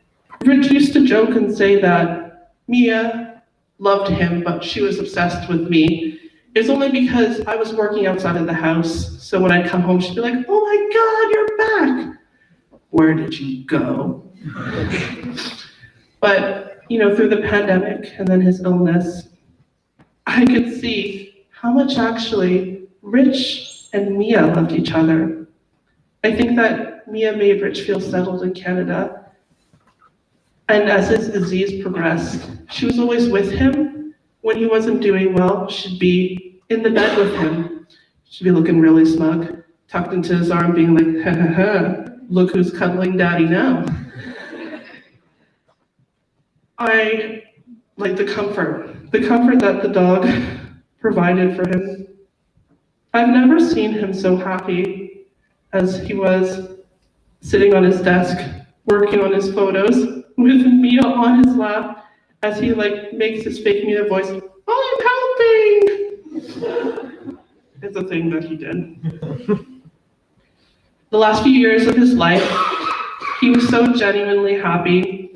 S3: Rich used to joke and say that Mia loved him, but she was obsessed with me. It's only because I was working outside of the house, so when I'd come home, she'd be like, oh my God, you're back. Where did you go? But, through the pandemic and then his illness, I could see how much actually Rich and Mia loved each other. I think that Mia made Rich feel settled in Canada. And as his disease progressed, she was always with him. When he wasn't doing well, she'd be in the bed with him. She'd be looking really smug, tucked into his arm, being like, ha ha ha, look who's cuddling daddy now. I like the comfort that the dog provided for him. I've never seen him so happy as he was sitting on his desk, working on his photos, with Mia on his lap, as he makes his fake Mia voice, I'm helping! It's a thing that he did. The last few years of his life, he was so genuinely happy.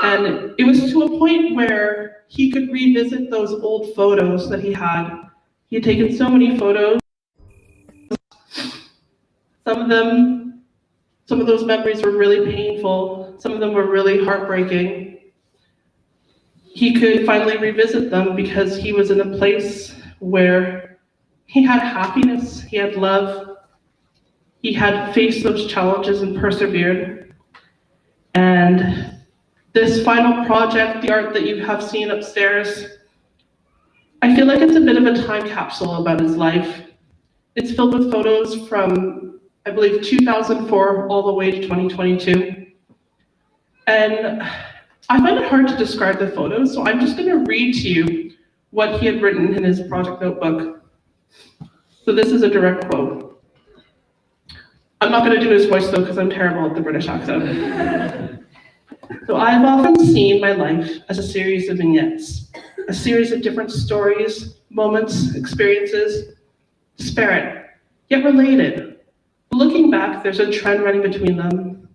S3: And it was to a point where he could revisit those old photos that he had. He had taken so many photos. Some of those memories were really painful. Some of them were really heartbreaking. He could finally revisit them because he was in a place where he had happiness, he had love, He had faced those challenges and persevered. And this final project, the art that you have seen upstairs, I feel like it's a bit of a time capsule about his life. It's filled with photos from, I believe, 2004 all the way to 2022. And I find it hard to describe the photos, so I'm just going to read to you what he had written in his project notebook. So this is a direct quote. I'm not going to do his voice though, because I'm terrible at the British accent. So I have often seen my life as a series of vignettes, a series of different stories, moments, experiences, disparate, yet related. Looking back, there's a trend running between them,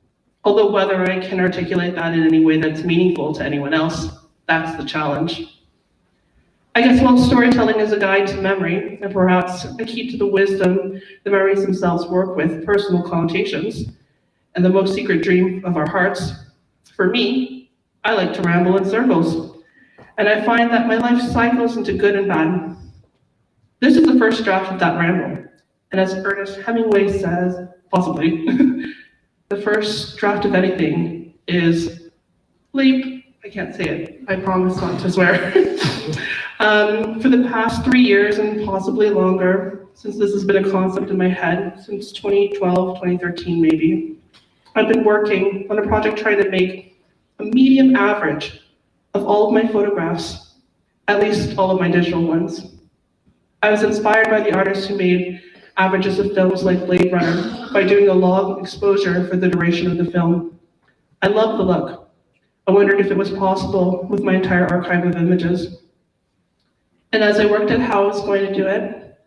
S3: although whether I can articulate that in any way that's meaningful to anyone else, that's the challenge. I guess while storytelling is a guide to memory, and perhaps a key to the wisdom the memories themselves work with, personal connotations, and the most secret dream of our hearts, for me, I like to ramble in circles. And I find that my life cycles into good and bad. This is the first draft of that ramble. And as Ernest Hemingway says, possibly, the first draft of anything is bleep. I can't say it. I promise not to swear. For the past 3 years and possibly longer, since this has been a concept in my head, since 2012, 2013 maybe, I've been working on a project trying to make a medium average of all of my photographs, at least all of my digital ones. I was inspired by the artists who made averages of films like Blade Runner by doing a long exposure for the duration of the film. I love the look. I wondered if it was possible with my entire archive of images. And as I worked at how I was going to do it,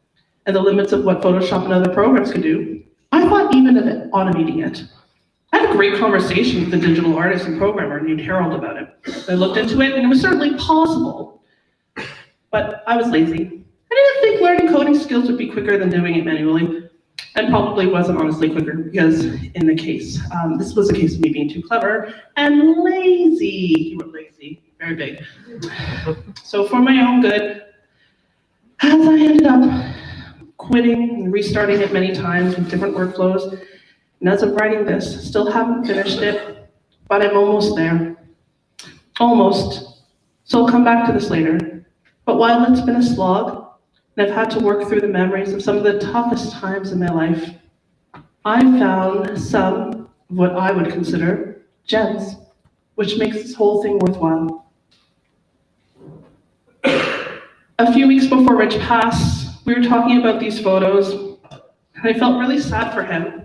S3: and the limits of what Photoshop and other programs could do, I thought even of it, automating it. I had a great conversation with the digital artist and programmer named Harold about it. I looked into it, and it was certainly possible, but I was lazy. I didn't think learning coding skills would be quicker than doing it manually, and probably wasn't honestly quicker because in the case, this was a case of me being too clever and lazy. He wrote lazy, very big. So for my own good, as I ended up quitting and restarting it many times with different workflows, and as I'm writing this, still haven't finished it, but I'm almost there. Almost. So I'll come back to this later. But while it's been a slog, and I've had to work through the memories of some of the toughest times in my life, I've found some of what I would consider gems, which makes this whole thing worthwhile. A few weeks before Rich passed, we were talking about these photos, and I felt really sad for him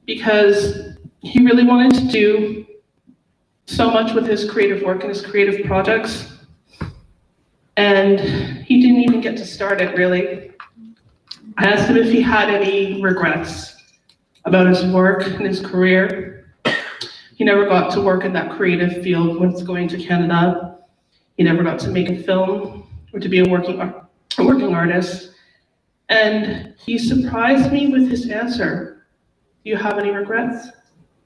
S3: because he really wanted to do so much with his creative work and his creative projects, and he didn't even get to start it, really. I asked him if he had any regrets about his work and his career. He never got to work in that creative field once going to Canada. He never got to make a film or to be a working artist. And he surprised me with his answer. Do you have any regrets?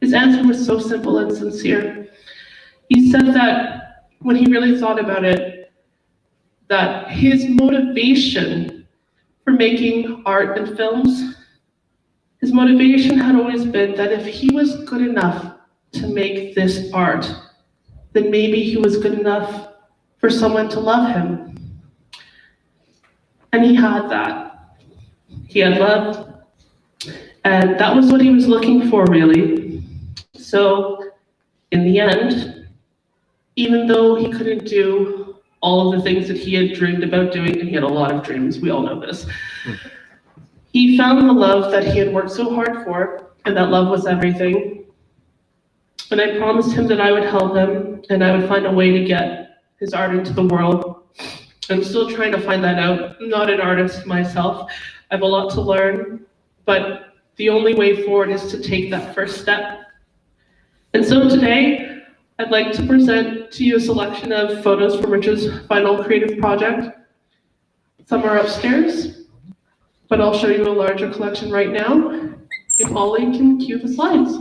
S3: His answer was so simple and sincere. He said that when he really thought about it, that his motivation for making art and films, his motivation had always been that if he was good enough to make this art, then maybe he was good enough for someone to love him. And he had that. He had love, and that was what he was looking for, really. So, in the end, even though he couldn't do all of the things that he had dreamed about doing, and he had a lot of dreams, we all know this, he found the love that he had worked so hard for, and that love was everything. And I promised him that I would help him, and I would find a way to get his art into the world. I'm still trying to find that out. I'm not an artist myself. I have a lot to learn, but the only way forward is to take that first step. And so today, I'd like to present to you a selection of photos from Rich's final creative project. Some are upstairs, but I'll show you a larger collection right now. If Ollie can cue the slides.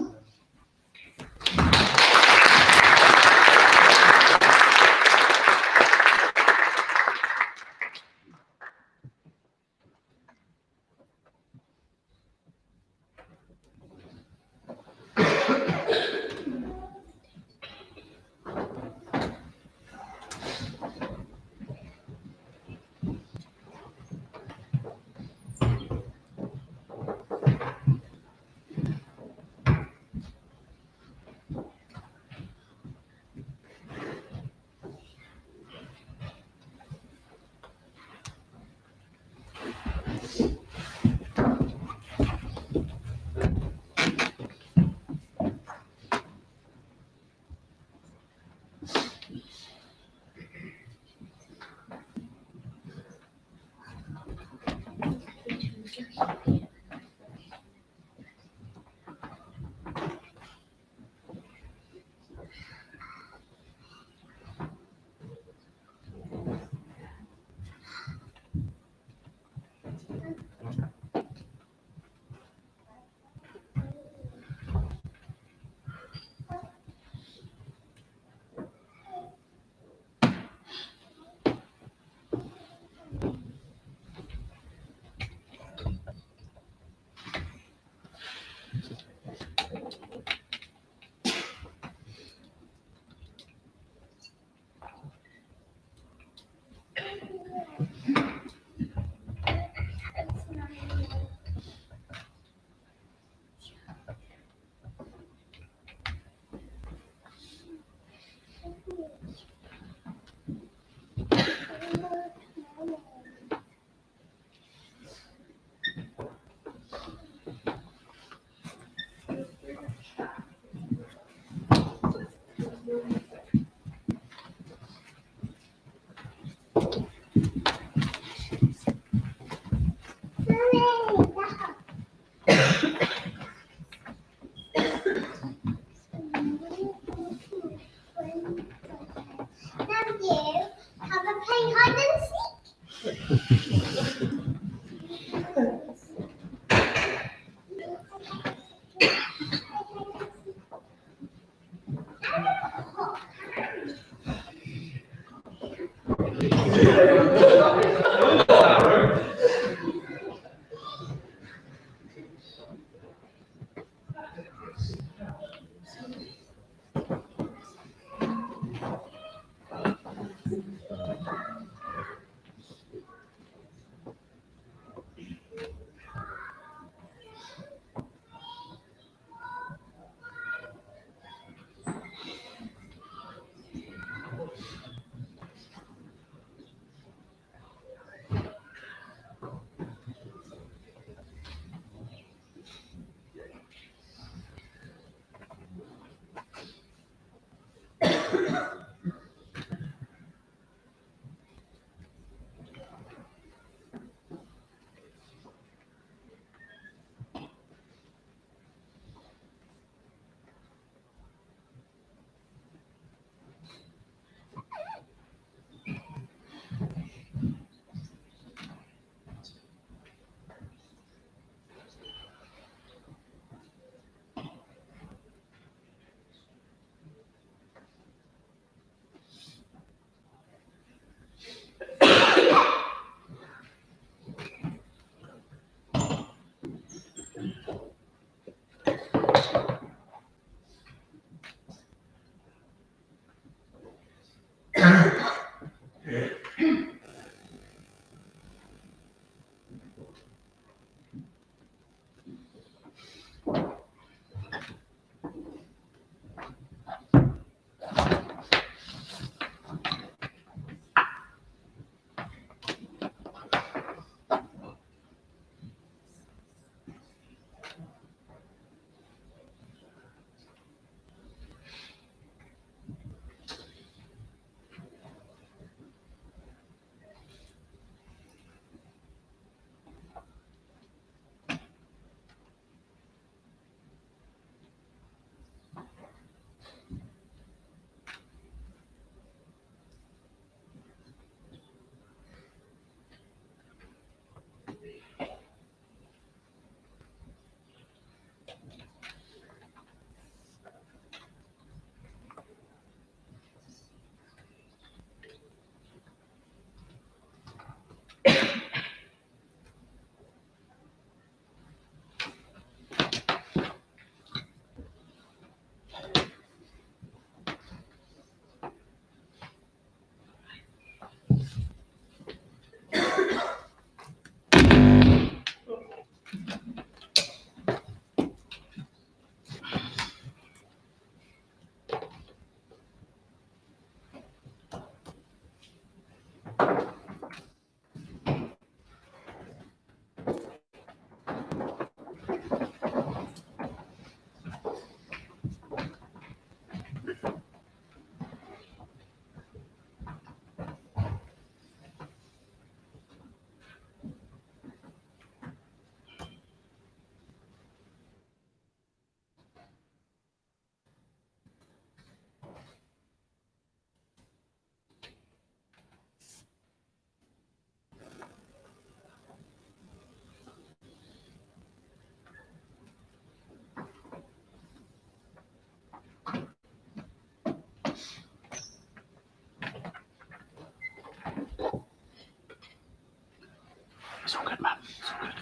S8: It's all good, man. It's all good.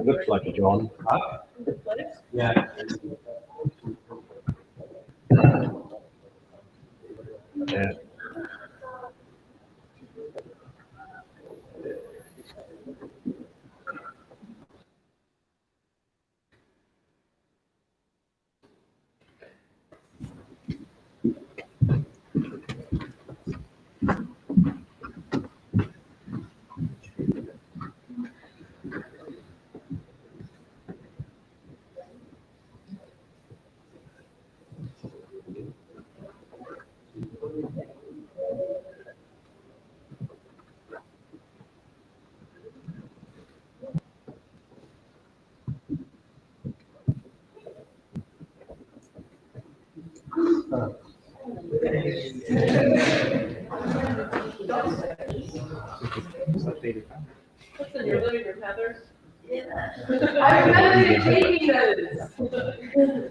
S17: Looks like a John. Yeah. Yeah.
S18: What's in your living room, Heather? Yeah. I remember you taking those.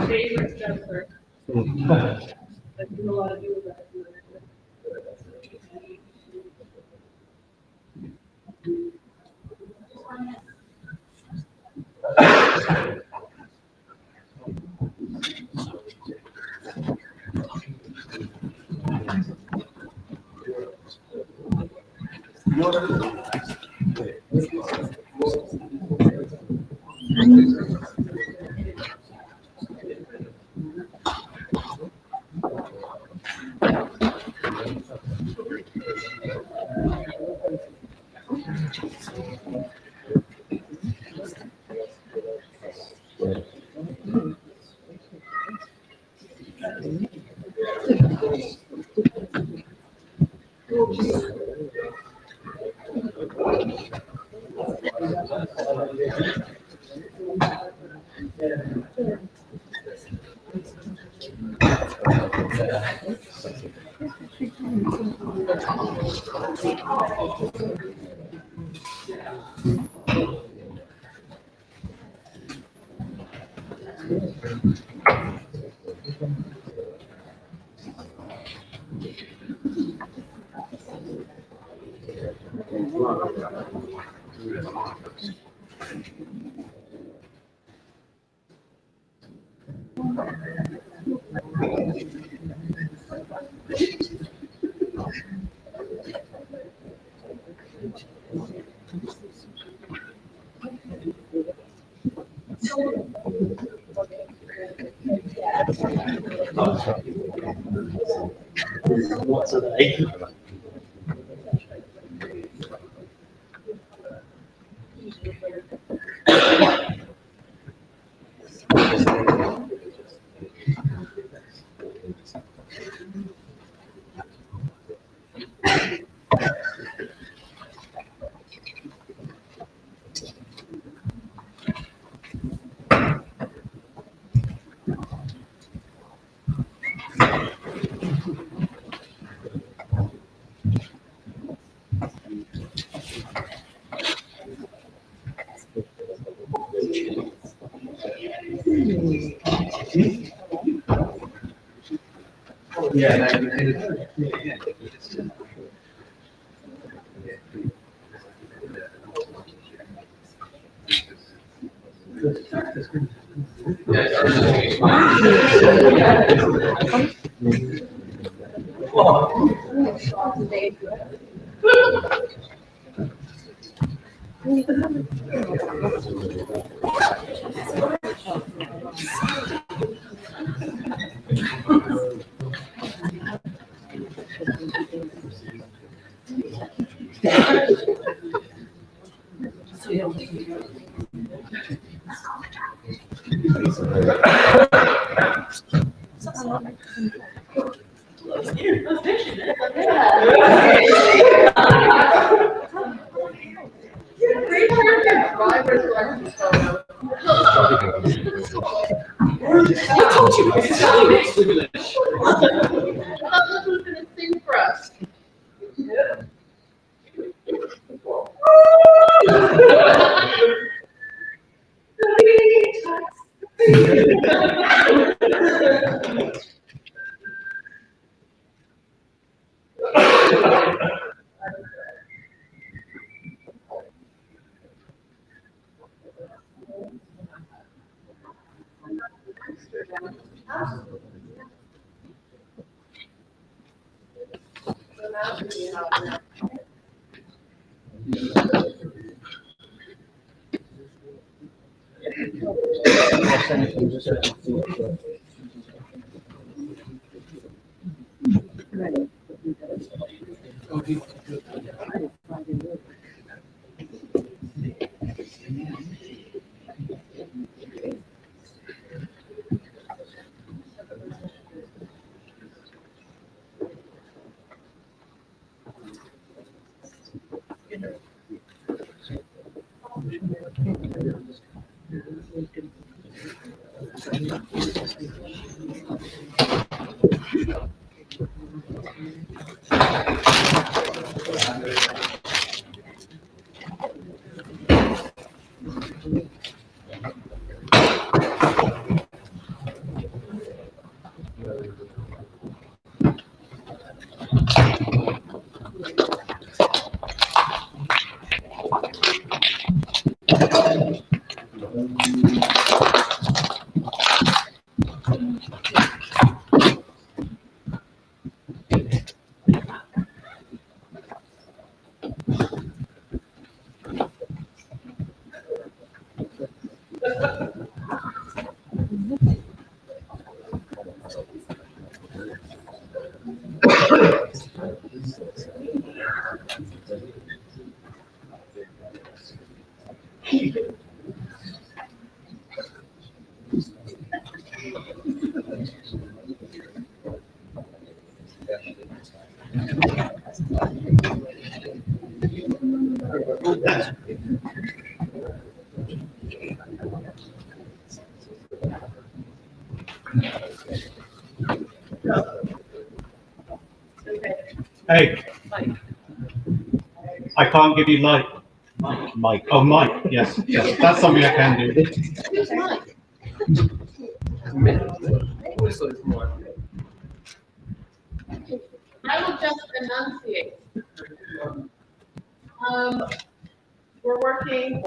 S18: Favorite Jennifer. I do a lot of you that.
S17: What's an eight?
S18: Who's gonna sing for us?
S17: Hey, I can't give you light. Mike. Oh, Mike. Yes, yes, that's something I can do.
S18: Who's Mike? I will just enunciate. We're working,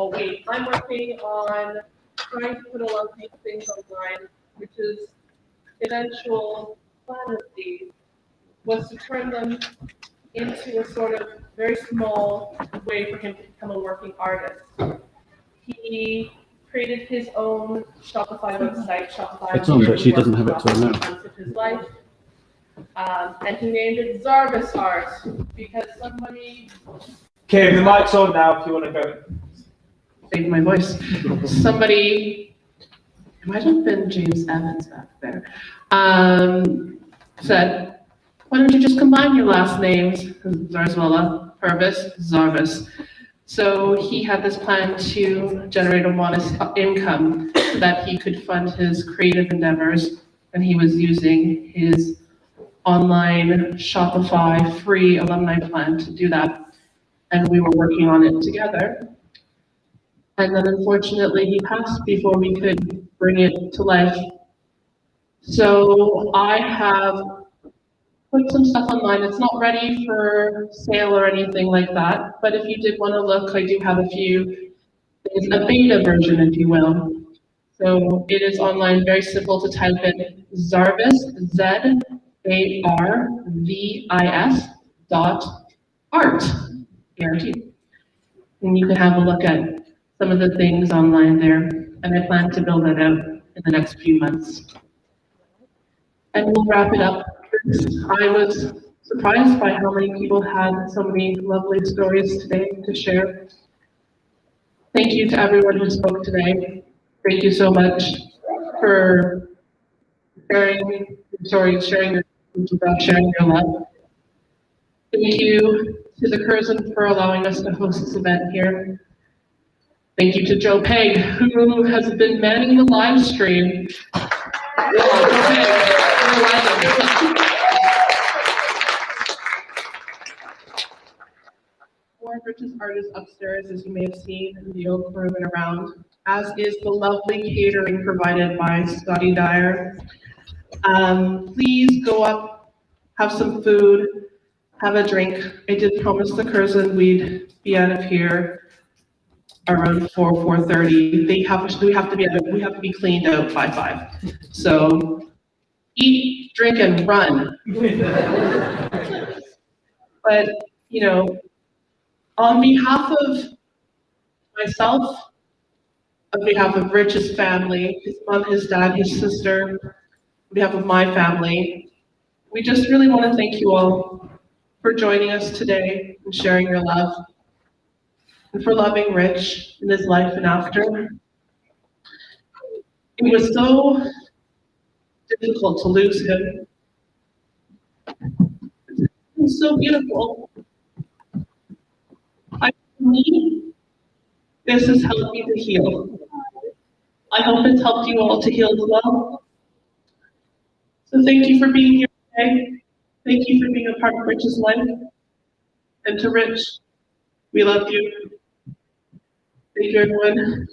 S18: I'm working on trying to put a lot of these things online, which is eventual plan of these was to turn them into a sort of very small way for him to become a working artist. He created his own Shopify website, Shopify.
S1: It's on, but she doesn't have it to her now.
S18: Of his life. And he named it Zarvis Art because somebody.
S19: Okay, the mic's on now if you want to go.
S3: Save my voice. Somebody, it might have been James Evans back there, said, why don't you just combine your last names, Zarzuela, Purvis, Zarvis. So he had this plan to generate a modest income so that he could fund his creative endeavors, and he was using his online Shopify free alumni plan to do that. And we were working on it together. And then unfortunately he passed before we could bring it to life. So I have put some stuff online. It's not ready for sale or anything like that, but if you did want to look, I do have a few. It's a beta version, if you will. So it is online, very simple to type in Zarvis, Z-A-R-V-I-S .art, guaranteed. And you can have a look at some of the things online there, and I plan to build that out in the next few months. And we'll wrap it up. I was surprised by how many people had so many lovely stories today to share. Thank you to everyone who spoke today. Thank you so much for sharing your love. Thank you to the Curzon for allowing us to host this event here. Thank you to Joe Peg, who has been manning the live stream. More Rich's art is upstairs, as you may have seen in the oak room and around, as is the lovely catering provided by Scotty Dyer. Please go up, have some food, have a drink. I did promise the Curzon we'd be out of here around 4:30. We have to be cleaned out by 5. So eat, drink, and run. But on behalf of myself, on behalf of Rich's family, his mom, his dad, his sister, on behalf of my family, we just really want to thank you all for joining us today and sharing your love, and for loving Rich in his life and after. It was so difficult to lose him. It was so beautiful. For me, this has helped me to heal. I hope it's helped you all to heal as well. So thank you for being here today. Thank you for being a part of Rich's life. And to Rich, we love you. Thank you, everyone.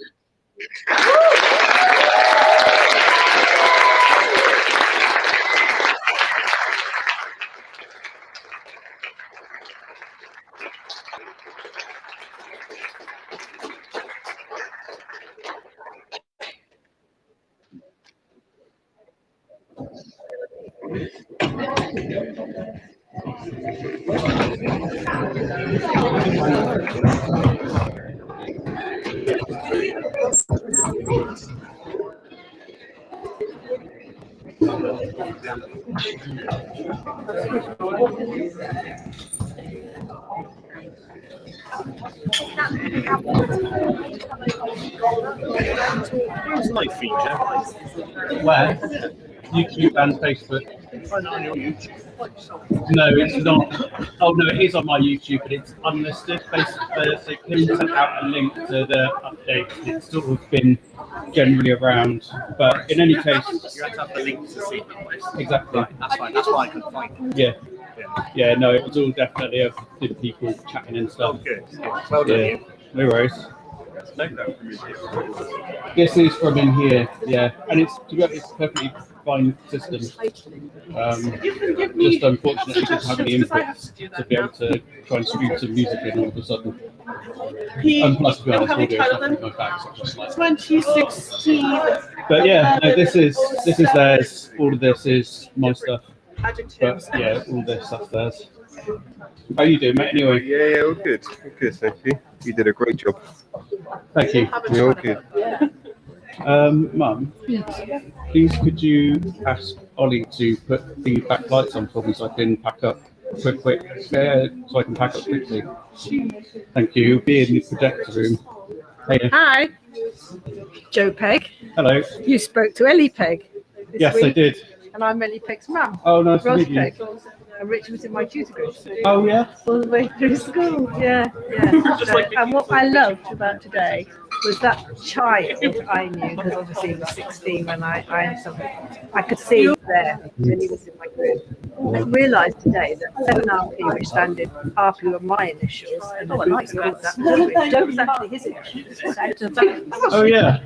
S17: There's a live feature.
S1: Where? YouTube and Facebook.
S17: Find it on your YouTube.
S1: No, it's not. Oh no, it is on my YouTube, but it's unlisted. Basically, so Kim sent out a link to the update. It's sort of been generally around, but in any case,
S17: You have to have the link to see it.
S1: exactly.
S17: Right, that's fine. That's why I couldn't find it.
S1: Yeah. No, it was all definitely of good people chatting and stuff.
S17: Good. Well done.
S1: Yeah, no worries.
S17: Take that from you.
S1: This is from in here, yeah, and it's a perfectly fine system. Just unfortunately didn't have any input to be able to try and stream some music in all of a sudden. And plus, to be honest, audio is not in my bag, so I'm just like.
S18: 2016.
S1: But yeah, no, this is theirs. All of this is my stuff.
S18: Adjectives.
S1: But yeah, all this stuff's theirs. How you doing, mate? Anyway.
S20: Yeah, all good. All good, thank you. You did a great job.
S1: Thank you.
S20: You're all good.
S1: Mum, please could you ask Ollie to put the backlights on for me so I can pack up so I can pack up quickly. Thank you. You'll be in the projector room. Hey.
S21: Hi, Joe Pegg.
S1: Hello.
S21: You spoke to Ellie Pegg this
S1: Yes,
S21: week,
S1: I did.
S21: and I'm Ellie Pegg's mum.
S1: Oh, nice to
S21: Rose
S1: meet you.
S21: Pegg. And Richard was in my tutor group.
S1: Oh, yeah?
S21: All the way through school, yeah. So, and what I loved about today was that child I knew, because obviously he was 16 when I had something. I could see him there when he was in my group. I realised today that 7RP, which standard RP were my initials, and the group called that Joe. Joe was actually his initials.
S1: Oh, yeah.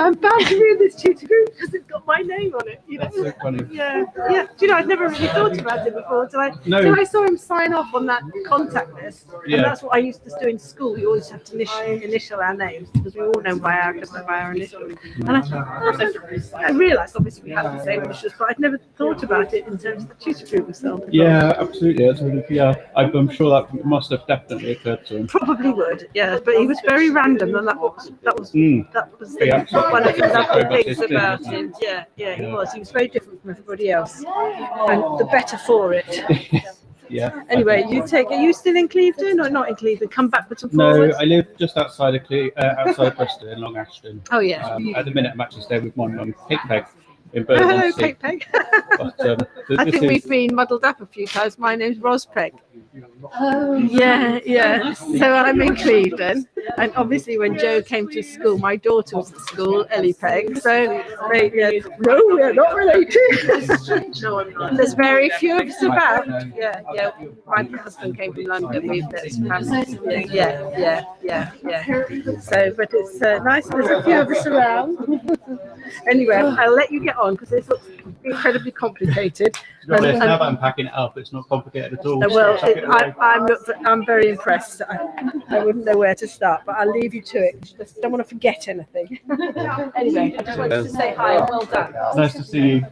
S21: I'm bound to be in this tutor group because it's got my name on it. You know?
S1: That's so funny.
S21: Yeah. Do you know, I'd never really thought about it before until I saw him sign off on that contact list.
S1: Yeah.
S21: And that's what I used to do in school. We always have to initial our names because we all know by our initials. And I realised obviously we had the same initials, but I'd never thought about it in terms of the tutor group itself.
S1: Yeah, absolutely. That's really, yeah, I'm sure that must have definitely occurred to him.
S21: Probably would, yeah. But he was very random, and that was
S1: Yeah,
S21: one of the lovely things
S1: history,
S21: about
S1: wasn't
S21: him. Yeah, he was. He was very different from everybody else, and the better for it.
S1: Yeah.
S21: Anyway, are you still in Clevedon or not in Clevedon? Come backwards and
S1: No,
S21: forwards?
S1: I live just outside outside Bristol in Long Ashton.
S21: Oh, yeah.
S1: At the minute, I'm actually staying with my mum, Kate Pegg, in
S21: Oh, hello,
S1: Bermondsey.
S21: Kate Pegg.
S1: But,
S21: I
S1: this
S21: think
S1: is-
S21: we've been muddled up a few times. My name's Ros Pegg. Oh, yeah. So I'm in Clevedon, and obviously when Joe came to school, my daughter was at school, Ellie Pegg. So no, we're not related. No, I'm not. There's very few of us about. Yeah. My husband came from London. We've yeah. So, but it's nice. There's a few of us around. Anyway, I'll let you get on because this looks incredibly complicated.
S1: To be honest, now that I'm packing it up, it's not complicated at all.
S21: Well,
S1: Chuck it away.
S21: I'm very impressed. I wouldn't know where to start, but I'll leave you to it. Just don't want to forget anything. Anyway, I just wanted to say hi and well done.
S1: Nice to see you.